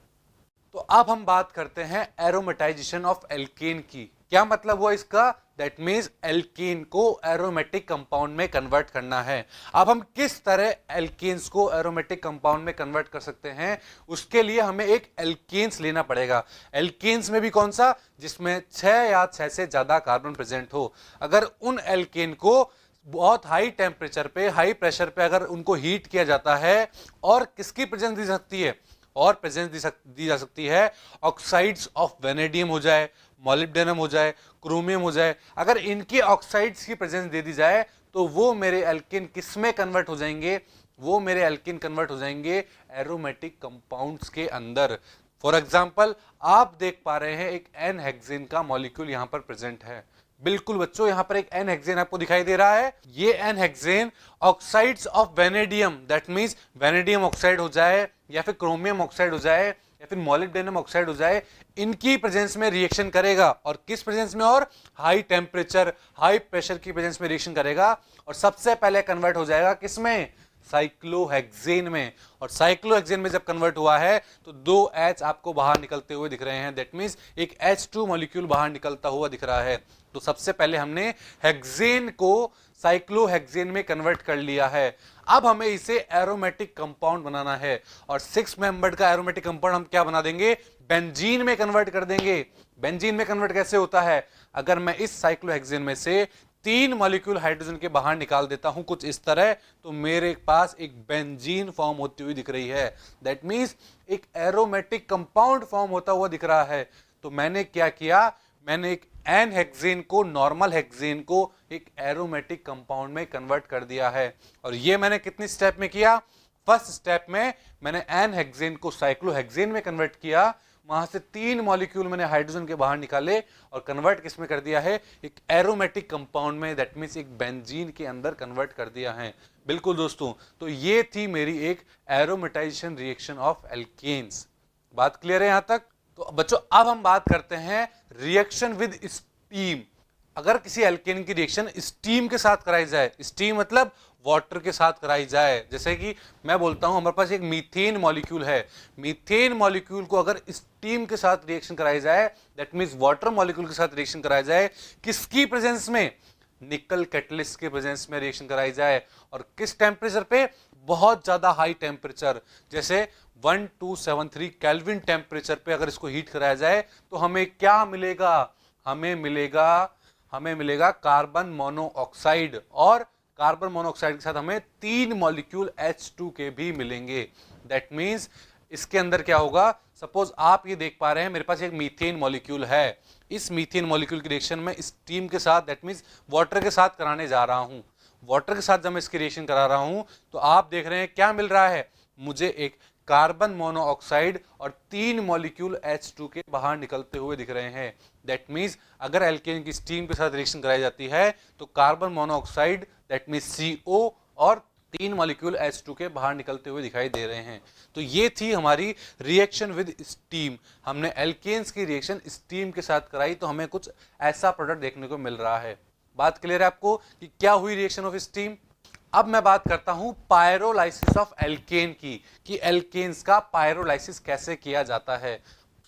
तो अब हम बात करते हैं एरोमेटाइजेशन ऑफ एल्केन की। क्या मतलब हुआ इसका? दैट मींस एल्केन को एरोमेटिक कंपाउंड में कन्वर्ट करना है। अब हम किस तरह एल्केन्स को एरोमेटिक कंपाउंड में कन्वर्ट कर सकते हैं, उसके लिए हमें एक एल्केन्स लेना पड़ेगा। एल्केन्स में भी कौन सा? जिसमें 6 या 6 से ज्यादा कार्बन प्रेजेंट हो। अगर उन एल्केन को बहुत हाई टेम्परेचर पे, हाई प्रेशर पे अगर उनको हीट किया जाता है, और किसकी प्रेजेंस दी सकती है? और प्रेजेंस दी जा सकती है ऑक्साइड्स ऑफ वेनेडियम हो जाए, मॉलिब्डेनम हो जाए, क्रोमियम हो जाए। अगर इनकी ऑक्साइड्स की प्रेजेंस दे दी जाए तो वो मेरे एल्केन किस में कन्वर्ट हो जाएंगे? वो मेरे एल्केन कन्वर्ट हो जाएंगे एरोमेटिक कंपाउंड्स के अंदर। फॉर एग्जाम्पल आप देख पा रहे हैं एक एन हेक्सेन का मॉलिक्यूल यहां पर प्रेजेंट है। बिल्कुल बच्चों, यहां पर एक एन हेक्सेन आपको दिखाई दे रहा है। ये n hexane oxides of vanadium, that means vanadium oxide हो जाए या फिर क्रोमियम ऑक्साइड हो जाए या फिर मॉलिब्डेनम ऑक्साइड हो जाए, इनकी प्रेजेंस में रिएक्शन करेगा। और किस प्रेजेंस में? और हाई टेम्परेचर, हाई प्रेशर की प्रेजेंस में रिएक्शन करेगा और सबसे पहले कन्वर्ट हो जाएगा किसमें? साइक्लोहेक्सेन में। और साइक्लोहेक्सेन में जब कन्वर्ट हुआ है तो 2 H आपको बाहर निकलते हुए दिख रहे हैं। दैट मींस एक H2 मॉलिक्यूल बाहर निकलता हुआ दिख रहा है। तो सबसे पहले हमने हेक्सेन को साइक्लोहेक्सेन में कन्वर्ट कर लिया है। अब हमें इसे एरोमेटिक कंपाउंड बनाना है और 6 मेंबर्ड का एरोमेटिक कंपाउंड हम क्या बना देंगे, बेंजीन में कन्वर्ट कर देंगे। बेंजीन में कन्वर्ट कैसे होता है, अगर मैं इस साइक्लोहेक्सेन में से 3 मॉलिक्यूल हाइड्रोजन के बाहर निकाल देता हूं कुछ इस तरह, तो मेरे पास एक बेंजीन फॉर्म होती हुई दिख रही है। दैट मींस एक एरोमेटिक कंपाउंड फॉर्म होता हुआ दिख रहा है। तो मैंने क्या किया, मैंने एक एन हेक्सेन को, नॉर्मल हेक्सेन को एक एरोमेटिक कंपाउंड में कन्वर्ट कर दिया है। और ये मैंने कितनी स्टेप में किया, फर्स्ट स्टेप में मैंने एन हेक्सेन को साइक्लोहेक्सेन में कन्वर्ट किया, वहां से 3 मॉलिक्यूल मैंने हाइड्रोजन के बाहर निकाले और कन्वर्ट किसमें कर दिया है, एक एरोमेटिक कंपाउंड में, दैट मींस एक बेंजीन के अंदर कन्वर्ट कर दिया है। बिल्कुल दोस्तों, तो ये थी मेरी एक एरोमेटाइजेशन रिएक्शन ऑफ एल्केन्स। बात क्लियर है यहां तक। तो बच्चों अब हम बात करते हैं रिएक्शन विद स्टीम। अगर किसी एल्केन की रिएक्शन स्टीम के साथ कराई जाए, स्टीम मतलब वाटर के साथ कराई जाए, जैसे कि मैं बोलता हूं हमारे पास एक मीथेन मॉलिक्यूल है, मीथेन मॉलिक्यूल को अगर स्टीम के साथ रिएक्शन कराई जाए, दैट मींस वाटर मॉलिक्यूल के साथ रिएक्शन कराई जाए, किसकी प्रेजेंस में, निकल कैटलिस्ट के प्रेजेंस में रिएक्शन कराई जाए, और किस टेम्परेचर पे, बहुत ज्यादा हाई टेम्परेचर, जैसे 1273 केल्विन टेम्परेचर पे अगर इसको हीट कराया जाए तो हमें क्या मिलेगा, हमें मिलेगा कार्बन मोनोऑक्साइड, और कार्बन मोनोऑक्साइड के साथ हमें 3 मॉलिक्यूल H2 के भी मिलेंगे। दैट मींस इसके अंदर क्या होगा, सपोज आप ये देख पा रहे हैं मेरे पास एक मीथेन मॉलिक्यूल है, इस मीथेन मॉलिक्यूल की रिएक्शन में स्टीम के साथ, दैट मींस वाटर के साथ कराने जा रहा हूं, वाटर के साथ जब मैं इसकी रिएक्शन करा रहा हूं तो आप देख रहे हैं क्या मिल रहा है, मुझे एक कार्बन मोनोऑक्साइड और 3 मॉलिक्यूल H2 के बाहर निकलते हुए दिख रहे हैं। दैट मींस अगर एल्केन की स्टीम के साथ रिएक्शन कराई जाती है तो carbon monoxide that means CO और 3 मॉलिक्यूल H2 के बाहर निकलते हुए दिखाई दे रहे हैं। तो ये थी हमारी रिएक्शन विद स्टीम। हमने एल्केन्स की रिएक्शन स्टीम के साथ कराई तो हमें कुछ ऐसा प्रोडक्ट देखने को मिल रहा है। बात क्लियर है आपको कि क्या हुई रिएक्शन ऑफ स्टीम। अब मैं बात करता हूं पायरोलाइसिस ऑफ एल्केन की, कि एल्केन्स का पायरोलाइसिस कैसे किया जाता है।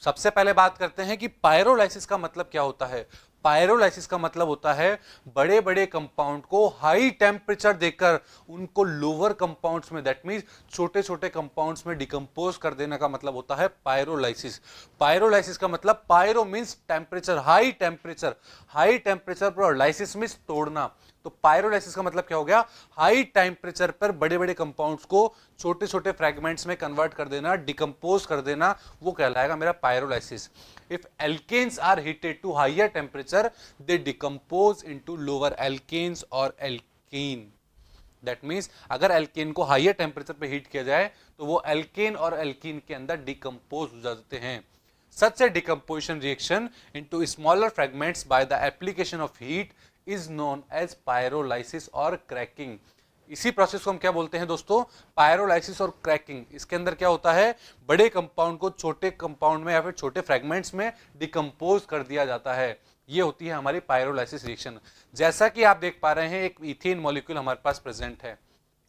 सबसे पहले बात करते हैं कि पायरोलाइसिस का मतलब क्या होता है। पायरोलाइसिस का मतलब होता है बड़े बड़े कंपाउंड को हाई टेम्परेचर देकर उनको लोअर कंपाउंड्स में, दैट मींस छोटे छोटे कंपाउंड्स में डिकम्पोज कर देने का मतलब होता है पायरोलाइसिस। पायरोलाइसिस का मतलब, pyro means temperature, high temperature पर, और लाइसिस मींस तोड़ना। तो पायरोलाइसिस का मतलब क्या हो गया, हाई टेम्परेचर पर बड़े बड़े कंपाउंड्स को छोटे छोटे फ्रेगमेंट्स में कन्वर्ट कर देना, डिकम्पोज कर देना, वो कहलाएगा मेरा pyrolysis. If alkanes are heated to higher temperature they decompose into lower alkanes और एल्कीन। दैट मींस अगर एल्केन को हायर टेम्परेचर पे हीट किया जाए तो वो एल्केन और एल्कीन के अंदर डिकम्पोज हो जाते हैं। Such a decomposition reaction into smaller fragments by the application of heat is known as pyrolysis और cracking। इसी प्रोसेस को हम क्या बोलते हैं दोस्तों, पायरोलाइसिस और क्रैकिंग। इसके अंदर क्या होता है, बड़े कंपाउंड को छोटे कंपाउंड में या फिर छोटे फ्रेगमेंट्स में डिकम्पोज कर दिया जाता है। ये होती है हमारी पायरोलाइसिस रिएक्शन। जैसा कि आप देख पा रहे हैं एक इथेन मॉलिक्यूल हमारे पास प्रेजेंट है।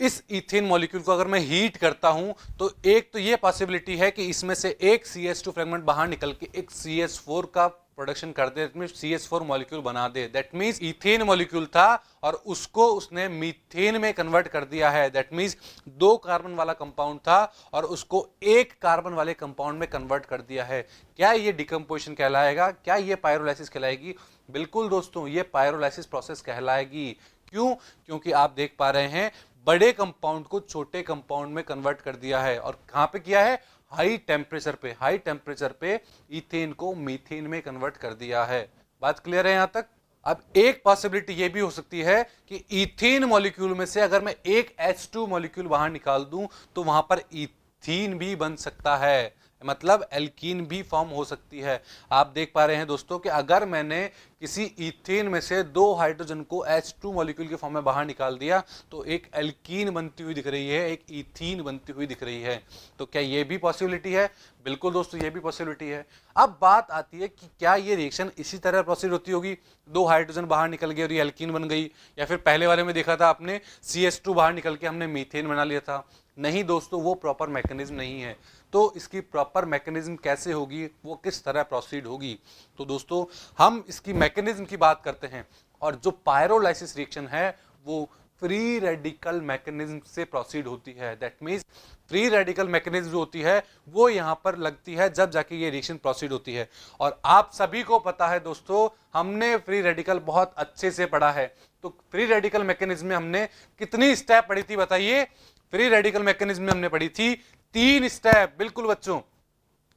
इस इथेन मॉलिक्यूल को अगर मैं हीट करता हूं तो एक तो ये पॉसिबिलिटी है कि इसमें से एक CH2 फ्रेगमेंट बाहर निकल के एक CH4 का प्रोडक्शन कर दे, CH4 मॉलिक्यूल बना दे। दैट मींस इथेन मॉलिक्यूल था और उसको उसने मीथेन में कन्वर्ट कर दिया है। दैट मींस 2 कार्बन वाला कंपाउंड था और उसको 1 कार्बन वाले कंपाउंड में कन्वर्ट कर दिया है। क्या ये डिकम्पोजिशन कहलाएगा, क्या ये पायरोलाइसिस कहलाएगी? बिल्कुल दोस्तों, ये पायरोलाइसिस प्रोसेस कहलाएगी। क्यों? क्योंकि आप देख पा रहे हैं बड़े कंपाउंड को छोटे कंपाउंड में कन्वर्ट कर दिया है, और कहां पे किया है, हाई टेम्परेचर पे इथेन को मीथेन में कन्वर्ट कर दिया है। बात क्लियर है यहां तक। अब एक पॉसिबिलिटी ये भी हो सकती है कि इथेन मॉलिक्यूल में से अगर मैं एक H2 मॉलिक्यूल बाहर निकाल दूं तो वहां पर इथीन भी बन सकता है, मतलब एल्कीन भी फॉर्म हो सकती है। आप देख पा रहे हैं दोस्तों कि अगर मैंने किसी इथेन में से 2 हाइड्रोजन को H2 मॉलिक्यूल के फॉर्म में बाहर निकाल दिया तो एक एल्कीन बनती हुई दिख रही है, एक इथीन बनती हुई दिख रही है। तो क्या ये भी पॉसिबिलिटी है? बिल्कुल दोस्तों, ये भी पॉसिबिलिटी है। अब बात आती है कि क्या ये रिएक्शन इसी तरह प्रोसीड होती होगी, 2 हाइड्रोजन बाहर निकल गए और ये एल्कीन बन गई, या फिर पहले वाले में देखा था आपने CH2 बाहर निकल के हमने मीथेन बना लिया था? नहीं दोस्तों, वो प्रॉपर मैकेनिज्म नहीं है। तो इसकी प्रॉपर मैकेनिज्म कैसे होगी, वो किस तरह प्रोसीड होगी? तो दोस्तों हम इसकी मैकेनिज्म की बात करते हैं, और जो पायरोलाइसिस रिएक्शन है वो फ्री रेडिकल मैकेनिज्म से प्रोसीड होती है। That means free radical mechanism जो होती है वो यहाँ पर लगती है जब जाके ये रिएक्शन प्रोसीड होती है। और आप सभी को पता है दोस्तों, हमने फ्री रेडिकल बहुत अच्छे से पढ़ा है। तो फ्री रेडिकल मैकेनिज्म में हमने कितनी स्टेप पढ़ी थी बताइए? फ्री रेडिकल मैकेनिज्म में हमने पढ़ी थी 3 स्टेप। बिल्कुल बच्चों,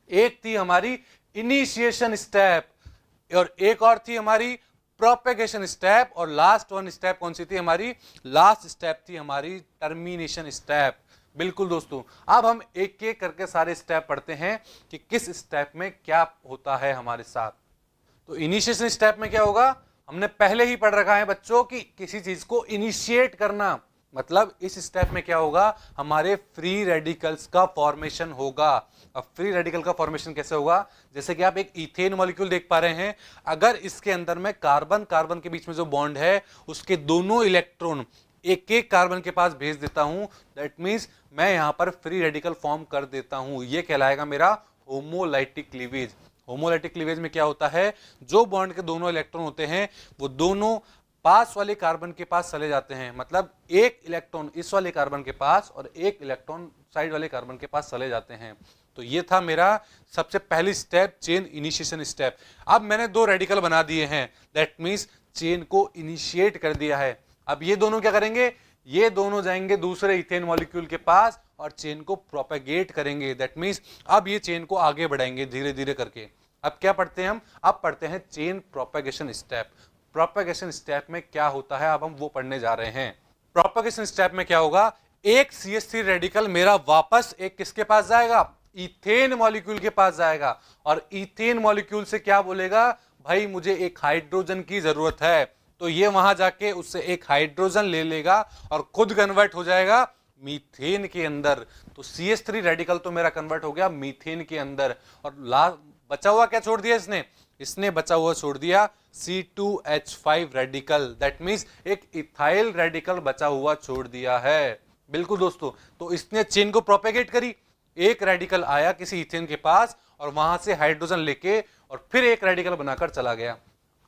एक थी हमारी इनिशिएशन स्टेप और एक और थी हमारी प्रोपेगेशन स्टेप, और लास्ट वन स्टेप कौन सी थी हमारी? लास्ट स्टेप थी हमारी टर्मिनेशन स्टेप। बिल्कुल दोस्तों, अब हम एक एक करके सारे स्टेप पढ़ते हैं कि किस स्टेप में क्या होता है हमारे साथ। तो इनिशिएशन स्टेप में क्या होगा? हमने पहले ही पढ़ रखा है बच्चों कि किसी चीज को इनिशिएट करना, मतलब इस स्टेप में क्या होगा? हमारे फ्री रेडिकल्स का फॉर्मेशन होगा। अब फ्री रेडिकल का फॉर्मेशन कैसे होगा? जैसे कि आप एक इथेन मॉलिक्यूल देख पा रहे हैं, अगर इसके अंदर में कार्बन कार्बन के बीच में जो बॉन्ड है उसके दोनों इलेक्ट्रॉन एक एक कार्बन के पास भेज देता हूं, दैट मीन्स मैं यहां पर फ्री रेडिकल फॉर्म कर देता हूं। यह कहलाएगा मेरा होमोलाइटिक क्लीवेज। होमोलाइटिक क्लीवेज में क्या होता है? जो बॉन्ड के दोनों इलेक्ट्रॉन होते हैं वो दोनों पास वाले कार्बन के पास चले जाते हैं, मतलब एक इलेक्ट्रॉन इस वाले कार्बन के पास और एक इलेक्ट्रॉन साइड वाले कार्बन के पास चले जाते हैं। तो ये था मेरा सबसे पहली स्टेप, चेन इनिशिएशन स्टेप। अब मैंने 2 रेडिकल बना दिए हैं, दैट मीन्स चेन को इनिशिएट कर दिया है। अब ये दोनों क्या करेंगे? ये दोनों जाएंगे दूसरे इथेन मॉलिक्यूल के पास और चेन को प्रोपेगेट करेंगे। दैट मीन्स अब ये चेन को आगे बढ़ाएंगे धीरे धीरे करके। अब क्या पढ़ते हैं हम? अब पढ़ते हैं chain propagation step. Propagation step में क्या होता है अब हम वो पढ़ने जा रहे हैं। प्रोपेगेशन स्टेप में क्या होगा? एक CH3 रेडिकल मेरा वापस एक किसके पास जाएगा? इथेन मॉलिक्यूल के पास जाएगा, और इथेन मॉलिक्यूल से क्या बोलेगा? भाई मुझे एक हाइड्रोजन की जरूरत है। तो ये वहां जाके उससे एक हाइड्रोजन ले लेगा और खुद कन्वर्ट हो जाएगा मीथेन के अंदर। तो CH3 रेडिकल तो मेरा कन्वर्ट हो गया मीथेन के अंदर, और बचा हुआ क्या छोड़ दिया इसने बचा हुआ छोड़ दिया C2H5 रेडिकल। दैट मीन्स एक इथाइल रेडिकल बचा हुआ छोड़ दिया है। बिल्कुल दोस्तों, तो इसने चेन को प्रोपेगेट करी। एक रेडिकल आया किसी इथेन के पास और वहां से हाइड्रोजन लेके और फिर एक रेडिकल बनाकर चला गया।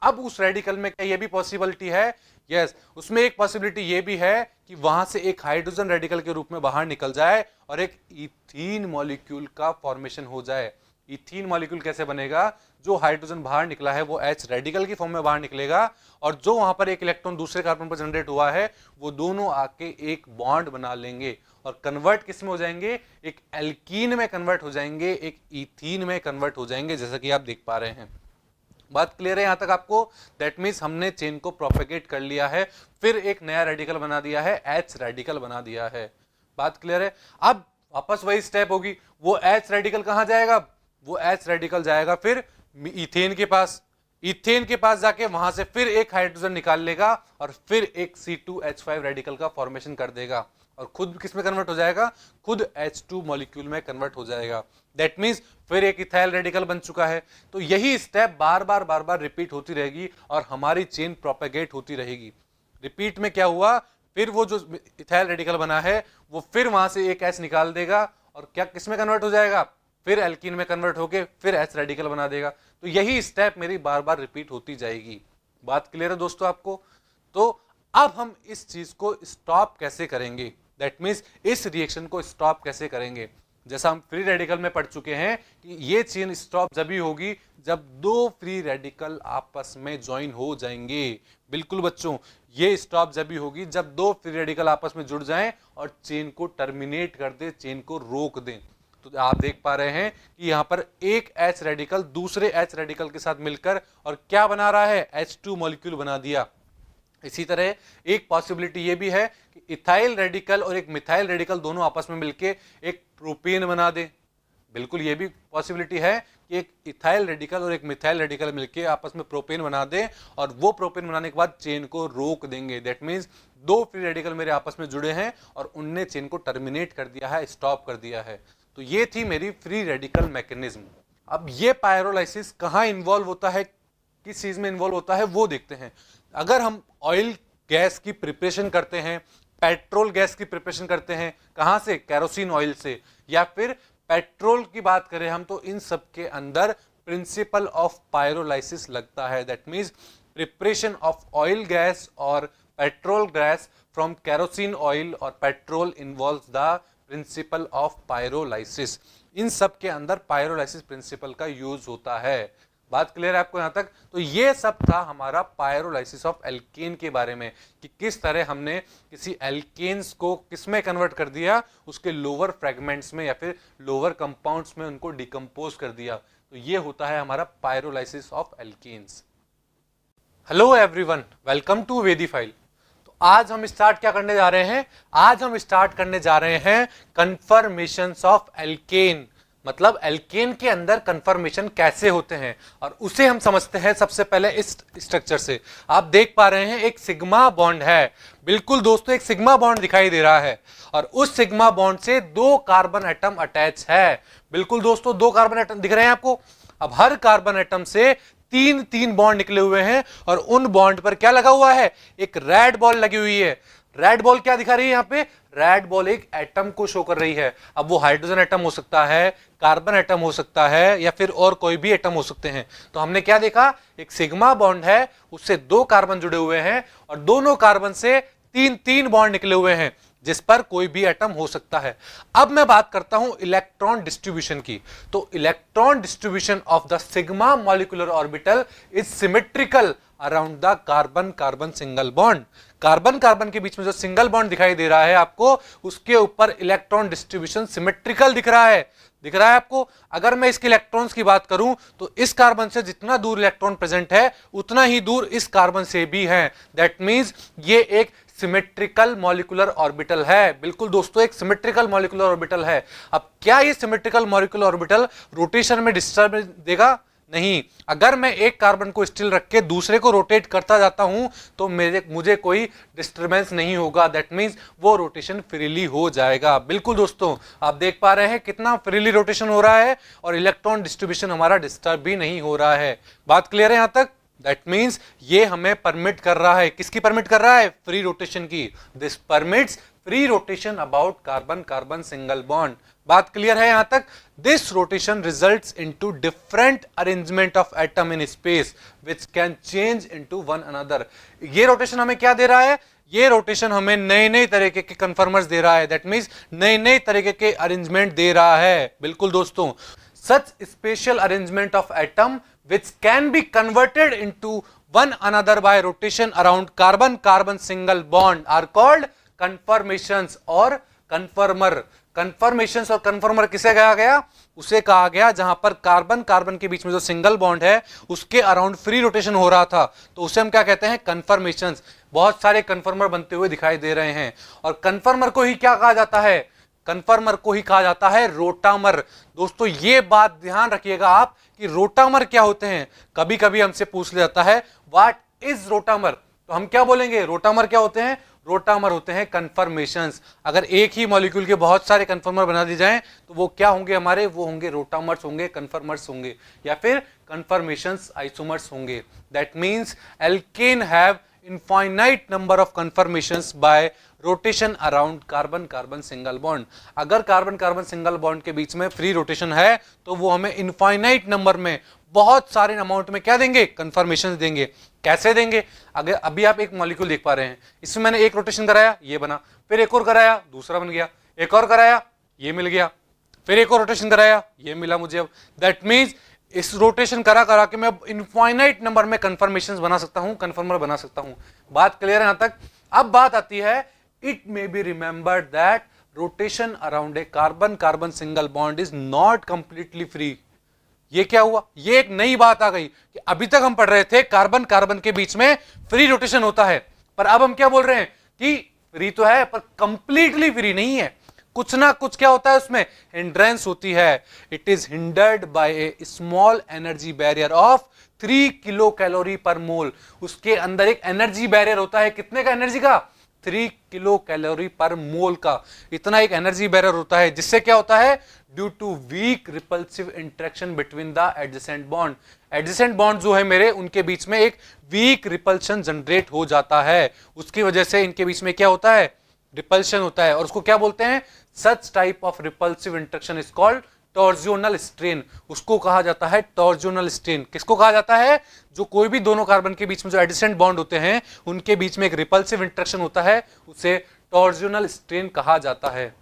अब उस रेडिकल में क्या ये भी पॉसिबिलिटी है? यस, उसमें एक पॉसिबिलिटी ये भी है कि वहां से एक हाइड्रोजन रेडिकल के रूप में बाहर निकल जाए और एक इथीन मॉलिक्यूल का फॉर्मेशन हो जाए। इथीन मॉलिक्यूल कैसे बनेगा? जो हाइड्रोजन बाहर निकला है वो H रेडिकल की फॉर्म में बाहर निकलेगा, और जो वहां पर एक इलेक्ट्रॉन दूसरे कार्बन पर जनरेट हुआ है वो दोनों आके एक बॉन्ड बना लेंगे और कन्वर्ट किस में हो जाएंगे? एक एल्कीन में कन्वर्ट हो जाएंगे, एक इथीन में कन्वर्ट हो जाएंगे, जैसा कि आप देख पा रहे हैं। बात क्लियर है यहां तक आपको? दैट मीन्स हमने चेन को प्रोपेगेट कर लिया है, फिर एक नया रेडिकल बना दिया है, H रेडिकल बना दिया है। बात क्लियर है? अब वापस वही स्टेप होगी। वो H रेडिकल कहां जाएगा? वो H रेडिकल जाएगा फिर इथेन के पास। इथेन के पास जाके वहां से फिर एक हाइड्रोजन निकाल लेगा और फिर एक C2H5 रेडिकल का फॉर्मेशन कर देगा और खुद किस में कन्वर्ट हो जाएगा? खुद H2 मॉलिक्यूल में कन्वर्ट हो जाएगा। दैट मीन्स फिर एक इथाइल रेडिकल बन चुका है। तो यही स्टेप बार बार रिपीट होती रहेगी और हमारी चेन प्रोपेगेट होती रहेगी। रिपीट में क्या हुआ? फिर वो जो इथाइल रेडिकल बना है वो फिर वहां से एक H निकाल देगा और क्या किस में कन्वर्ट हो जाएगा? फिर एल्कीन में कन्वर्ट होके फिर H रेडिकल बना देगा। तो यही स्टेप मेरी बार बार रिपीट होती जाएगी। बात क्लियर है दोस्तों आपको? तो अब हम इस चीज को स्टॉप कैसे करेंगे? दैट मीन्स इस रिएक्शन को स्टॉप कैसे करेंगे? जैसा हम फ्री रेडिकल में पढ़ चुके हैं कि ये चेन स्टॉप जब ही होगी जब 2 फ्री रेडिकल आपस में ज्वाइन हो जाएंगे। बिल्कुल बच्चों, ये स्टॉप जब ही होगी जब 2 फ्री रेडिकल आपस में जुड़ जाएं और चेन को टर्मिनेट कर दे, चेन को रोक दें। तो आप देख पा रहे हैं कि यहां पर एक H रेडिकल दूसरे H रेडिकल के साथ मिलकर और क्या बना रहा है? H2 मॉलिक्यूल बना दिया। इसी तरह एक पॉसिबिलिटी ये भी है कि इथाइल रेडिकल और एक मिथाइल रेडिकल दोनों आपस में मिलके एक प्रोपेन बना दे। बिल्कुल ये भी पॉसिबिलिटी है कि एक इथाइल रेडिकल और एक मिथाइल रेडिकल मिलके आपस में प्रोपेन बना दे और वो प्रोपेन बनाने के बाद चेन को रोक देंगे। दैट मीन्स 2 फ्री रेडिकल मेरे आपस में जुड़े हैं और उनने चेन को टर्मिनेट कर दिया है, स्टॉप कर दिया है। तो ये थी मेरी फ्री रेडिकल मैकेनिज्म। अब ये पायरोलाइसिस कहाँ इन्वॉल्व होता है, किस चीज में इन्वॉल्व होता है वो देखते हैं। अगर हम ऑयल गैस की प्रिपरेशन करते हैं, पेट्रोल गैस की प्रिपरेशन करते हैं, कहां से? कैरोसिन ऑयल से, या फिर पेट्रोल की बात करें हम तो इन सब के अंदर प्रिंसिपल ऑफ पायरोलाइसिस लगता है। That means preparation of oil gas और petrol gas from kerosene oil और petrol involves the principle of pyrolysis. इन सब के अंदर पायरोलाइसिस प्रिंसिपल का यूज होता है। बात क्लियर है आपको यहां तक? तो ये सब था हमारा पायरोलाइसिस ऑफ एल्केन के बारे में कि किस तरह हमने किसी एल्केन्स को किसमें कन्वर्ट कर दिया, उसके लोअर फ्रेगमेंट्स में या फिर लोअर कंपाउंड्स में उनको डिकम्पोज कर दिया। तो ये होता है हमारा pyrolysis of alkanes. Hello everyone, welcome to वेदीफाइल। तो आज हम स्टार्ट क्या करने जा रहे हैं? आज हम स्टार्ट करने जा रहे हैं कन्फर्मेशंस ऑफ एल्केन, मतलब एल्केन के अंदर कन्फर्मेशन कैसे होते हैं, और उसे हम समझते हैं सबसे पहले इस स्ट्रक्चर से। आप देख पा रहे हैं एक सिग्मा बॉन्ड है, बिल्कुल दोस्तों एक सिग्मा बॉन्ड दिखाई दे रहा है, और उस सिग्मा बॉन्ड से दो कार्बन एटम अटैच है। बिल्कुल दोस्तों दो कार्बन एटम दिख रहे हैं आपको। अब हर कार्बन एटम से तीन तीन बॉन्ड निकले हुए हैं, और उन बॉन्ड पर क्या लगा हुआ है? एक रेड बॉल लगी हुई है। रेड बॉल क्या दिखा रही है यहाँ पे? रेड बॉल एक एटम को शो कर रही है। अब वो हाइड्रोजन एटम हो सकता है, कार्बन एटम हो सकता है, या फिर और कोई भी एटम हो सकते हैं। तो हमने क्या देखा? एक सिग्मा बॉन्ड है, उससे दो कार्बन जुड़े हुए हैं, और दोनों कार्बन से तीन तीन बॉन्ड निकले हुए हैं, जिस पर कोई भी एटम हो सकता है। अब मैं बात करता हूं इलेक्ट्रॉन डिस्ट्रीब्यूशन की। तो electron distribution of the sigma molecular orbital is symmetrical around the carbon carbon single bond. Carbon carbon के बीच में जो सिंगल बॉन्ड दिखाई दे रहा है आपको, उसके ऊपर इलेक्ट्रॉन डिस्ट्रीब्यूशन सिमेट्रिकल दिख रहा है। दिख रहा है आपको? अगर मैं इसके इलेक्ट्रॉन्स की बात करूं तो इस कार्बन से जितना दूर इलेक्ट्रॉन प्रेजेंट है उतना ही दूर इस कार्बन से भी है। दैट मींस ये एक सिमेट्रिकल मॉलिक्यूलर ऑर्बिटल है। बिल्कुल दोस्तों एक सिमेट्रिकल मॉलिक्यूलर ऑर्बिटल है। अब क्या ये सिमेट्रिकल मॉलिक्यूलर ऑर्बिटल रोटेशन में डिस्टर्बेंस देगा? नहीं। अगर मैं एक कार्बन को स्टिल रख के दूसरे को रोटेट करता जाता हूं तो मुझे कोई डिस्टर्बेंस नहीं होगा। दैट मींस वो रोटेशन फ्रीली हो जाएगा। बिल्कुल दोस्तों आप देख पा रहे हैं कितना फ्रीली रोटेशन हो रहा है, और इलेक्ट्रॉन डिस्ट्रीब्यूशन हमारा डिस्टर्ब भी नहीं हो रहा है। बात क्लियर है यहां तक? दैट मीन्स ये हमें परमिट कर रहा है, किसकी परमिट कर रहा है? फ्री रोटेशन की। This permits free rotation about carbon carbon single bond. बात क्लियर है यहां तक? This rotation results into different arrangement of atom in space which can change into one another. ये रोटेशन हमें क्या दे रहा है? ये रोटेशन हमें नए नए तरीके के कन्फर्मर्स दे रहा है। दैट मीन्स नए नए तरीके के अरेंजमेंट दे रहा है। बिल्कुल दोस्तों, such spatial arrangement of atom which can be converted into one another by rotation around carbon carbon single bond are called conformations और conformer। conformations और conformer किसे कहा गया? उसे कहा गया जहां पर कार्बन कार्बन के बीच में जो सिंगल बॉन्ड है उसके अराउंड फ्री रोटेशन हो रहा था, तो उसे हम क्या कहते हैं? कन्फर्मेशंस। बहुत सारे कन्फर्मर बनते हुए दिखाई दे रहे हैं, और कन्फर्मर को ही क्या कहा जाता है? कन्फर्मर को ही कहा जाता है रोटामर। दोस्तों ये बात ध्यान रखिएगा आप कि रोटामर क्या होते हैं। कभी कभी हमसे पूछ लिया जाता है व्हाट इज रोटामर, तो हम क्या बोलेंगे? रोटामर क्या होते हैं? रोटामर होते हैं कन्फर्मेशंस। अगर एक ही मॉलिक्यूल के बहुत सारे कन्फर्मर बना दिए जाएं तो वो क्या होंगे हमारे? वो होंगे रोटामर्स होंगे, कन्फर्मर्स होंगे, या फिर कन्फर्मेशंस आइसोमर्स होंगे। That means alkane have infinite number of conformations by rotation around carbon carbon single bond. अगर कार्बन कार्बन सिंगल बॉन्ड के बीच में फ्री रोटेशन है तो वो हमें इनफाइनाइट नंबर में, बहुत सारे अमाउंट में क्या देंगे? कन्फर्मेशंस देंगे। कैसे देंगे? अगर अभी आप एक मॉलिक्यूल देख पा रहे हैं, इसमें मैंने एक रोटेशन कराया, ये बना, फिर एक और कराया, दूसरा बन गया, एक और कराया, ये मिल गया, फिर एक और रोटेशन कराया, ये मिला मुझे। अब दैट मीन्स इस रोटेशन करा करा के मैं इनफाइनाइट नंबर में कन्फर्मेशंस बना सकता हूं, कन्फर्मर बना सकता हूं। बात क्लियर है यहां तक? अब बात आती है, it may be remembered that rotation around a carbon carbon single bond is not completely free। ये क्या हुआ? ये एक नई बात आ गई कि अभी तक हम पढ़ रहे थे कार्बन कार्बन के बीच में फ्री रोटेशन होता है, पर अब हम क्या बोल रहे हैं कि फ्री तो है पर कंप्लीटली फ्री नहीं है। कुछ ना कुछ क्या होता है उसमें? हिंड्रेंस होती है। It is hindered by a small energy barrier of 3 kilo calorie per mole. उसके अंदर एक एनर्जी बैरियर होता है, कितने का? एनर्जी का 3 किलो कैलोरी पर मोल का इतना एक एनर्जी बैरियर होता है, जिससे क्या होता है? Due to weak repulsive interaction between the adjacent bond. Adjacent bond जो है मेरे, उनके बीच में एक वीक रिपल्शन जनरेट हो जाता है। उसकी वजह से इनके बीच में क्या होता है? रिपल्शन होता है, और उसको क्या बोलते हैं? Such type of repulsive interaction is called torsional strain, उसको कहा जाता है टॉर्जियोनल स्ट्रेन। किसको कहा जाता है? जो कोई भी दोनों कार्बन के बीच में जो एडिसेंट बॉन्ड होते हैं उनके बीच में एक रिपल्सिव इंटरेक्शन होता है, उसे टॉर्जियोनल स्ट्रेन कहा जाता है।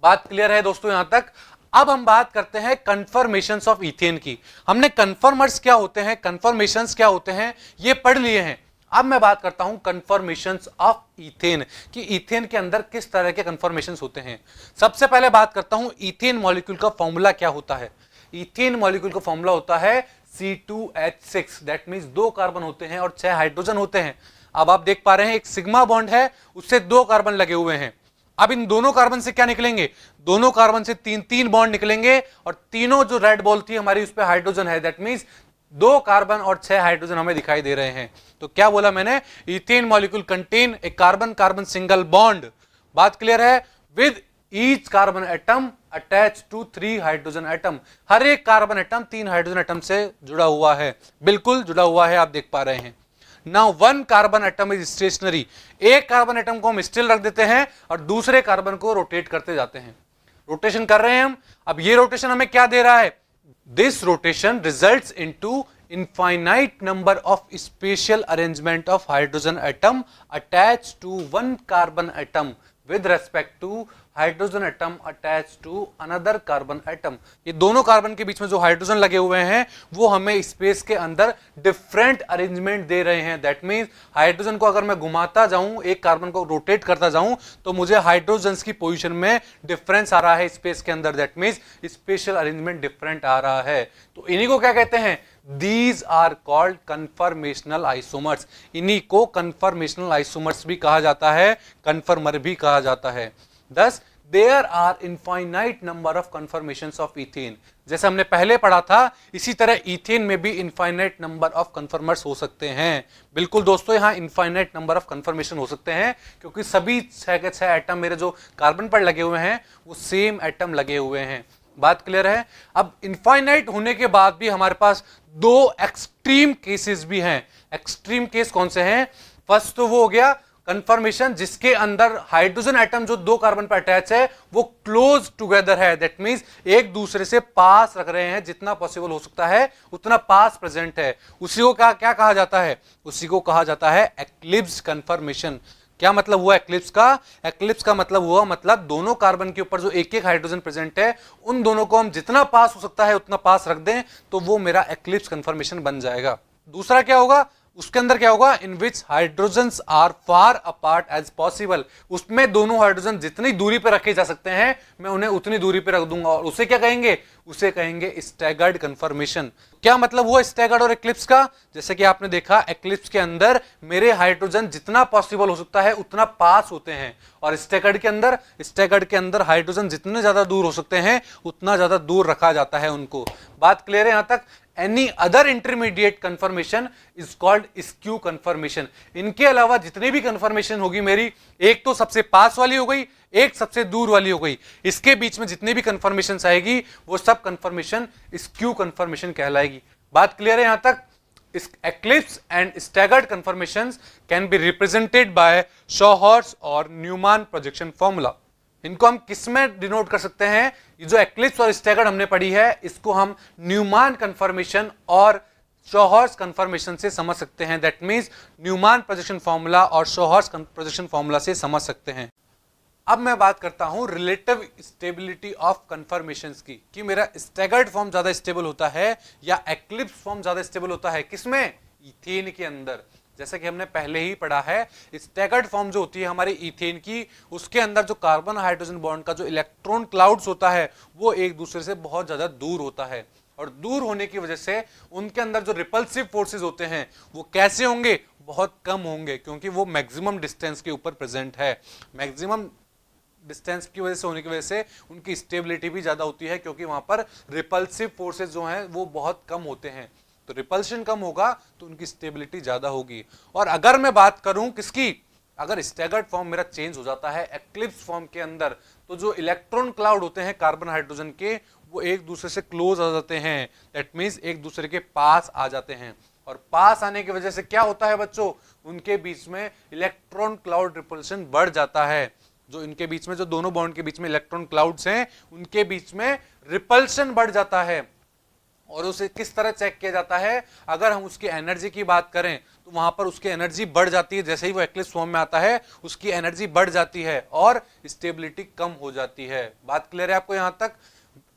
बात क्लियर है दोस्तों यहां तक? अब हम बात करते हैं कन्फर्मेशंस ऑफ इथेन की। हमने कन्फर्मर्स क्या होते हैं, कन्फर्मेशंस क्या होते हैं, ये पढ़ लिए हैं। अब मैं बात करता हूं कन्फर्मेशंस ऑफ इथेन कि इथेन के अंदर किस तरह के कन्फर्मेशंस होते हैं। सबसे पहले बात करता हूं इथेन मॉलिक्यूल का फॉर्मूला क्या होता है। इथेन मॉलिक्यूल का फॉर्मूला होता है C2H6, दैट मींस 2 कार्बन होते हैं और 6 हाइड्रोजन होते हैं। अब आप देख पा रहे हैं एक सिग्मा बॉन्ड है, उससे 2 कार्बन लगे हुए हैं। अब इन दोनों कार्बन से क्या निकलेंगे? दोनों कार्बन से 3 बॉन्ड निकलेंगे और तीनों जो रेड बॉल थी हमारी उस पर हाइड्रोजन है, दैट मींस 2 कार्बन और 6 हाइड्रोजन हमें दिखाई दे रहे हैं। तो क्या बोला मैंने? Ethane molecule contain a carbon carbon single bond. बात क्लियर है? With each carbon atom attach to 3 hydrogen atom. हर एक कार्बन एटम 3 हाइड्रोजन एटम से जुड़ा हुआ है, बिल्कुल जुड़ा हुआ है, आप देख पा रहे हैं। Now 1 carbon atom is stationary. एक कार्बन एटम को हम स्टिल रख देते हैं और दूसरे कार्बन को रोटेट करते जाते हैं। रोटेशन कर रहे हैं हम। अब ये रोटेशन हमें क्या दे रहा है? This rotation results into infinite number of spatial arrangement of hydrogen atom attached to 1 carbon atom with respect to hydrogen atom attach to another carbon atom. ये दोनों कार्बन के बीच में जो हाइड्रोजन लगे हुए हैं वो हमें स्पेस के अंदर डिफरेंट अरेंजमेंट दे रहे हैं। दैट मींस हाइड्रोजन को अगर मैं घुमाता जाऊं, एक कार्बन को रोटेट करता जाऊं, तो मुझे हाइड्रोजन की पोजीशन में डिफरेंस आ रहा है स्पेस के अंदर। That means special arrangement different आ रहा है। तो इन्हीं को क्या कहते हैं? These are called conformational isomers। इन्हीं को conformational isomers भी कहा जाता है, conformer भी कहा जाता है। Thus, there are infinite number of conformations of ethane। जैसे हमने पहले पढ़ा था, इसी तरह ईथेन में भी infinite number of conformers हो सकते हैं। बिल्कुल दोस्तों, यहाँ infinite number of conformation हो सकते हैं क्योंकि सभी 6 के 6 एटम मेरे जो कार्बन पर लगे हुए हैं वो सेम एटम लगे हुए हैं। बात क्लियर है? अब इनफाइनाइट होने के बाद भी हमारे पास 2 एक्सट्रीम केसेस भी हैं। एक्सट्रीम केस कौन से हैं? फर्स्ट तो वो हो गया कंफर्मेशन जिसके अंदर हाइड्रोजन एटम जो 2 कार्बन पर अटैच है वो क्लोज टुगेदर है। दैट मींस एक दूसरे से पास रख रहे हैं, जितना पॉसिबल हो सकता है उतना पास प्रेजेंट है। उसी को क्या कहा जाता है? उसी को कहा जाता है एक्लिप्स कंफर्मेशन। क्या मतलब हुआ एक्लिप्स का? एक्लिप्स का मतलब हुआ दोनों कार्बन के ऊपर जो एक एक हाइड्रोजन प्रेजेंट है उन दोनों को हम जितना पास हो सकता है उतना पास रख दें तो वो मेरा एक्लिप्स कंफर्मेशन बन जाएगा। दूसरा क्या होगा? उसके अंदर क्या होगा? In which hydrogens are far apart as possible. उसमें दोनों हाइड्रोजन जितनी दूरी पर रखे जा सकते हैं मैं उन्हें उतनी दूरी पर रख दूंगा और उसे क्या कहेंगे? उसे कहेंगे स्टैगर्ड कंफर्मेशन। क्या मतलब हुआ स्टैगर्ड और एक्लिप्स का? जैसे कि आपने देखा एक्लिप्स के अंदर मेरे हाइड्रोजन जितना पॉसिबल हो सकता है उतना पास होते हैं और स्टैगर्ड के अंदर हाइड्रोजन जितने ज्यादा दूर हो सकते हैं उतना ज्यादा दूर रखा जाता है उनको। बात क्लियर है यहां तक? Any other intermediate confirmation is called skew confirmation. इनके अलावा जितनी भी कंफर्मेशन होगी मेरी, एक तो सबसे पास वाली हो गई, एक सबसे दूर वाली हो गई, इसके बीच में जितनी भी कंफर्मेशन आएगी वो सब कंफर्मेशन स्क्यू कंफर्मेशन कहलाएगी। बात क्लियर है यहां तक? Eclipse and staggered conformations can be represented by Shor's और न्यूमान प्रोजेक्शन फॉर्मूला। इनको हम किस में डिनोट कर सकते हैं? ये जो एक्लिप्स और स्टैगर्ड हमने पढ़ी है इसको हम न्यूमान कंफर्मेशन और शोहर्स कंफर्मेशन से समझ सकते हैं। That means Newman projection formula और शोहर्स प्रोजेक्शन फॉर्मूला से समझ सकते हैं। अब मैं बात करता हूं रिलेटिव स्टेबिलिटी ऑफ कंफर्मेशंस की कि मेरा स्टैगर्ड फॉर्म ज्यादा स्टेबल होता है या एक्लिप्स फॉर्म ज्यादा स्टेबल होता है। किसमें? इथेन के अंदर। जैसा कि हमने पहले ही पढ़ा है, स्टैगर्ड फॉर्म जो होती है हमारे इथेन की, उसके अंदर जो कार्बन हाइड्रोजन बॉन्ड का जो इलेक्ट्रॉन क्लाउड्स होता है वो एक दूसरे से बहुत ज्यादा दूर होता है और दूर होने की वजह से उनके अंदर जो रिपल्सिव फोर्सेस होते हैं वो कैसे होंगे? बहुत कम होंगे, क्योंकि वो मैक्सिमम डिस्टेंस के ऊपर प्रेजेंट है। मैक्सिमम डिस्टेंस की वजह से होने की वजह से उनकी स्टेबिलिटी भी ज्यादा होती है, क्योंकि वहां पर रिपल्सिव फोर्सेस जो हैं वो बहुत कम होते हैं। तो रिपल्शन कम होगा तो उनकी स्टेबिलिटी ज्यादा होगी। और अगर मैं बात करूं किसकी, अगर स्टैगर्ड फॉर्म मेरा चेंज हो जाता है एक्लिप्स फॉर्म के अंदर, तो जो इलेक्ट्रॉन क्लाउड होते हैं कार्बन हाइड्रोजन के वो एक दूसरे से क्लोज आ जाते हैं। दैट मींस एक दूसरे के पास आ जाते हैं और पास आने की वजह से क्या होता है बच्चों? उनके बीच में इलेक्ट्रॉन क्लाउड रिपल्शन बढ़ जाता है। जो इनके बीच में, जो दोनों बॉन्ड के बीच में इलेक्ट्रॉन क्लाउड्स हैं, उनके बीच में रिपल्शन बढ़ जाता है। और उसे किस तरह चेक किया जाता है? अगर हम उसकी एनर्जी की बात करें तो वहां पर उसकी एनर्जी बढ़ जाती है, जैसे ही वो एक्लिप्स फॉर्म में आता है उसकी एनर्जी बढ़ जाती है और स्टेबिलिटी कम हो जाती है। बात क्लियर है आपको? यहां तक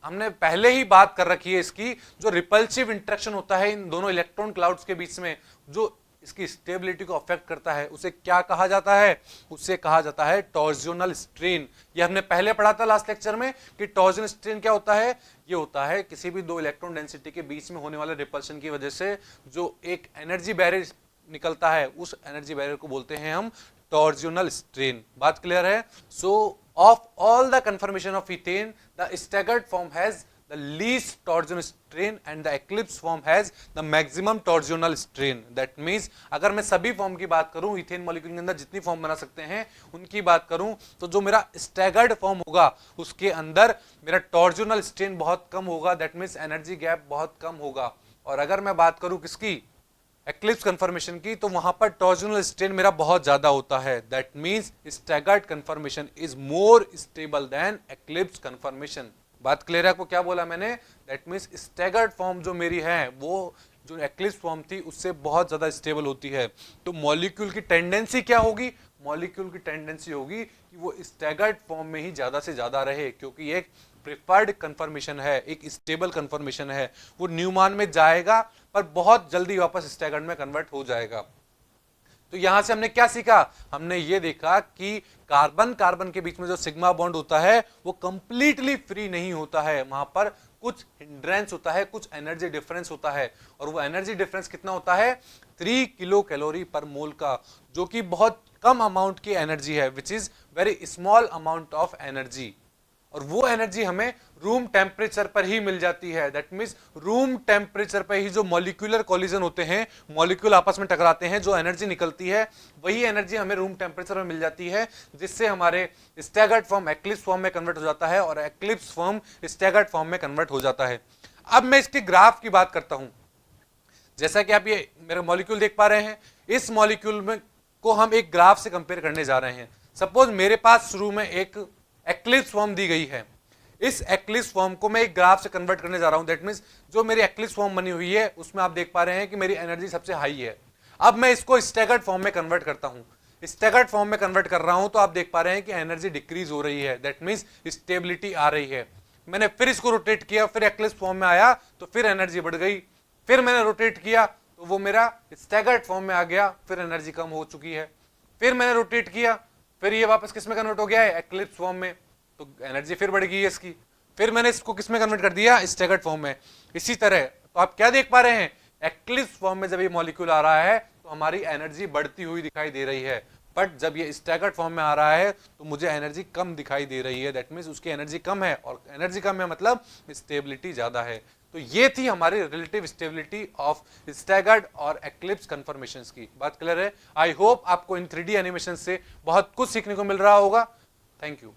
हमने पहले ही बात कर रखी है इसकी। जो रिपल्सिव इंटरेक्शन होता है इन दोनों इलेक्ट्रॉन क्लाउड्स के बीच में, जो इसकी स्टेबिलिटी को अफेक्ट करता है, उसे क्या कहा जाता है? उसे कहा जाता है टॉर्जनल स्ट्रेन। ये हमने पहले पढ़ा था लास्ट लेक्चर में कि टॉर्जनल स्ट्रेन क्या होता है। ये होता है किसी भी दो इलेक्ट्रॉन डेंसिटी के बीच में होने वाले रिपल्शन की वजह से जो एक एनर्जी बैरियर निकलता है, उस एनर्जी बैरियर को बोलते हैं हम टॉर्जनल स्ट्रेन। बात क्लियर है? सो of all the confirmation of ethane, the staggered form has the least torsional strain and the eclipse form has the maximum torsional strain. That means अगर मैं सभी फॉर्म की बात करूं, इथेन मॉलिक्यूल के अंदर जितनी फॉर्म बना सकते हैं उनकी बात करूं, तो जो मेरा स्टैगर्ड फॉर्म होगा उसके अंदर मेरा टॉर्जनल स्ट्रेन बहुत कम होगा। दैट मीन्स एनर्जी गैप बहुत कम होगा। और अगर मैं बात करूं किसकी? एक्लिप्स कन्फर्मेशन की, तो वहां पर टॉर्जनल स्ट्रेन मेरा बहुत ज्यादा होता है। That means staggered conformation is more stable than eclipse conformation. बात क्लियर है आपको? क्या बोला मैंने? दैट मीन्स स्टैगर्ड फॉर्म जो मेरी है वो जो एक्लिप्स फॉर्म थी उससे बहुत ज्यादा स्टेबल होती है। तो मॉलिक्यूल की टेंडेंसी क्या होगी? मॉलिक्यूल की टेंडेंसी होगी कि वो स्टैगर्ड फॉर्म में ही ज्यादा से ज्यादा रहे, क्योंकि एक प्रिफर्ड कन्फर्मेशन है, एक स्टेबल कन्फर्मेशन है। वो न्यूमान में जाएगा पर बहुत जल्दी वापस स्टैगर्ड में कन्वर्ट हो जाएगा। तो यहां से हमने क्या सीखा? हमने ये देखा कि कार्बन कार्बन के बीच में जो सिग्मा बॉन्ड होता है वो कंप्लीटली फ्री नहीं होता है, वहां पर कुछ हिंड्रेंस होता है, कुछ एनर्जी डिफरेंस होता है। और वो एनर्जी डिफरेंस कितना होता है? 3 किलो कैलोरी पर मोल का, जो कि बहुत कम अमाउंट की एनर्जी है, which is very small amount of energy. और वो एनर्जी हमें रूम टेम्परेचर पर ही मिल जाती है। दैट मीन्स रूम टेम्परेचर पर ही जो मॉलिक्यूलर कोलिजन होते हैं, मॉलिक्यूल आपस में टकराते हैं, जो एनर्जी निकलती है वही एनर्जी हमें रूम टेम्परेचर में मिल जाती है, जिससे हमारे स्टैगर्ड फॉर्म एक्लिप्स फॉर्म में कन्वर्ट हो जाता है और एक्लिप्स फॉर्म स्टैगर्ड फॉर्म में कन्वर्ट हो जाता है। अब मैं इसके ग्राफ की बात करता हूं। जैसा कि आप ये मेरा मॉलिक्यूल देख पा रहे हैं, इस मॉलिक्यूल में को हम एक ग्राफ से कंपेयर करने जा रहे हैं। सपोज मेरे पास शुरू में एक एक्लिप्स फॉर्म दी गई है, इस एक्लिप्स फॉर्म को मैं एक ग्राफ से कन्वर्ट करने जा रहा हूं। दैट मींस जो मेरी एक्लिप्स फॉर्म बनी हुई है उसमें आप देख पा रहे हैं कि मेरी एनर्जी सबसे हाई है। अब मैं इसको स्टैगर्ड फॉर्म में कन्वर्ट करता हूं। स्टैगर्ड फॉर्म में कन्वर्ट कर रहा हूं तो आप देख पा रहे हैं कि एनर्जी डिक्रीज हो रही है। दैट मींस स्टेबिलिटी आ रही है। मैंने फिर इसको रोटेट किया, फिर एक्लिप्स फॉर्म में आया तो फिर एनर्जी बढ़ गई। फिर मैंने रोटेट किया तो वो मेरा स्टैगर्ड फॉर्म में आ गया, फिर एनर्जी कम हो चुकी है। फिर मैंने रोटेट किया, फिर ये वापस किस में कन्वर्ट हो गया है? एक्लिप्स फॉर्म में, तो एनर्जी फिर बढ़ गई है इसकी। फिर मैंने इसको किस में कन्वर्ट कर दिया? स्टैगर्ड फॉर्म में। इसी तरह तो आप क्या देख पा रहे हैं? एक्लिप्स फॉर्म में जब ये मॉलिक्यूल आ रहा है तो हमारी एनर्जी बढ़ती हुई दिखाई दे रही है, बट जब ये स्टैगर्ड फॉर्म में आ रहा है तो मुझे एनर्जी कम दिखाई दे रही है। दैट मीन्स उसकी एनर्जी कम है, और एनर्जी कम है मतलब स्टेबिलिटी ज्यादा है। तो ये थी हमारी रिलेटिव स्टेबिलिटी ऑफ स्टैगर्ड और एक्लिप्स कन्फर्मेशंस की। बात क्लियर है? आई होप आपको इन 3D एनिमेशन से बहुत कुछ सीखने को मिल रहा होगा। Thank you.